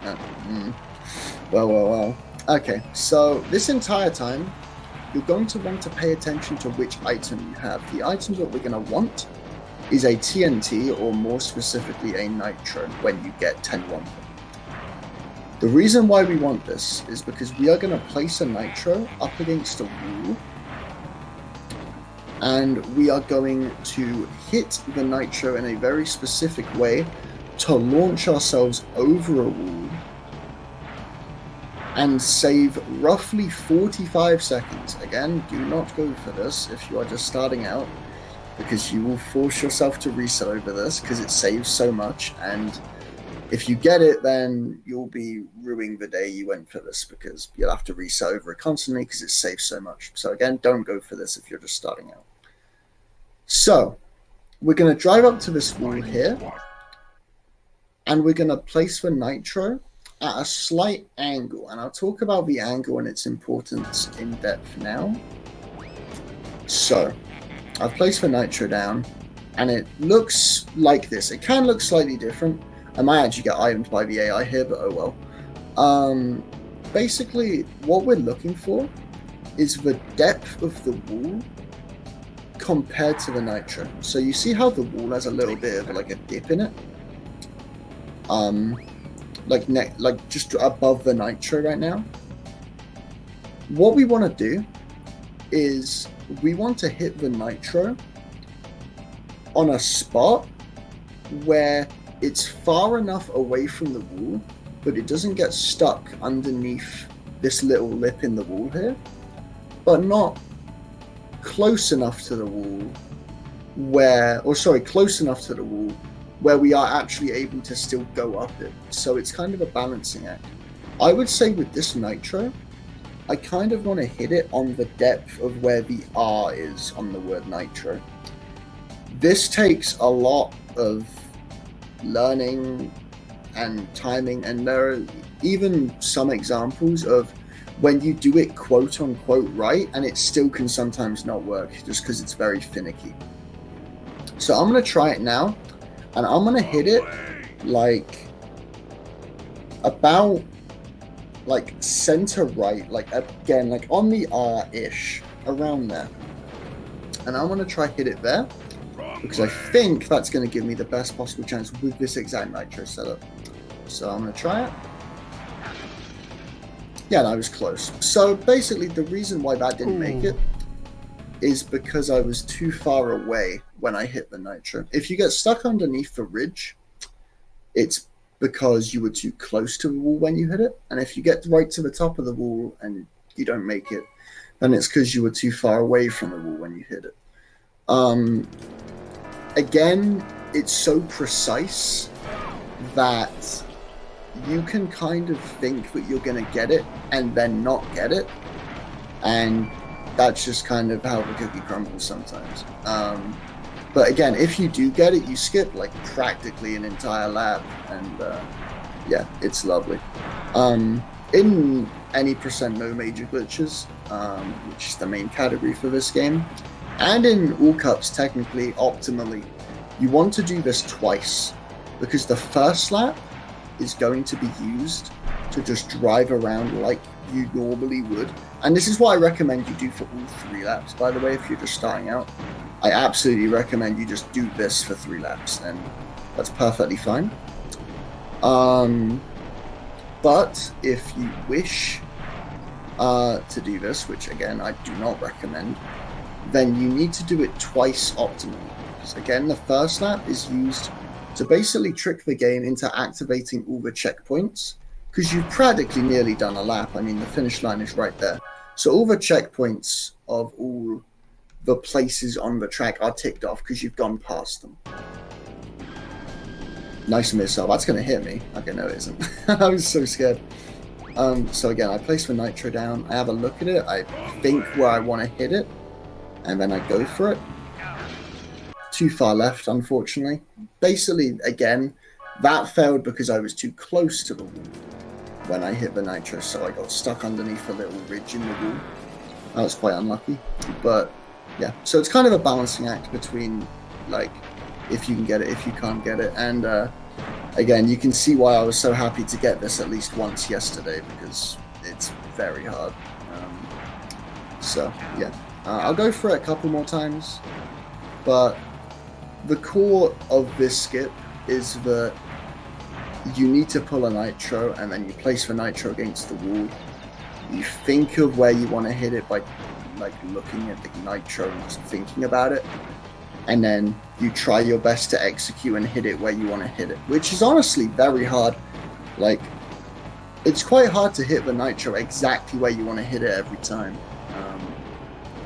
Well. Okay, so this entire time, you're going to want to pay attention to which item you have. The items that we're going to want is a TNT, or more specifically a Nitro, when you get 10-1. The reason why we want this is because we are going to place a Nitro up against a wall, and we are going to hit the Nitro in a very specific way to launch ourselves over a wall and save roughly 45 seconds. Again, do not go for this if you are just starting out, because you will force yourself to reset over this, because it saves so much, and if you get it, then you'll be ruining the day you went for this, because you'll have to reset over it constantly because it saves so much. So again, don't go for this if you're just starting out. So we're going to drive up to this wall here, and we're going to place the Nitro at a slight angle, and I'll talk about the angle and its importance in depth now. So I've placed the Nitro down, and it looks like this. It can look slightly different. I might actually get itemed by the AI here, but oh well. Basically, what we're looking for is the depth of the wall compared to the Nitro. So you see how the wall has a little bit of like a dip in it? Like just above the Nitro right now. What we want to do is we want to hit the Nitro on a spot where it's far enough away from the wall, but it doesn't get stuck underneath this little lip in the wall here, but not close enough to the wall close enough to the wall where we are actually able to still go up it. So it's kind of a balancing act. I would say with this Nitro, I kind of want to hit it on the depth of where the R is on the word Nitro. This takes a lot of learning and timing, and there are even some examples of when you do it quote unquote right, and it still can sometimes not work just because it's very finicky. So I'm going to try it now, and I'm going to hit it like about like center right, like again, like on the R-ish, around there. And I'm going to try hit it there, because I think that's going to give me the best possible chance with this exact Nitro setup. So I'm going to try it. Yeah, I was close. So basically the reason why that didn't make it is because I was too far away when I hit the Nitro. If you get stuck underneath the ridge, it's because you were too close to the wall when you hit it. And if you get right to the top of the wall and you don't make it, then it's because you were too far away from the wall when you hit it. Again, it's so precise that you can kind of think that you're going to get it and then not get it. And that's just kind of how the cookie crumbles sometimes. But again, if you do get it, you skip like practically an entire lap, and yeah, it's lovely. In any % no major glitches, which is the main category for this game, and in all cups, technically, optimally, you want to do this twice, because the first lap is going to be used to just drive around like you normally would. And this is what I recommend you do for all 3 laps, by the way, if you're just starting out. I absolutely recommend you just do this for 3 laps, and that's perfectly fine. But if you wish to do this, which again I do not recommend, then you need to do it twice optimally. Because again, the first lap is used to basically trick the game into activating all the checkpoints, because you've practically nearly done a lap. I mean, the finish line is right there. So all the checkpoints of all the places on the track are ticked off because you've gone past them. Nice missile. That's going to hit me. Okay, no, it isn't. I was so scared. So again, I place the nitro down. I have a look at it. I think where I want to hit it. And then I go for it. Too far left, unfortunately. Basically, again, that failed because I was too close to the wall when I hit the nitro. So I got stuck underneath a little ridge in the wall. That was quite unlucky. But yeah, so it's kind of a balancing act between, like, if you can get it, if you can't get it. And again, you can see why I was so happy to get this at least once yesterday, because it's very hard. So yeah, I'll go for it a couple more times, but the core of this skip is that you need to pull a nitro, and then you place the nitro against the wall. You think of where you want to hit it by like looking at the nitro and just thinking about it, and then you try your best to execute and hit it where you want to hit it, which is honestly very hard. Like, it's quite hard to hit the nitro exactly where you want to hit it every time.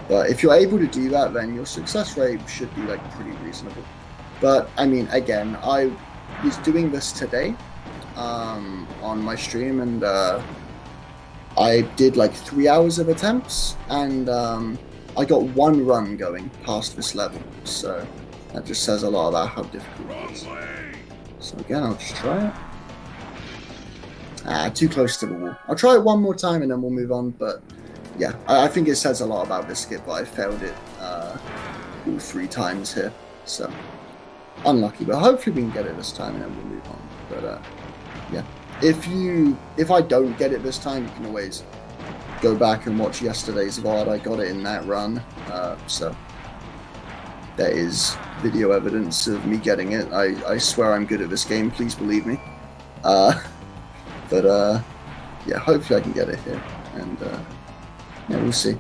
But if you're able to do that, then your success rate should be like pretty reasonable. But I mean, again, I was doing this today on my stream, and I did like 3 hours of attempts, and I got 1 run going past this level. So that just says a lot about how difficult it is. So again, I'll just try it. Too close to the wall. I'll try it one more time and then we'll move on. But yeah, I think it says a lot about this skip, but I failed it all 3 times here. So unlucky, but hopefully we can get it this time and then we'll move on. But yeah, if I don't get it this time, you can always go back and watch yesterday's VOD. I got it in that run, so there is video evidence of me getting it. I swear I'm good at this game, please believe me. But yeah, hopefully I can get it here, and yeah, we'll see.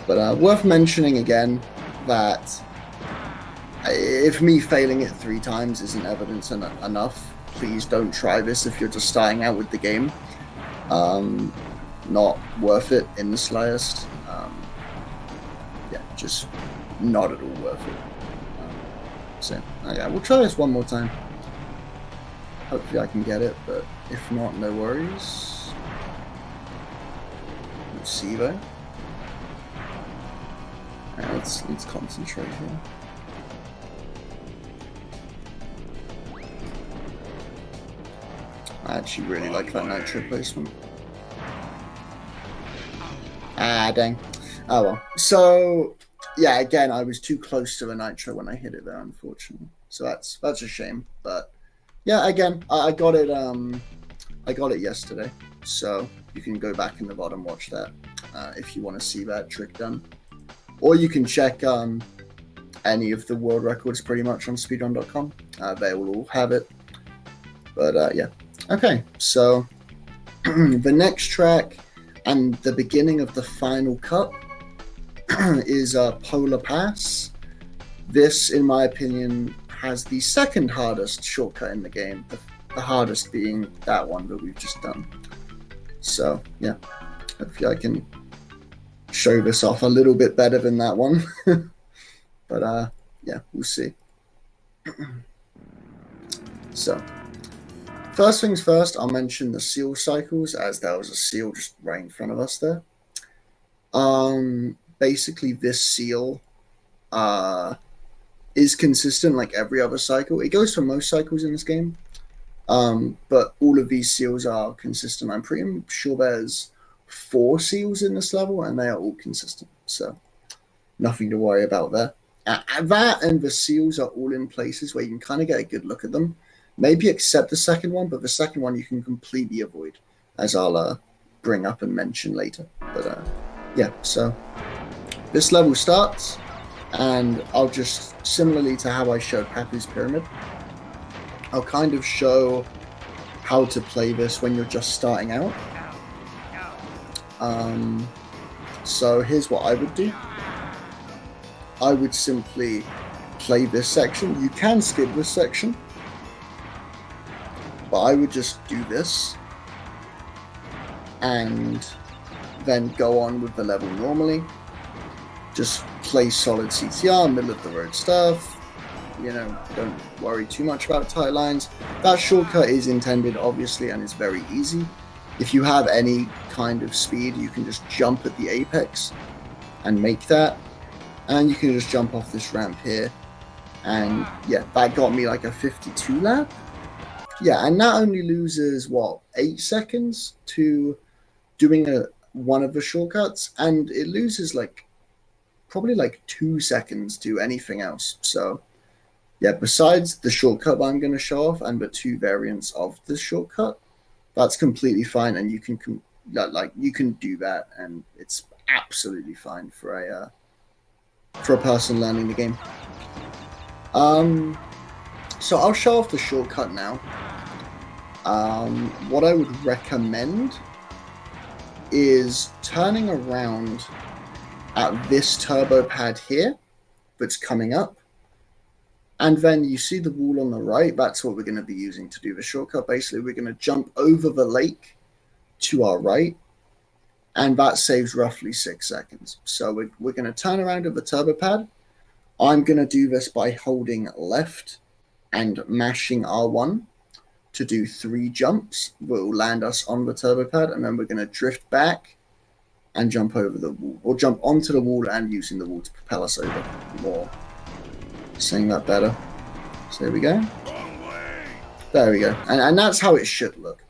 But worth mentioning again that if me failing it 3 times isn't evidence enough, please don't try this if you're just starting out with the game. Not worth it in the slightest. Yeah, just not at all worth it. So yeah, we'll try this one more time. Hopefully I can get it, but if not, no worries. Let's see though. Alright, let's concentrate here. I actually really like that nitro placement. Dang. Oh well. So yeah, again, I was too close to the nitro when I hit it there, unfortunately. So that's a shame. But yeah, again, I got it. I got it yesterday, so you can go back in the VOD and watch that if you want to see that trick done, or you can check any of the world records pretty much on speedrun.com. They will all have it. But yeah, okay. So the next track and the beginning of the final cup is Polar Pass. This, in my opinion, has the second hardest shortcut in the game. the hardest being that one that we've just done. So yeah, hopefully I can show this off a little bit better than that one. But yeah, we'll see. So first things first, I'll mention the seal cycles, as there was a seal just right in front of us there. Basically this seal is consistent like every other cycle. It goes for most cycles in this game. But all of these seals are consistent. I'm pretty sure there's 4 seals in this level, and they are all consistent. So nothing to worry about there. That and the seals are all in places where you can kind of get a good look at them. Maybe except the second one, but the second one you can completely avoid, as I'll bring up and mention later. But yeah, so this level starts, and I'll just, similarly to how I showed Papu's Pyramid, I'll kind of show how to play this when you're just starting out. So here's what I would do. I would simply play this section. You can skip this section, but I would just do this and then go on with the level normally. Just play solid CTR, middle of the road stuff. You know, don't worry too much about tight lines. That shortcut is intended, obviously, and it's very easy. If you have any kind of speed, you can just jump at the apex and make that. And you can just jump off this ramp here. And yeah, that got me like a 52 lap. Yeah, and that only loses, what, 8 seconds to doing one of the shortcuts. And it loses like probably like 2 seconds to anything else. So yeah, besides the shortcut I'm going to show off and the 2 variants of the shortcut, that's completely fine. And you can you can do that, and it's absolutely fine for a person learning the game. So I'll show off the shortcut now. What I would recommend is turning around at this turbo pad here that's coming up, and then you see the wall on the right. That's what we're going to be using to do the shortcut. Basically, we're going to jump over the lake to our right, and that saves roughly 6 seconds. So we're going to turn around at the turbo pad. I'm going to do this by holding left and mashing R1 to do 3 jumps that will land us on the turbo pad, and then we're going to drift back and jump over the wall, or jump onto the wall and using the wall to propel us over more. Saying that better. So there we go. There we go. And that's how it should look.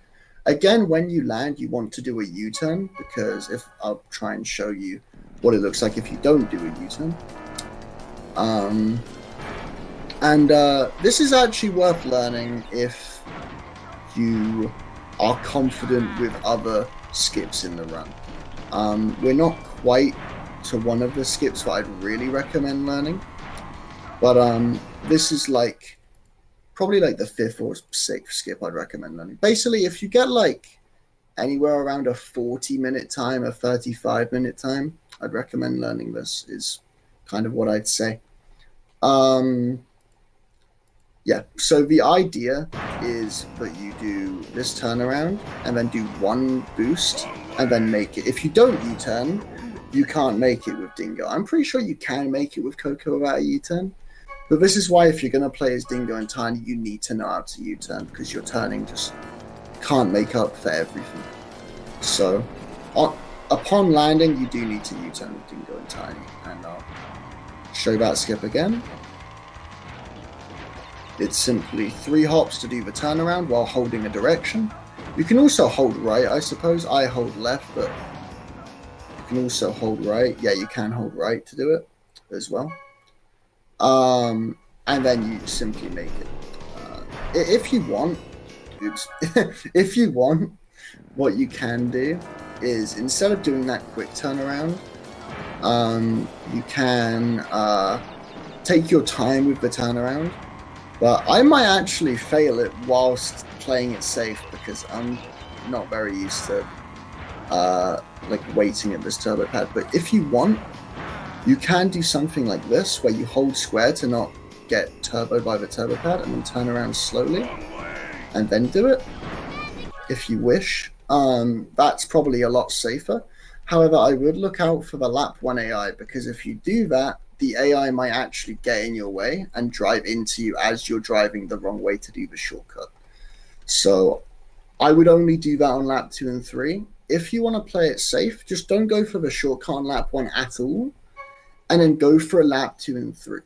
Again, when you land, you want to do a U-turn, because I'll try and show you what it looks like if you don't do a U-turn. This is actually worth learning if you are confident with other skips in the run. We're not quite to one of the skips that I'd really recommend learning, but this is like probably like the 5th or 6th skip I'd recommend learning. Basically, if you get like anywhere around a 40-minute time, a 35-minute time, I'd recommend learning this, is kind of what I'd say. Yeah, so the idea is that you do this turnaround and then do 1 boost and then make it. If you don't U-turn, you can't make it with Dingo. I'm pretty sure you can make it with Coco without a U-turn. But this is why if you're going to play as Dingo and Tiny, you need to know how to U-turn, because your turning just can't make up for everything. So upon landing, you do need to U-turn with Dingo and Tiny. And I'll show that skip again. It's simply 3 hops to do the turnaround while holding a direction. You can also hold right, I suppose. I hold left, but you can also hold right. Yeah, you can hold right to do it as well. And then you simply make it. If you want, if you want, what you can do is, instead of doing that quick turnaround, you can take your time with the turnaround. But I might actually fail it whilst playing it safe, because I'm not very used to like waiting at this turbo pad. But if you want, you can do something like this, where you hold square to not get turboed by the turbo pad, and then turn around slowly. and then do it, if you wish. That's probably a lot safer. However, I would look out for the lap 1 AI, because if you do that, the AI might actually get in your way and drive into you as you're driving the wrong way to do the shortcut. So I would only do that on lap 2 and 3. If you want to play it safe, just don't go for the shortcut on lap 1 at all, and then go for a lap 2 and 3,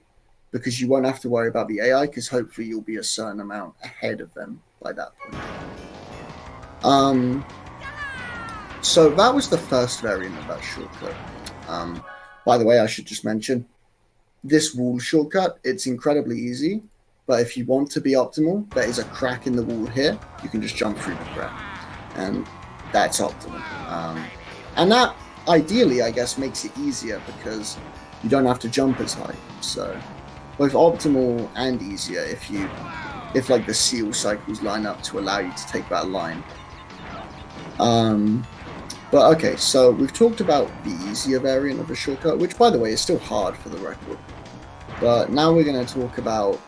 because you won't have to worry about the AI, because hopefully you'll be a certain amount ahead of them by that point. So that was the first variant of that shortcut. By the way, I should just mention, this wall shortcut, it's incredibly easy, but if you want to be optimal, there is a crack in the wall here. You can just jump through the crack, and that's optimal. And that, ideally, I guess, makes it easier, because you don't have to jump as high. So both optimal and easier if like the seal cycles line up to allow you to take that line. But okay, so we've talked about the easier variant of the shortcut, which, by the way, is still hard for the record. But now we're going to talk about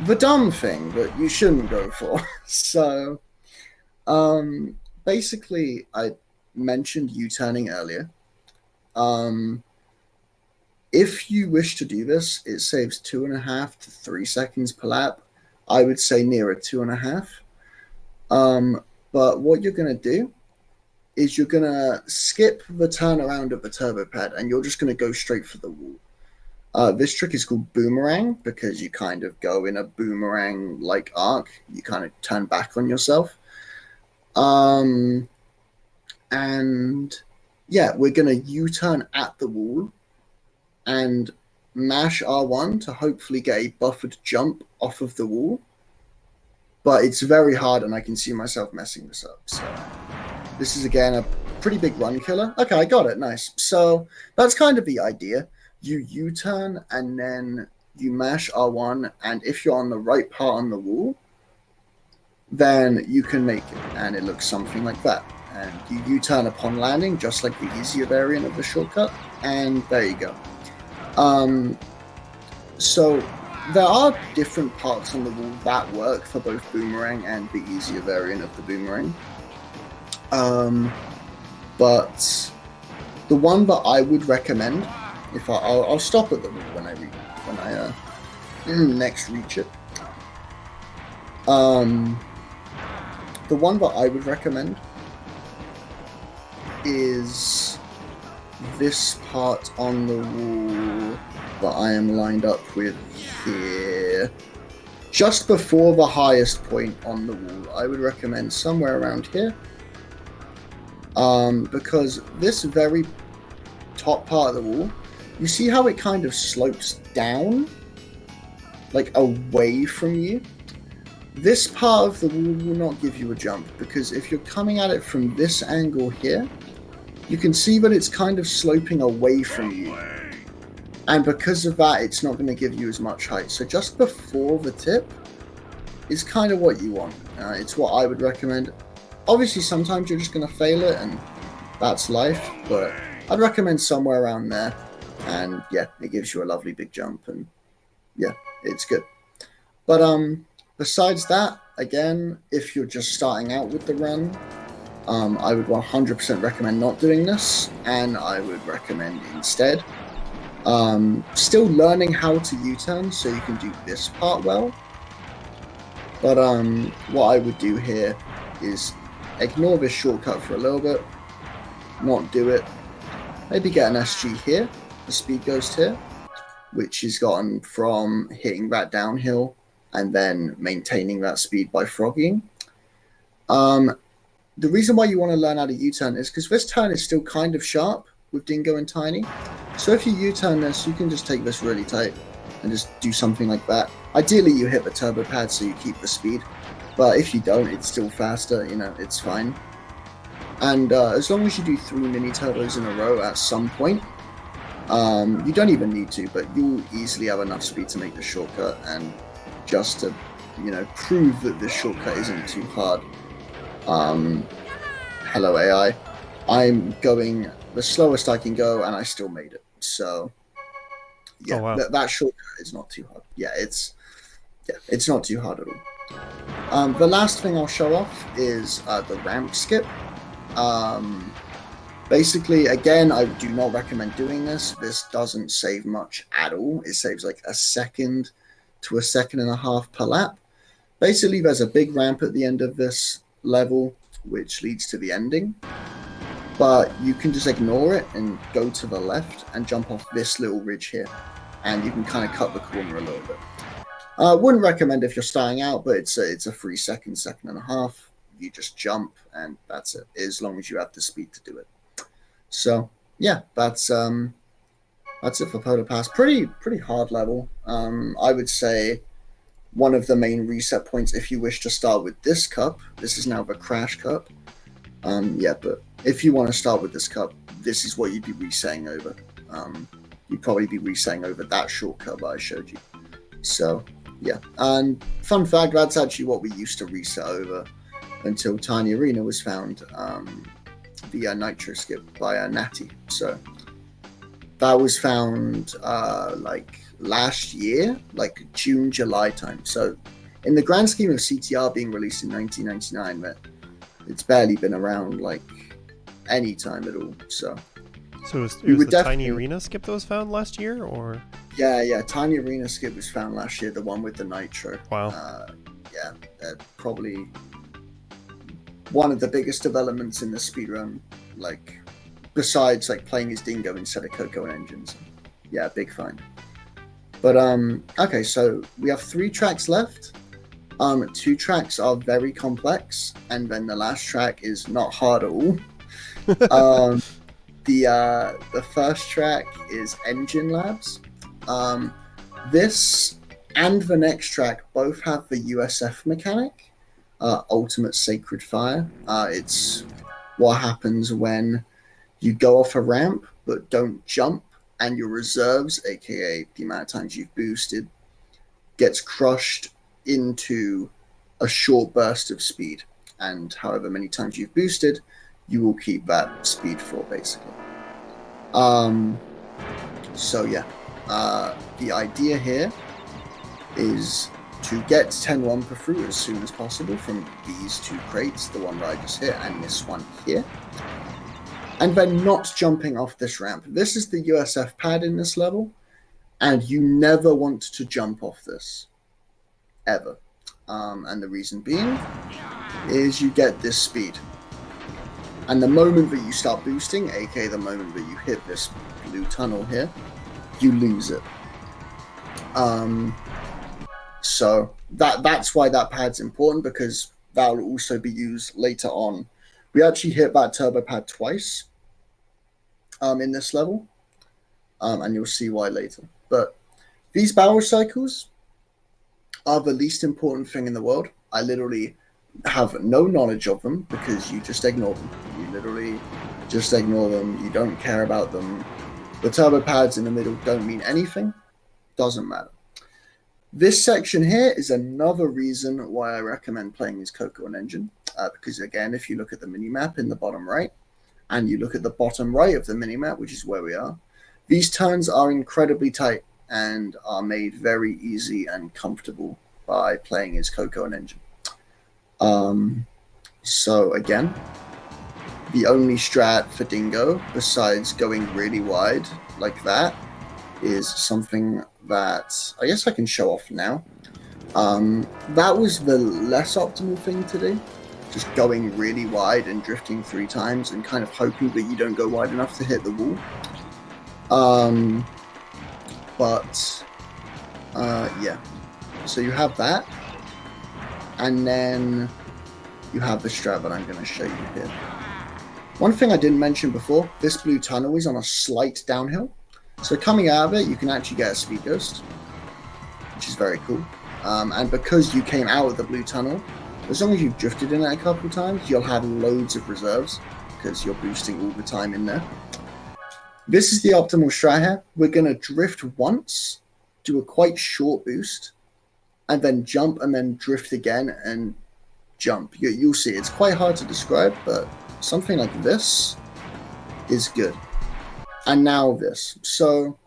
the dumb thing that you shouldn't go for. So, basically, I mentioned U-turning earlier. If you wish to do this, it saves 2.5 to 3 seconds per lap. I would say nearer 2.5. But what you're going to do is you're going to skip the turnaround of the turbo pad, and you're just going to go straight for the wall. This trick is called boomerang, because you kind of go in a boomerang-like arc. You kind of turn back on yourself. And yeah, we're going to U-turn at the wall and mash R1 to hopefully get a buffered jump off of the wall. But it's very hard, and I can see myself messing this up. So this is, again, a pretty big run killer. Okay, I got it. Nice. So that's kind of the idea. You U-turn, and then you mash R1, and if you're on the right part on the wall, then you can make it, and it looks something like that. And you U-turn upon landing, just like the easier variant of the shortcut, and there you go. So there are different parts on the wall that work for both boomerang and the easier variant of the boomerang. But the one that I would recommend, if I'll stop at the wall when I next reach it. The one that I would recommend is this part on the wall that I am lined up with here. Just before the highest point on the wall, I would recommend somewhere around here. Because this very top part of the wall, you see how it kind of slopes down? Like away from you? This part of the wall will not give you a jump, because if you're coming at it from this angle here, you can see that it's kind of sloping away from you. And because of that, it's not going to give you as much height. So just before the tip is kind of what you want. It's what I would recommend. Obviously, sometimes you're just going to fail it, and that's life. But I'd recommend somewhere around there. And yeah, it gives you a lovely big jump. And yeah, it's good. But besides that, again, if you're just starting out with the run, I would 100% recommend not doing this, and I would recommend instead still learning how to U-turn so you can do this part well. But what I would do here is ignore this shortcut for a little bit, not do it, maybe get an SG here, the speed ghost here, which is gotten from hitting that downhill and then maintaining that speed by frogging. The reason why you want to learn how to U-turn is because this turn is still kind of sharp with Dingo and Tiny. So if you U-turn this, you can just take this really tight and just do something like that. Ideally, you hit the turbo pad so you keep the speed. But if you don't, it's still faster, you know, it's fine. And as long as you do 3 mini turbos in a row at some point, you don't even need to, but you'll easily have enough speed to make the shortcut. And just to, you know, prove that this shortcut isn't too hard, hello AI, I'm going the slowest I can go, and I still made it. So yeah, oh, wow. that shortcut is not too hard. It's not too hard at all. The last thing I'll show off is the ramp skip. Basically, again, I do not recommend doing this. This doesn't save much at all. It saves like a second to a second and a half per lap. Basically, there's a big ramp at the end of this level, which leads to the ending. But you can just ignore it and go to the left and jump off this little ridge here. And you can kind of cut the corner a little bit. Wouldn't recommend if you're starting out, but it's a 3 second, second and a half. You just jump and that's it, as long as you have the speed to do it. So yeah, that's it for Polar Pass. Pretty hard level. I would say one of the main reset points if you wish to start with this cup. This is now the Crash Cup. Yeah, but if you want to start with this cup, this is what you'd be resetting over. You'd probably be resetting over that shortcut that I showed you. So yeah, and fun fact, that's actually what we used to reset over until Tiny Arena was found. The Nitro skip by Natty. So that was found like last year, like June, July time. So in the grand scheme of CTR being released in 1999, it's barely been around like any time at all. So it was the Tiny Arena skip that was found last year, or? Yeah, Tiny Arena skip was found last year, the one with the Nitro. Wow. Yeah, probably one of the biggest developments in the speedrun, like besides like playing as Dingo instead of Coco and engines. Yeah, big find. But okay, so we have 3 tracks left. 2 tracks are very complex, and then the last track is not hard at all. The first track is N.Gin Labs. This and the next track both have the USF mechanic. Ultimate Sacred Fire. It's what happens when you go off a ramp but don't jump, and your reserves, aka the amount of times you've boosted, gets crushed into a short burst of speed. And however many times you've boosted, you will keep that speed for basically. So yeah, the idea here is to get 10-1 per through as soon as possible from these 2 crates, the one that I just hit and this one here, and then not jumping off this ramp. This is the USF pad in this level, and you never want to jump off this, ever. And the reason being is you get this speed. And the moment that you start boosting, aka the moment that you hit this blue tunnel here, you lose it. So that's why that pad's important, because that will also be used later on. We actually hit that turbo pad twice in this level, and you'll see why later. But these barrel cycles are the least important thing in the world. I literally have no knowledge of them because you just ignore them. You literally just ignore them. You don't care about them. The turbo pads in the middle don't mean anything. Doesn't matter. This section here is another reason why I recommend playing as Coco and Engine, because again, if you look at the minimap in the bottom right, and you look at the bottom right of the minimap, which is where we are, these turns are incredibly tight and are made very easy and comfortable by playing as Coco and Engine. So again, the only strat for Dingo, besides going really wide like that, is something that I guess I can show off now. That was the less optimal thing to do. Just going really wide and drifting 3 times and kind of hoping that you don't go wide enough to hit the wall. Yeah. So you have that. And then you have the strat that I'm going to show you here. One thing I didn't mention before, this blue tunnel is on a slight downhill. So coming out of it, you can actually get a speed ghost, which is very cool. And because you came out of the blue tunnel, as long as you've drifted in it a couple times, you'll have loads of reserves because you're boosting all the time in there. This is the optimal strat here. We're going to drift once, do a quite short boost, and then jump and then drift again and jump. You'll see it's quite hard to describe, but something like this is good. And now this. So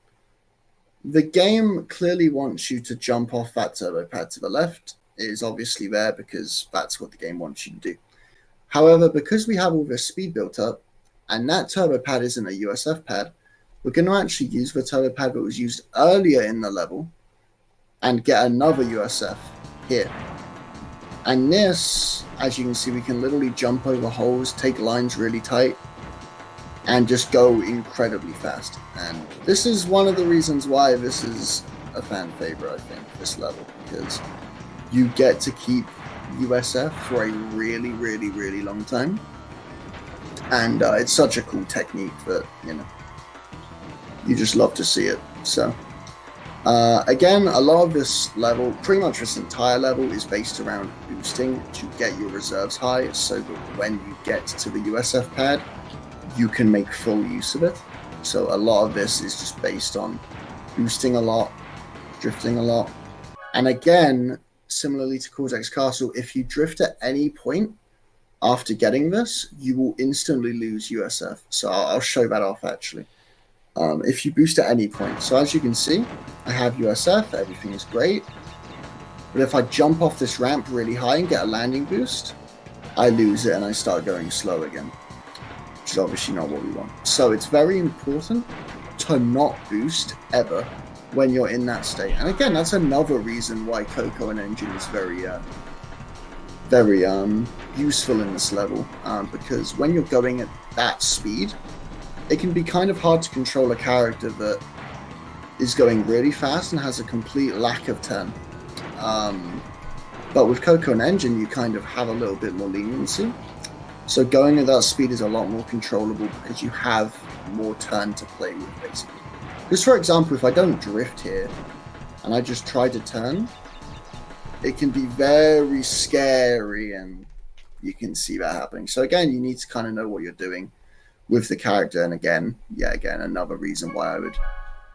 the game clearly wants you to jump off that turbo pad to the left is obviously there because that's what the game wants you to do. However, because we have all this speed built up, and that turbo pad isn't a USF pad, we're going to actually use the turbo pad that was used earlier in the level and get another USF here. And this, as you can see, we can literally jump over holes, take lines really tight, and just go incredibly fast. And this is one of the reasons why this is a fan favorite, I think, this level, because you get to keep USF for a really, really, really long time. And it's such a cool technique that, you know, you just love to see it. So, again, a lot of this level, pretty much this entire level, is based around boosting to get your reserves high so that when you get to the USF pad, you can make full use of it. So a lot of this is just based on boosting a lot, drifting a lot. And again, similarly to Cortex Castle, if you drift at any point after getting this, you will instantly lose USF. So I'll show that off actually. If you boost at any point. So as you can see, I have USF, everything is great. But if I jump off this ramp really high and get a landing boost, I lose it and I start going slow again, which is obviously not what we want. So it's very important to not boost ever when you're in that state. And again, that's another reason why Coco and N.Gin is very useful in this level, because when you're going at that speed, it can be kind of hard to control a character that is going really fast and has a complete lack of turn. But with Coco and N.Gin, you kind of have a little bit more leniency. So going at that speed is a lot more controllable because you have more turn to play with, basically. Because, for example, if I don't drift here and I just try to turn, it can be very scary and you can see that happening. So again, you need to kind of know what you're doing with the character. And again, another reason why I would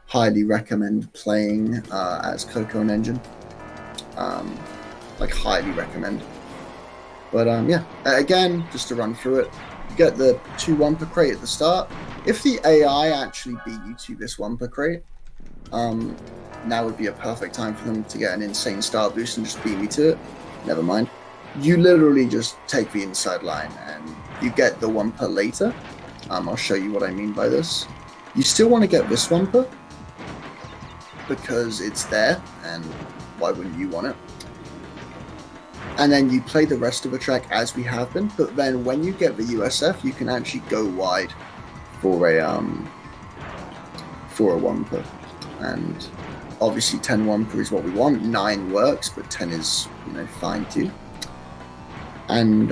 highly recommend playing as Coco and N.Gin. Like, highly recommend. But again, just to run through it, you get the 2 Wumper crate at the start. If the AI actually beat you to this Wumper crate, now would be a perfect time for them to get an insane start boost and just beat me to it. Never mind. You literally just take the inside line and you get the Wumper later. I'll show you what I mean by this. You still want to get this Wumper because it's there, and why wouldn't you want it? And then you play the rest of the track as we have been, but then when you get the USF, you can actually go wide for a Wumper. And obviously 10 Wumper is what we want. 9 works, but 10 is, you know, fine too. And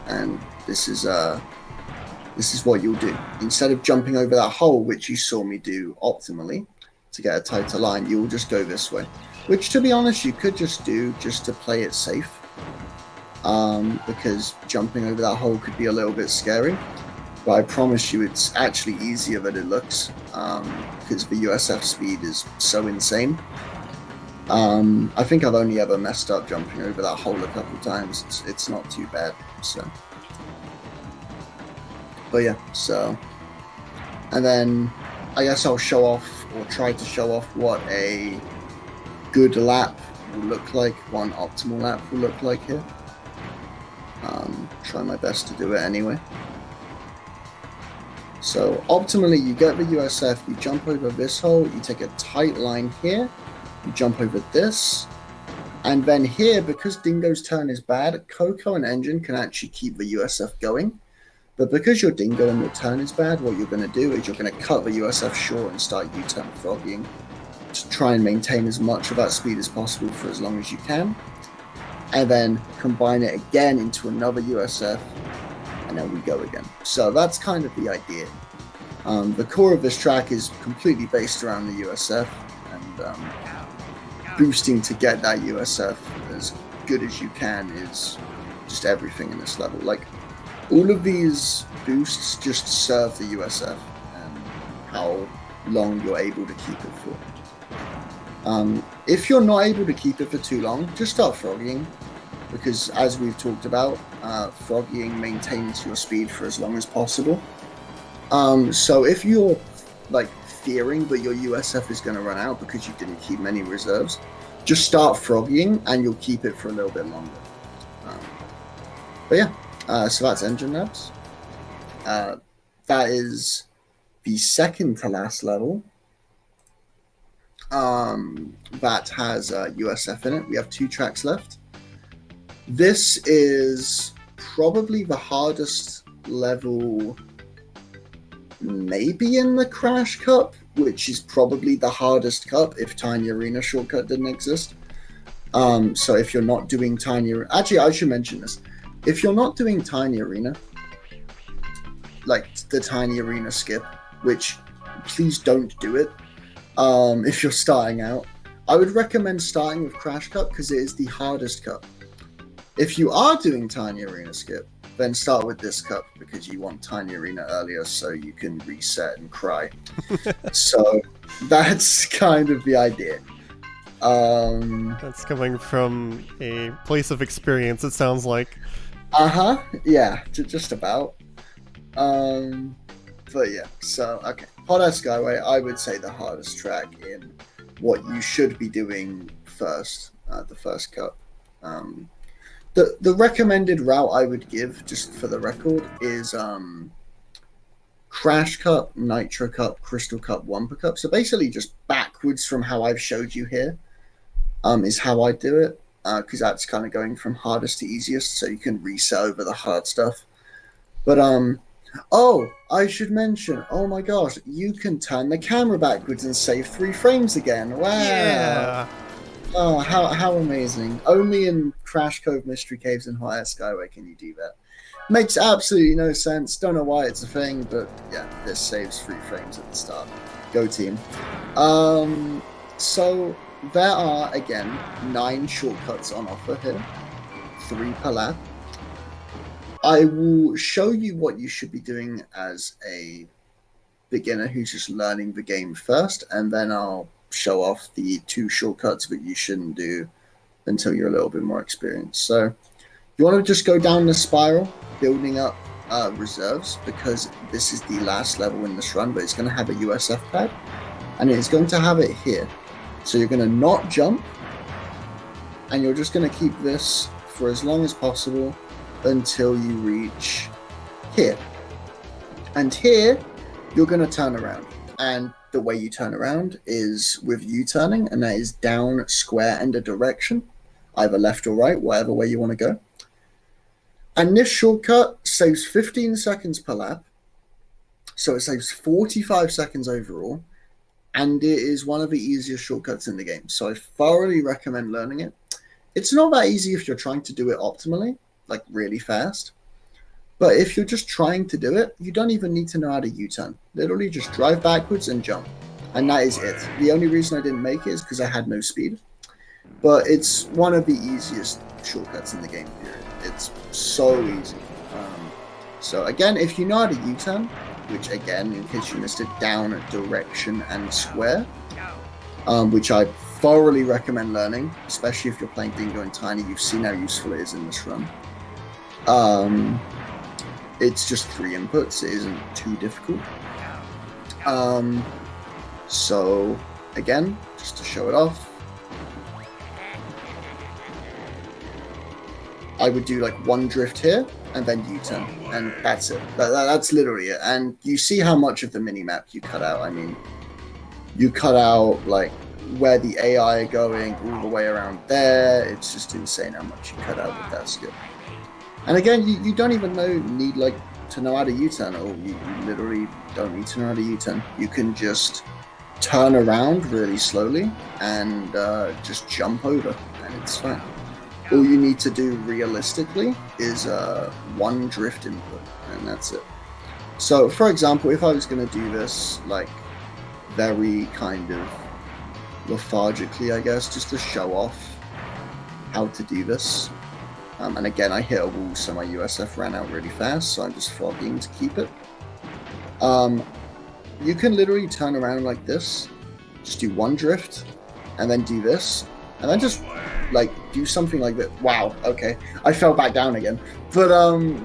and this is what you'll do. Instead of jumping over that hole, which you saw me do optimally to get a tighter line, you will just go this way. Which, to be honest, you could just do just to play it safe. Because jumping over that hole could be a little bit scary. But I promise you it's actually easier than it looks. Because the USF speed is so insane. I think I've only ever messed up jumping over that hole a couple times. It's not too bad. So, but yeah, so, and then I guess I'll show off, or try to show off, what a good lap will look like, one optimal lap will look like here. Try my best to do it anyway. So optimally, you get the USF, you jump over this hole, you take a tight line here, you jump over this, and then here, because Dingo's turn is bad, Coco and N.Gin can actually keep the USF going. But because your Dingo and your turn is bad, what you're going to do is you're going to cut the USF short and start U-turn froggying to try and maintain as much of that speed as possible for as long as you can. And then combine it again into another USF, and then we go again. So that's kind of the idea. The core of this track is completely based around the USF, and boosting to get that USF as good as you can is just everything in this level. Like, all of these boosts just serve the USF and how long you're able to keep it for. If you're not able to keep it for too long, just start froggying, because as we've talked about, froggying maintains your speed for as long as possible. So if you're like fearing that your USF is going to run out because you didn't keep many reserves, just start froggying and you'll keep it for a little bit longer. But yeah, so that's N.Gin Labs. That is the second to last level. That has USF in it. We have 2 tracks left. This is probably the hardest level, maybe in the Crash Cup, which is probably the hardest cup if Tiny Arena shortcut didn't exist. So if you're not doing Tiny... Actually, I should mention this. If you're not doing Tiny Arena, like the Tiny Arena skip, which please don't do it if you're starting out, I would recommend starting with Crash Cup because it is the hardest cup. If you are doing Tiny Arena skip, then start with this cup because you want Tiny Arena earlier so you can reset and cry. So that's kind of the idea. That's coming from a place of experience, it sounds like. Yeah, just about. But yeah, so okay. Hot Air Skyway, I would say the hardest track in what you should be doing first, the first cup. The recommended route I would give, just for the record, is Crash Cup, Nitro Cup, Crystal Cup, Wumper Cup. So basically just backwards from how I've showed you here is how I do it, because that's kind of going from hardest to easiest, so you can reset over the hard stuff. But, oh, I should mention, oh my gosh, you can turn the camera backwards and save 3 frames again. Wow. Yeah. Oh, how amazing. Only in Crash Cove Mystery Caves and Hot Air Skyway can you do that. Makes absolutely no sense. Don't know why it's a thing, but yeah, this saves 3 frames at the start. Go team. So there are, again, 9 shortcuts on offer here. 3 per lap. I will show you what you should be doing as a beginner who's just learning the game first, and then I'll show off the 2 shortcuts that you shouldn't do until you're a little bit more experienced. So you want to just go down the spiral, building up reserves, because this is the last level in this run, but it's going to have a USF pad, and it's going to have it here. So you're going to not jump, and you're just going to keep this for as long as possible until you reach here. And here, you're going to turn around. And the way you turn around is with U-turning, and that is down, square, and a direction, either left or right, whatever way you want to go. And this shortcut saves 15 seconds per lap, so it saves 45 seconds overall, and it is one of the easiest shortcuts in the game, so I thoroughly recommend learning it. It's not that easy if you're trying to do it optimally, like really fast. But if you're just trying to do it, you don't even need to know how to U-turn. Literally just drive backwards and jump. And that is it. The only reason I didn't make it is because I had no speed. But it's one of the easiest shortcuts in the game, period. It's so easy. So again, if you know how to U-turn, which again, in case you missed it, down, direction, and square, which I thoroughly recommend learning, especially if you're playing Dingo and Tiny. You've seen how useful it is in this run. It's just 3 inputs. It isn't too difficult. So again, just to show it off, I would do like 1 drift here and then U-turn, and that's it. That's literally it. And you see how much of the mini-map you cut out. I mean, you cut out like where the AI are going all the way around there. It's just insane how much you cut out with that skill. And again, you don't even need like to know how to U-turn, or you literally don't need to know how to U-turn. You can just turn around really slowly and just jump over, and it's fine. All you need to do realistically is 1 drift input, and that's it. So, for example, if I was going to do this like very kind of lethargically, I guess, just to show off how to do this. And again, I hit a wall, so my USF ran out really fast, so I'm just frogging to keep it. You can literally turn around like this, just do 1 drift, and then do this, and then just like do something like that. Wow, okay, I fell back down again. But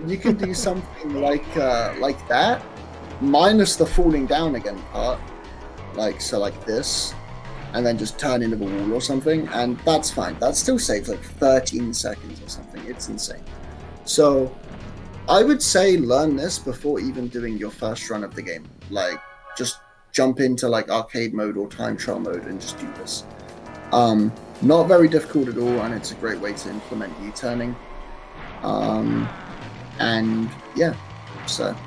you can do something like that, minus the falling down again part, like so, like this, and then just turn into the wall or something, and that's fine. That still saves like 13 seconds or something. It's insane. So I would say learn this before even doing your first run of the game. Like, just jump into like arcade mode or time trial mode and just do this. Not very difficult at all, and it's a great way to implement U-turning. And yeah,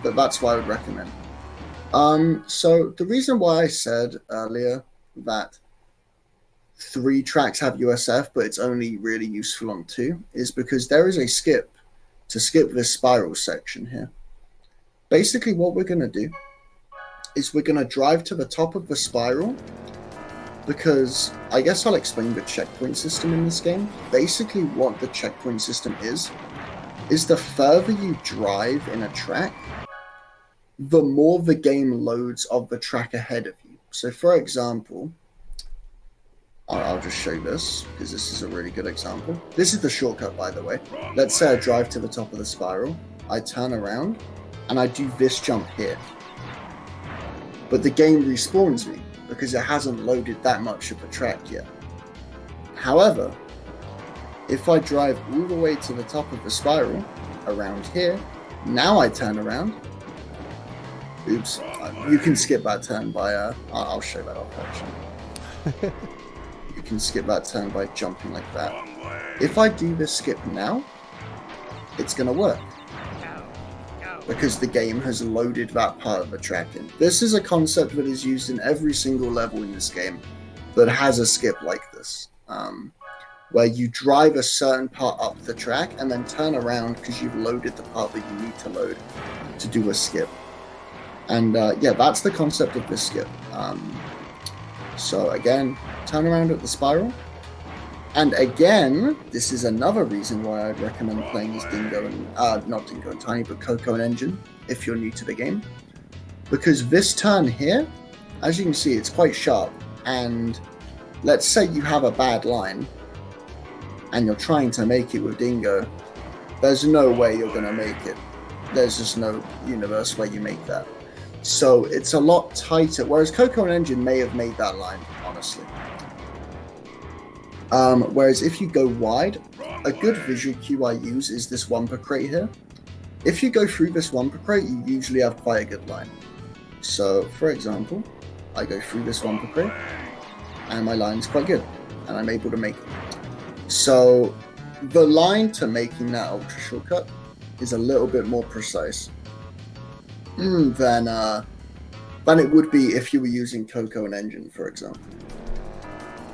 but that's what I would recommend. So the reason why I said earlier that 3 tracks have USF, but it's only really useful on 2, is because there is a skip to skip this spiral section here. Basically, what we're going to do is we're going to drive to the top of the spiral, because I guess I'll explain the checkpoint system in this game. Basically, what the checkpoint system is the further you drive in a track, the more the game loads of the track ahead of you. So, for example, I'll just show this, because this is a really good example. This is the shortcut, by the way. Let's say I drive to the top of the spiral, I turn around, and I do this jump here. But the game respawns me, because it hasn't loaded that much of the track yet. However, if I drive all the way to the top of the spiral, around here, now I turn around. Oops, you can skip that turn by, I'll show that off actually. You can skip that turn by jumping like that. If I do this skip now, it's going to work, because the game has loaded that part of the track in. This is a concept that is used in every single level in this game that has a skip like this, where you drive a certain part up the track and then turn around because you've loaded the part that you need to load to do a skip. And yeah, that's the concept of this skip. So again, turn around at the spiral. And again, this is another reason why I'd recommend playing as Dingo and, not Dingo and Tiny, but Coco and N.Gin, if you're new to the game. Because this turn here, as you can see, it's quite sharp. And let's say you have a bad line, and you're trying to make it with Dingo, there's no way you're going to make it. There's just no universe where you make that. So it's a lot tighter, whereas Coco and N.Gin may have made that line, honestly. Whereas if you go wide, a good visual cue I use is this Wumper crate here. If you go through this Wumper crate, you usually have quite a good line. So, for example, I go through this Wumper crate, and my line's quite good, and I'm able to make it. So, the line to making that ultra shortcut is a little bit more precise than it would be if you were using Coco and N.Gin, for example.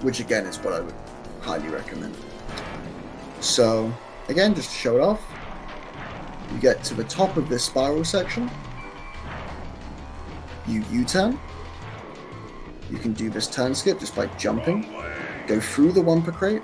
Which again is what I would highly recommend. So, again, just to show it off, you get to the top of this spiral section, you U-turn, you can do this turn skip just by jumping, go through the Wumper crate,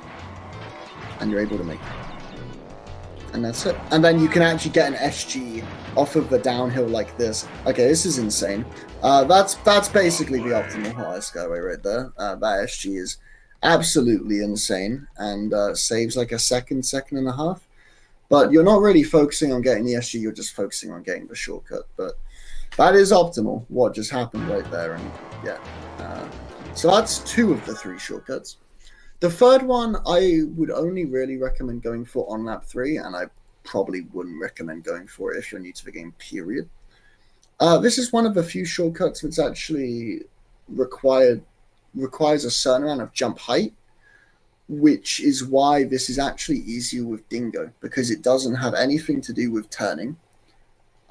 and you're able to make it. And that's it. And then you can actually get an SG off of the downhill like this. Okay, this is insane. That's basically the optimal Air Skyway right there. That SG is absolutely insane, and saves like a second and a half. But you're not really focusing on getting the SG, you're just focusing on getting the shortcut. But that is optimal, what just happened right there. And yeah, so that's 2 of the 3 shortcuts. The third one I would only really recommend going for on lap 3, and I probably wouldn't recommend going for it if you're new to the game, period. This is one of the few shortcuts that's actually requires a certain amount of jump height, which is why this is actually easier with Dingo, because it doesn't have anything to do with turning,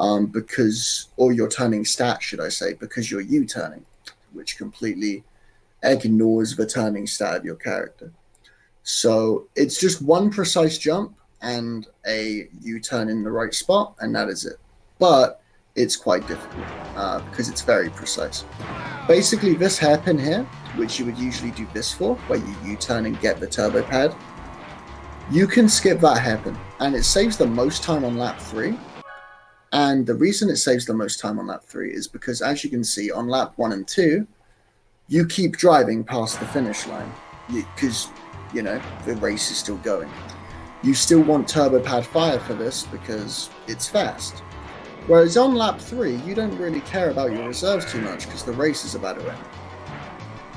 or your turning stat, should I say, because you're U-turning, which completely ignores the turning stat of your character. So it's just one precise jump and a U-turn in the right spot, and that is it. But it's quite difficult because it's very precise. Basically, this hairpin here, which you would usually do this for, where you U-turn and get the turbo pad, you can skip that hairpin, and it saves the most time on lap 3. And the reason it saves the most time on lap 3 is because, as you can see, on lap 1 and 2, you keep driving past the finish line because, you know, the race is still going. You still want turbo pad fire for this because it's fast. Whereas on lap 3, you don't really care about your reserves too much because the race is about to end.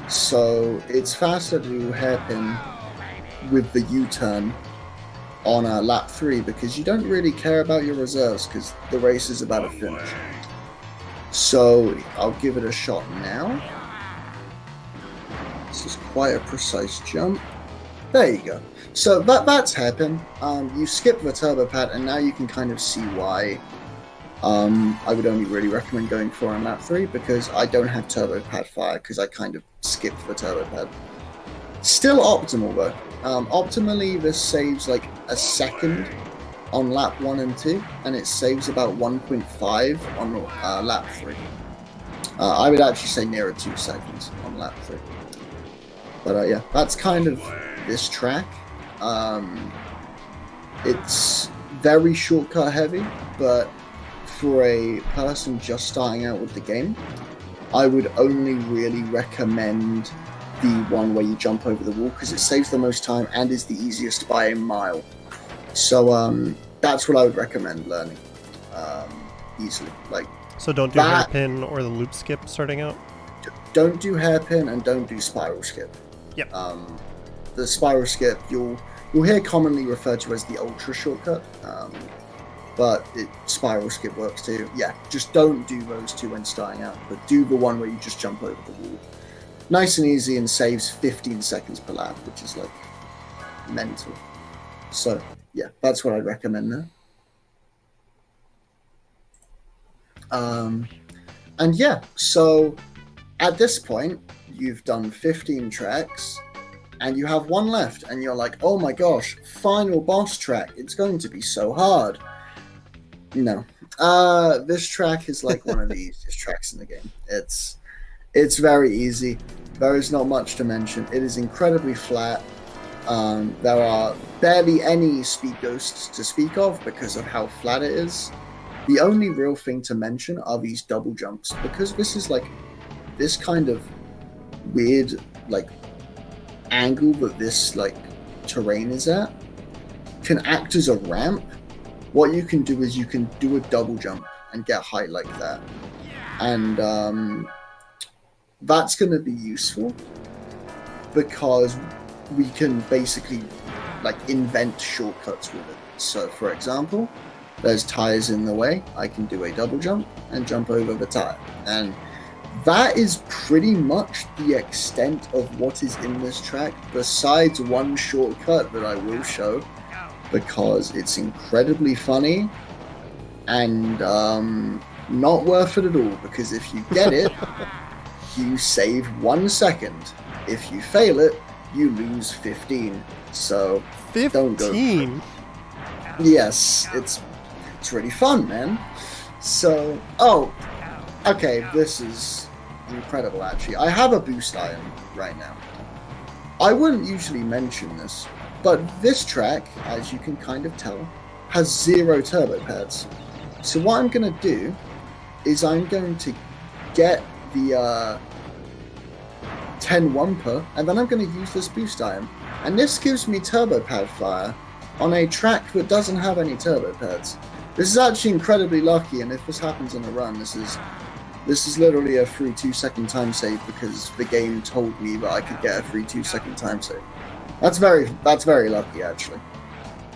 So it's faster to do hairpin with the U-turn on lap 3 because you don't really care about your reserves because the race is about to finish. So I'll give it a shot now. This is quite a precise jump. There you go. So that's hairpin. You skip the turbo pad, and now you can kind of see why I would only really recommend going for on lap 3 because I don't have turbo pad fire because I kind of skipped the turbo pad. Still optimal though. Optimally, this saves like a second on lap 1 and 2, and it saves about 1.5 on lap 3. I would actually say nearer 2 seconds on lap 3. But yeah, that's kind of this track. It's very shortcut heavy, but for a person just starting out with the game, I would only really recommend the one where you jump over the wall because it saves the most time and is the easiest by a mile. So that's what I would recommend learning easily. Like, so don't do hairpin or the loop skip starting out? Don't do hairpin and don't do spiral skip. Yep. The spiral skip you'll hear commonly referred to as the ultra shortcut, but spiral skip works too. Yeah, just don't do those two when starting out, but do the one where you just jump over the wall. Nice and easy and saves 15 seconds per lap, which is like mental. So yeah, that's what I'd recommend there. And yeah, so at this point, you've done 15 tracks, and you have one left, and you're like, oh my gosh, final boss track. It's going to be so hard. No. This track is like one of the easiest tracks in the game. It's very easy. There is not much to mention. It is incredibly flat. There are barely any speed ghosts to speak of because of how flat it is. The only real thing to mention are these double jumps, because this is like this kind of weird like angle that this like terrain is at can act as a ramp. What you can do is you can do a double jump and get height like that, and that's going to be useful because we can basically like invent shortcuts with it. So for example, there's tires in the way, I can do a double jump and jump over the tire, and that is pretty much the extent of what is in this track, besides one shortcut that I will show because it's incredibly funny and not worth it at all, because if you get it, you save 1 second. If you fail it, you lose 15. So 15? Don't go. Yes, it's really fun, man. So, okay, this is incredible, actually. I have a boost item right now. I wouldn't usually mention this, but this track, as you can kind of tell, has 0 turbo pads. So what I'm going to do is I'm going to get the 10 Wumper, and then I'm going to use this boost item. And this gives me turbo pad fire on a track that doesn't have any turbo pads. This is actually incredibly lucky, and if this happens in a run, this is literally a free 2-second time save because the game told me that I could get a free 2-second time save. That's very lucky, actually.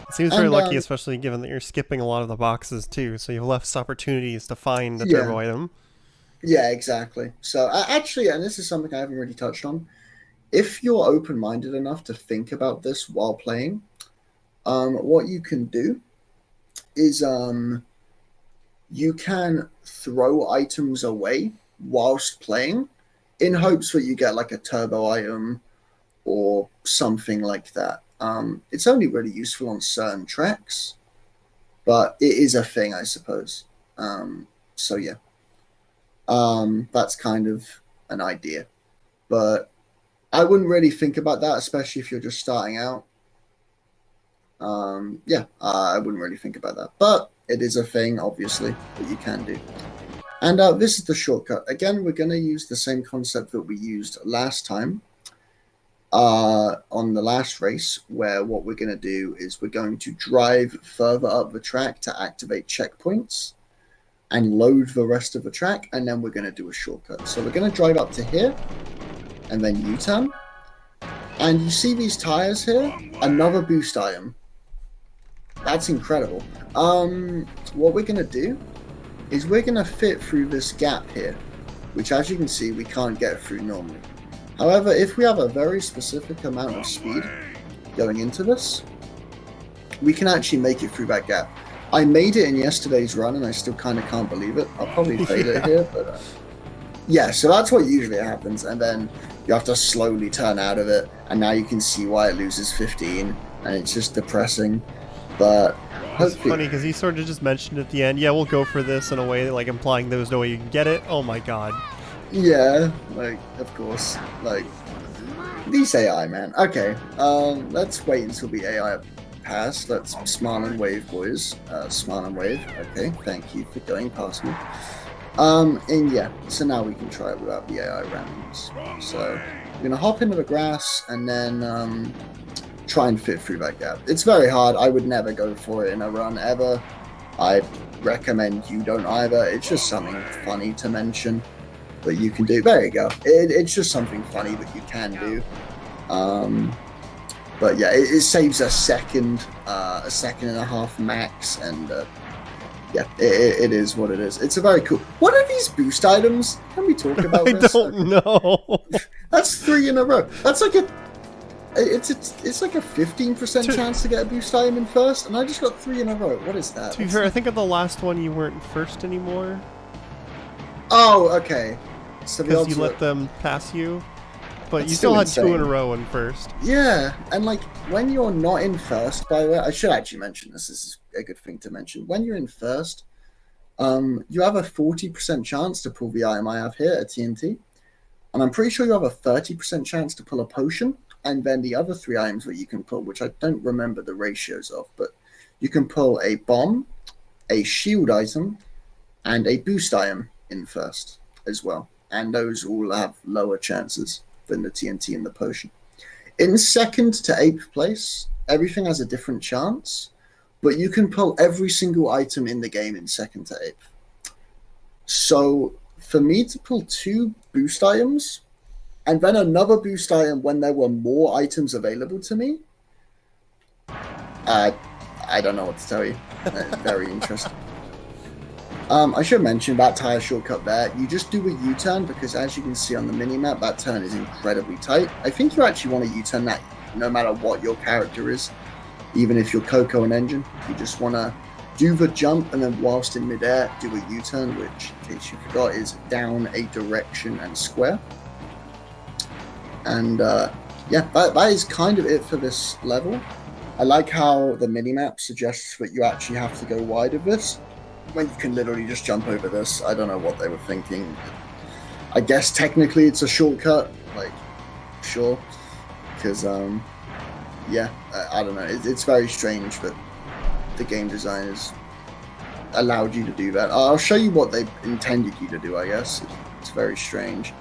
It seems very lucky, especially given that you're skipping a lot of the boxes too, so you have less opportunities to find the turbo item. Yeah, exactly. So actually, and this is something I haven't really touched on, if you're open-minded enough to think about this while playing, what you can do is you can throw items away whilst playing in hopes that you get like a turbo item or something like that. It's only really useful on certain tracks, but it is a thing, I suppose. So yeah, that's kind of an idea, but I wouldn't really think about that, especially if you're just starting out. I wouldn't really think about that, but it is a thing, obviously, that you can do. And this is the shortcut. Again, we're going to use the same concept that we used last time on the last race, where what we're going to do is we're going to drive further up the track to activate checkpoints and load the rest of the track, and then we're going to do a shortcut. So we're going to drive up to here, and then U-turn. And you see these tires here? Another boost item. That's incredible. What we're going to do is we're going to fit through this gap here, which as you can see, we can't get through normally. However, if we have a very specific amount of speed going into this, we can actually make it through that gap. I made it in yesterday's run, and I still kind of can't believe it. I'll probably fail it here, but yeah, so that's what usually happens, and then you have to slowly turn out of it, and now you can see why it loses 15, and it's just depressing, but it's funny because he sort of just mentioned at the end, yeah, we'll go for this in a way, like implying there was no way you can get it. Oh my god. Yeah, like, of course, like, these AI, man. Okay, let's wait until the AI pass. Let's smile and wave, boys. Smile and wave. Okay, thank you for going past me. And yeah, so now we can try it without the AI randoms. So we're gonna hop into the grass and then try and fit through that gap. It's very hard. I would never go for it in a run ever. I recommend you don't either. It's just something funny to mention that you can do. There you go. It's just something funny that you can do. But yeah, it saves a second and a half max, and yeah, it is what it is. It's a very cool. What are these boost items? Can we talk about this? I don't know. That's 3 in a row. That's like it's like a 15% chance to get a boost item in first, and I just got 3 in a row. What is that? To be fair, I think at the last one you weren't first anymore. Oh, okay. So because you let them pass you. But you still had insane. 2 in a row in first. Yeah, and like when you're not in first, by the way, I should actually mention this. This is a good thing to mention. When you're in first, you have a 40% chance to pull the item I have here, a TNT. And I'm pretty sure you have a 30% chance to pull a potion. And then the other 3 items that you can pull, which I don't remember the ratios of, but you can pull a bomb, a shield item, and a boost item in first as well. And those all have lower chances than the TNT and the potion. In second to 8th place, everything has a different chance, but you can pull every single item in the game in second to 8th. So for me to pull 2 boost items and then another boost item when there were more items available to me, I don't know what to tell you. Very interesting. I should mention that tire shortcut there. You just do a U-turn because as you can see on the mini-map, that turn is incredibly tight. I think you actually want to U-turn that no matter what your character is, even if you're Coco and N.Gin. You just want to do the jump and then whilst in midair, do a U-turn, which, in case you forgot, is down a direction and square. And yeah, that is kind of it for this level. I like how the mini-map suggests that you actually have to go wide of this, when you can literally just jump over this. I don't know what they were thinking. I guess technically it's a shortcut, like, sure, because yeah, I don't know, it's very strange that the game designers allowed you to do that. I'll show you what they intended you to do. I guess it's very strange.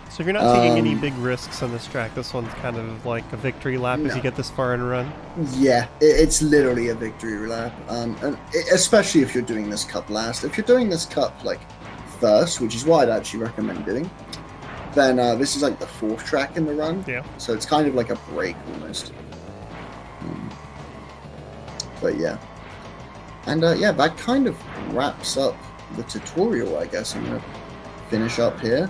So if you're not taking any big risks on this track, this one's kind of like a victory lap if you get this far in a run. Yeah, it's literally a victory lap, and especially if you're doing this cup last. If you're doing this cup like first, which is what I'd actually recommend doing, then this is like the 4th track in the run. Yeah. So it's kind of like a break almost. But yeah, and yeah, that kind of wraps up the tutorial. I guess I'm gonna finish up here.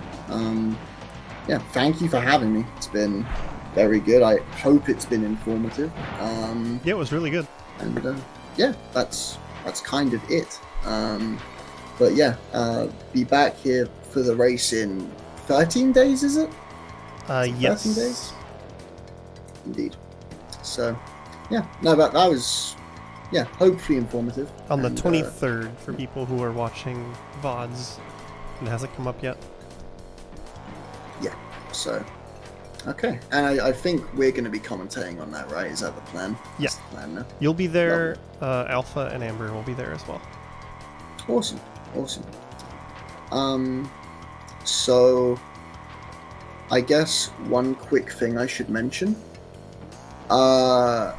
Yeah, thank you for having me. It's been very good. I hope it's been informative. Yeah, it was really good. And yeah, that's kind of it. But yeah, be back here for the race in 13 days, is it? Yes. 13 days? Indeed. So, yeah, no, that was, yeah, hopefully informative. On the 23rd, for people who are watching VODs, and it hasn't come up yet. Yeah, so, okay. And I think we're going to be commentating on that, right? Is that the plan? Yeah. That's the plan now. You'll be there, Alpha and Amber will be there as well. Awesome, awesome. So, I guess one quick thing I should mention. I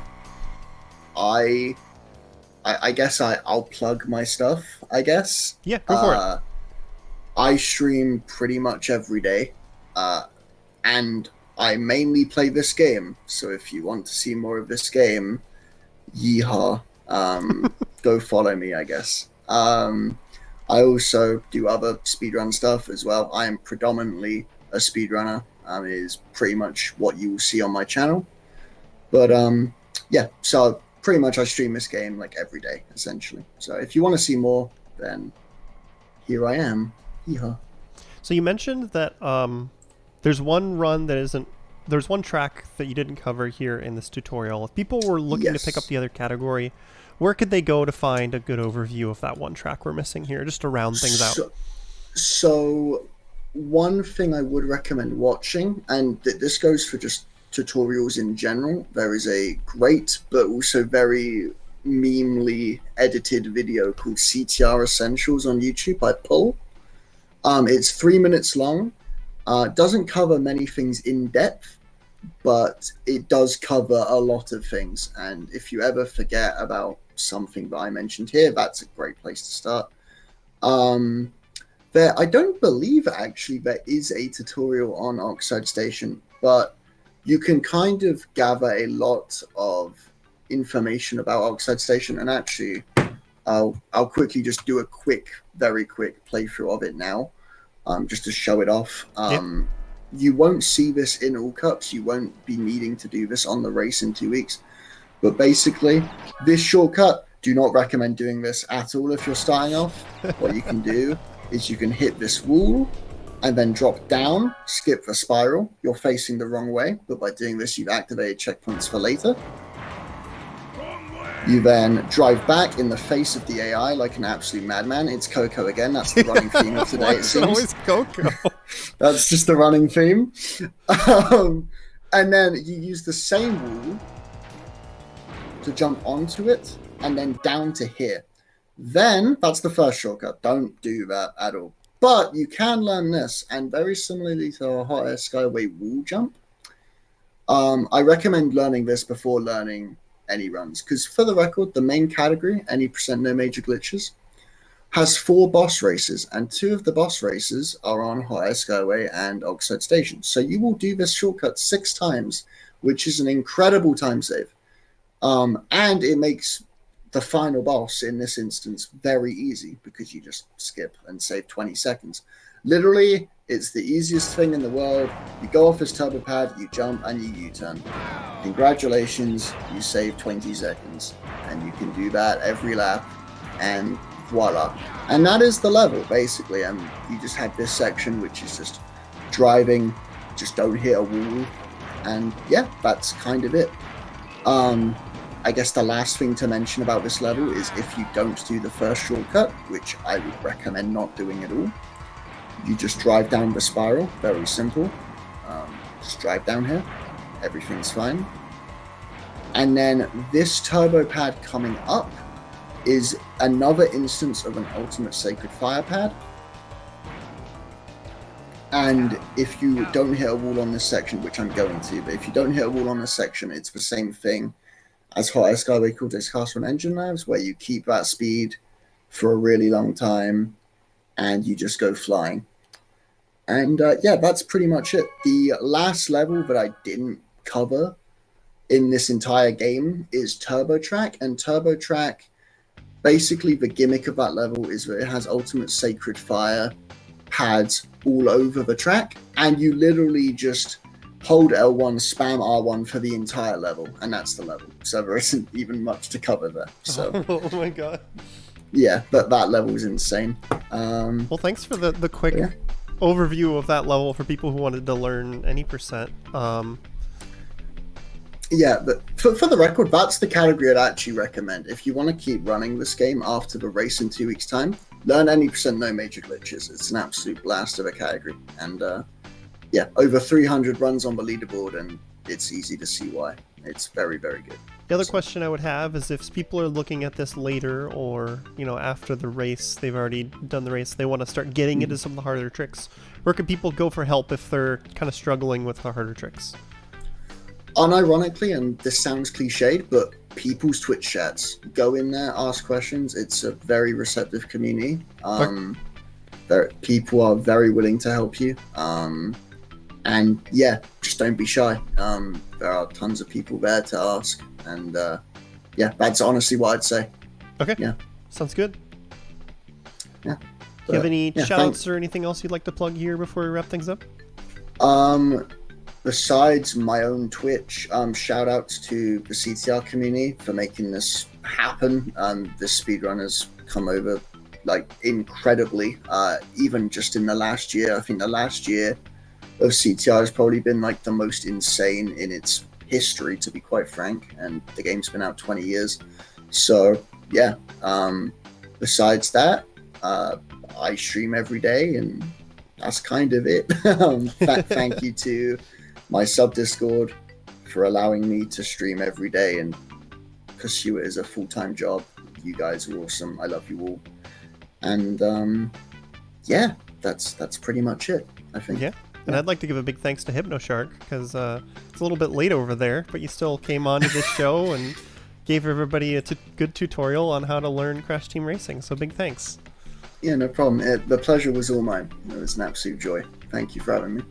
guess I'll plug my stuff, I guess. Yeah, go for it. I stream pretty much every day. and I mainly play this game. So if you want to see more of this game, yeehaw, go follow me, I guess. I also do other speedrun stuff as well. I am predominantly a speedrunner. It is pretty much what you will see on my channel. But yeah, so pretty much I stream this game like every day, essentially. So if you want to see more, then here I am. Yeehaw. So you mentioned that there's one run that isn't. There's one track that you didn't cover here in this tutorial. If people were looking to pick up the other category, where could they go to find a good overview of that one track we're missing here, just to round things out? So one thing I would recommend watching, and this goes for just tutorials in general, there is a great but also very memely edited video called CTR Essentials on YouTube by Pull. It's 3 minutes long. Doesn't cover many things in depth, but it does cover a lot of things. And if you ever forget about something that I mentioned here, that's a great place to start. I don't believe actually there is a tutorial on Oxide Station, but you can kind of gather a lot of information about Oxide Station. And actually, I'll quickly just do a very quick playthrough of it now, just to show it off. You won't see this in all cups. You won't be needing to do this on the race in 2 weeks. But basically, this shortcut, do not recommend doing this at all if you're starting off. What you can do is you can hit this wall and then drop down, skip the spiral. You're facing the wrong way, but by doing this, you've activated checkpoints for later. You then drive back in the face of the AI like an absolute madman. It's Coco again. That's the running theme of today, it seems. Always Coco. That's just the running theme. And then you use the same wall to jump onto it and then down to here. Then, that's the first shortcut. Don't do that at all. But you can learn this, and very similarly to a hot air skyway wall jump, I recommend learning this before learning any runs, because for the record, the main category, any percent no major glitches, has 4 boss races, and 2 of the boss races are on hot air skyway and Oxide Station. So you will do this shortcut 6 times, which is an incredible time save. And it makes the final boss in this instance very easy, because you just skip and save 20 seconds. Literally, it's the easiest thing in the world. You go off this turbo pad, you jump, and you U-turn. Congratulations, you save 20 seconds. And you can do that every lap, and voila. And that is the level, basically. And you just have this section, which is just driving, just don't hit a wall. And yeah, that's kind of it. I guess the last thing to mention about this level is if you don't do the first shortcut, which I would recommend not doing at all, you just drive down the spiral. Very simple. Just drive down here. Everything's fine. And then this turbo pad coming up is another instance of an ultimate sacred fire pad. And if you don't hit a wall on this section, which I'm going to, but if you don't hit a wall on this section, it's the same thing as hot air skyway, Cortex Castle, and N.Gin Labs, where you keep that speed for a really long time and you just go flying. And yeah, that's pretty much it. The last level that I didn't cover in this entire game is Turbo Track. And Turbo Track, basically the gimmick of that level is that it has ultimate sacred fire pads all over the track, and you literally just hold L1, spam R1 for the entire level, and that's the level. So there isn't even much to cover there. So oh my god. Yeah, but that level is insane. Well, thanks for the quick overview of that level for people who wanted to learn any percent. Yeah, but for the record, that's the category I'd actually recommend. If you want to keep running this game after the race in 2 weeks' time, learn any percent no major glitches. It's an absolute blast of a category. And yeah, over 300 runs on the leaderboard, and it's easy to see why. It's very, very good. The other question I would have is if people are looking at this later, or after the race, they've already done the race, they want to start getting into some of the harder tricks. Where can people go for help if they're kind of struggling with the harder tricks? Unironically, and this sounds cliched, but people's Twitch chats. Go in there, ask questions. It's a very receptive community. People are very willing to help you. And yeah, just don't be shy. There are tons of people there to ask, and yeah, that's honestly what I'd say. Okay. Yeah. Sounds good. Yeah. Do you have any shout-outs or anything else you'd like to plug here before we wrap things up? Besides my own Twitch, shout outs to the CTR community for making this happen. This speedrun has come over like incredibly, even just in the last year. I think the last year of CTR has probably been like the most insane in its history, to be quite frank, and the game's been out 20 years. So yeah, besides that, I stream every day, and that's kind of it. Thank you to my sub Discord for allowing me to stream every day and pursue it as a full-time job. You guys are awesome. I love you all. And yeah, that's pretty much it, I think. Yeah. And I'd like to give a big thanks to Hypnoshark, because it's a little bit late over there, but you still came on to this show and gave everybody a good tutorial on how to learn Crash Team Racing. So big thanks. Yeah, no problem. The pleasure was all mine. It was an absolute joy. Thank you for having me.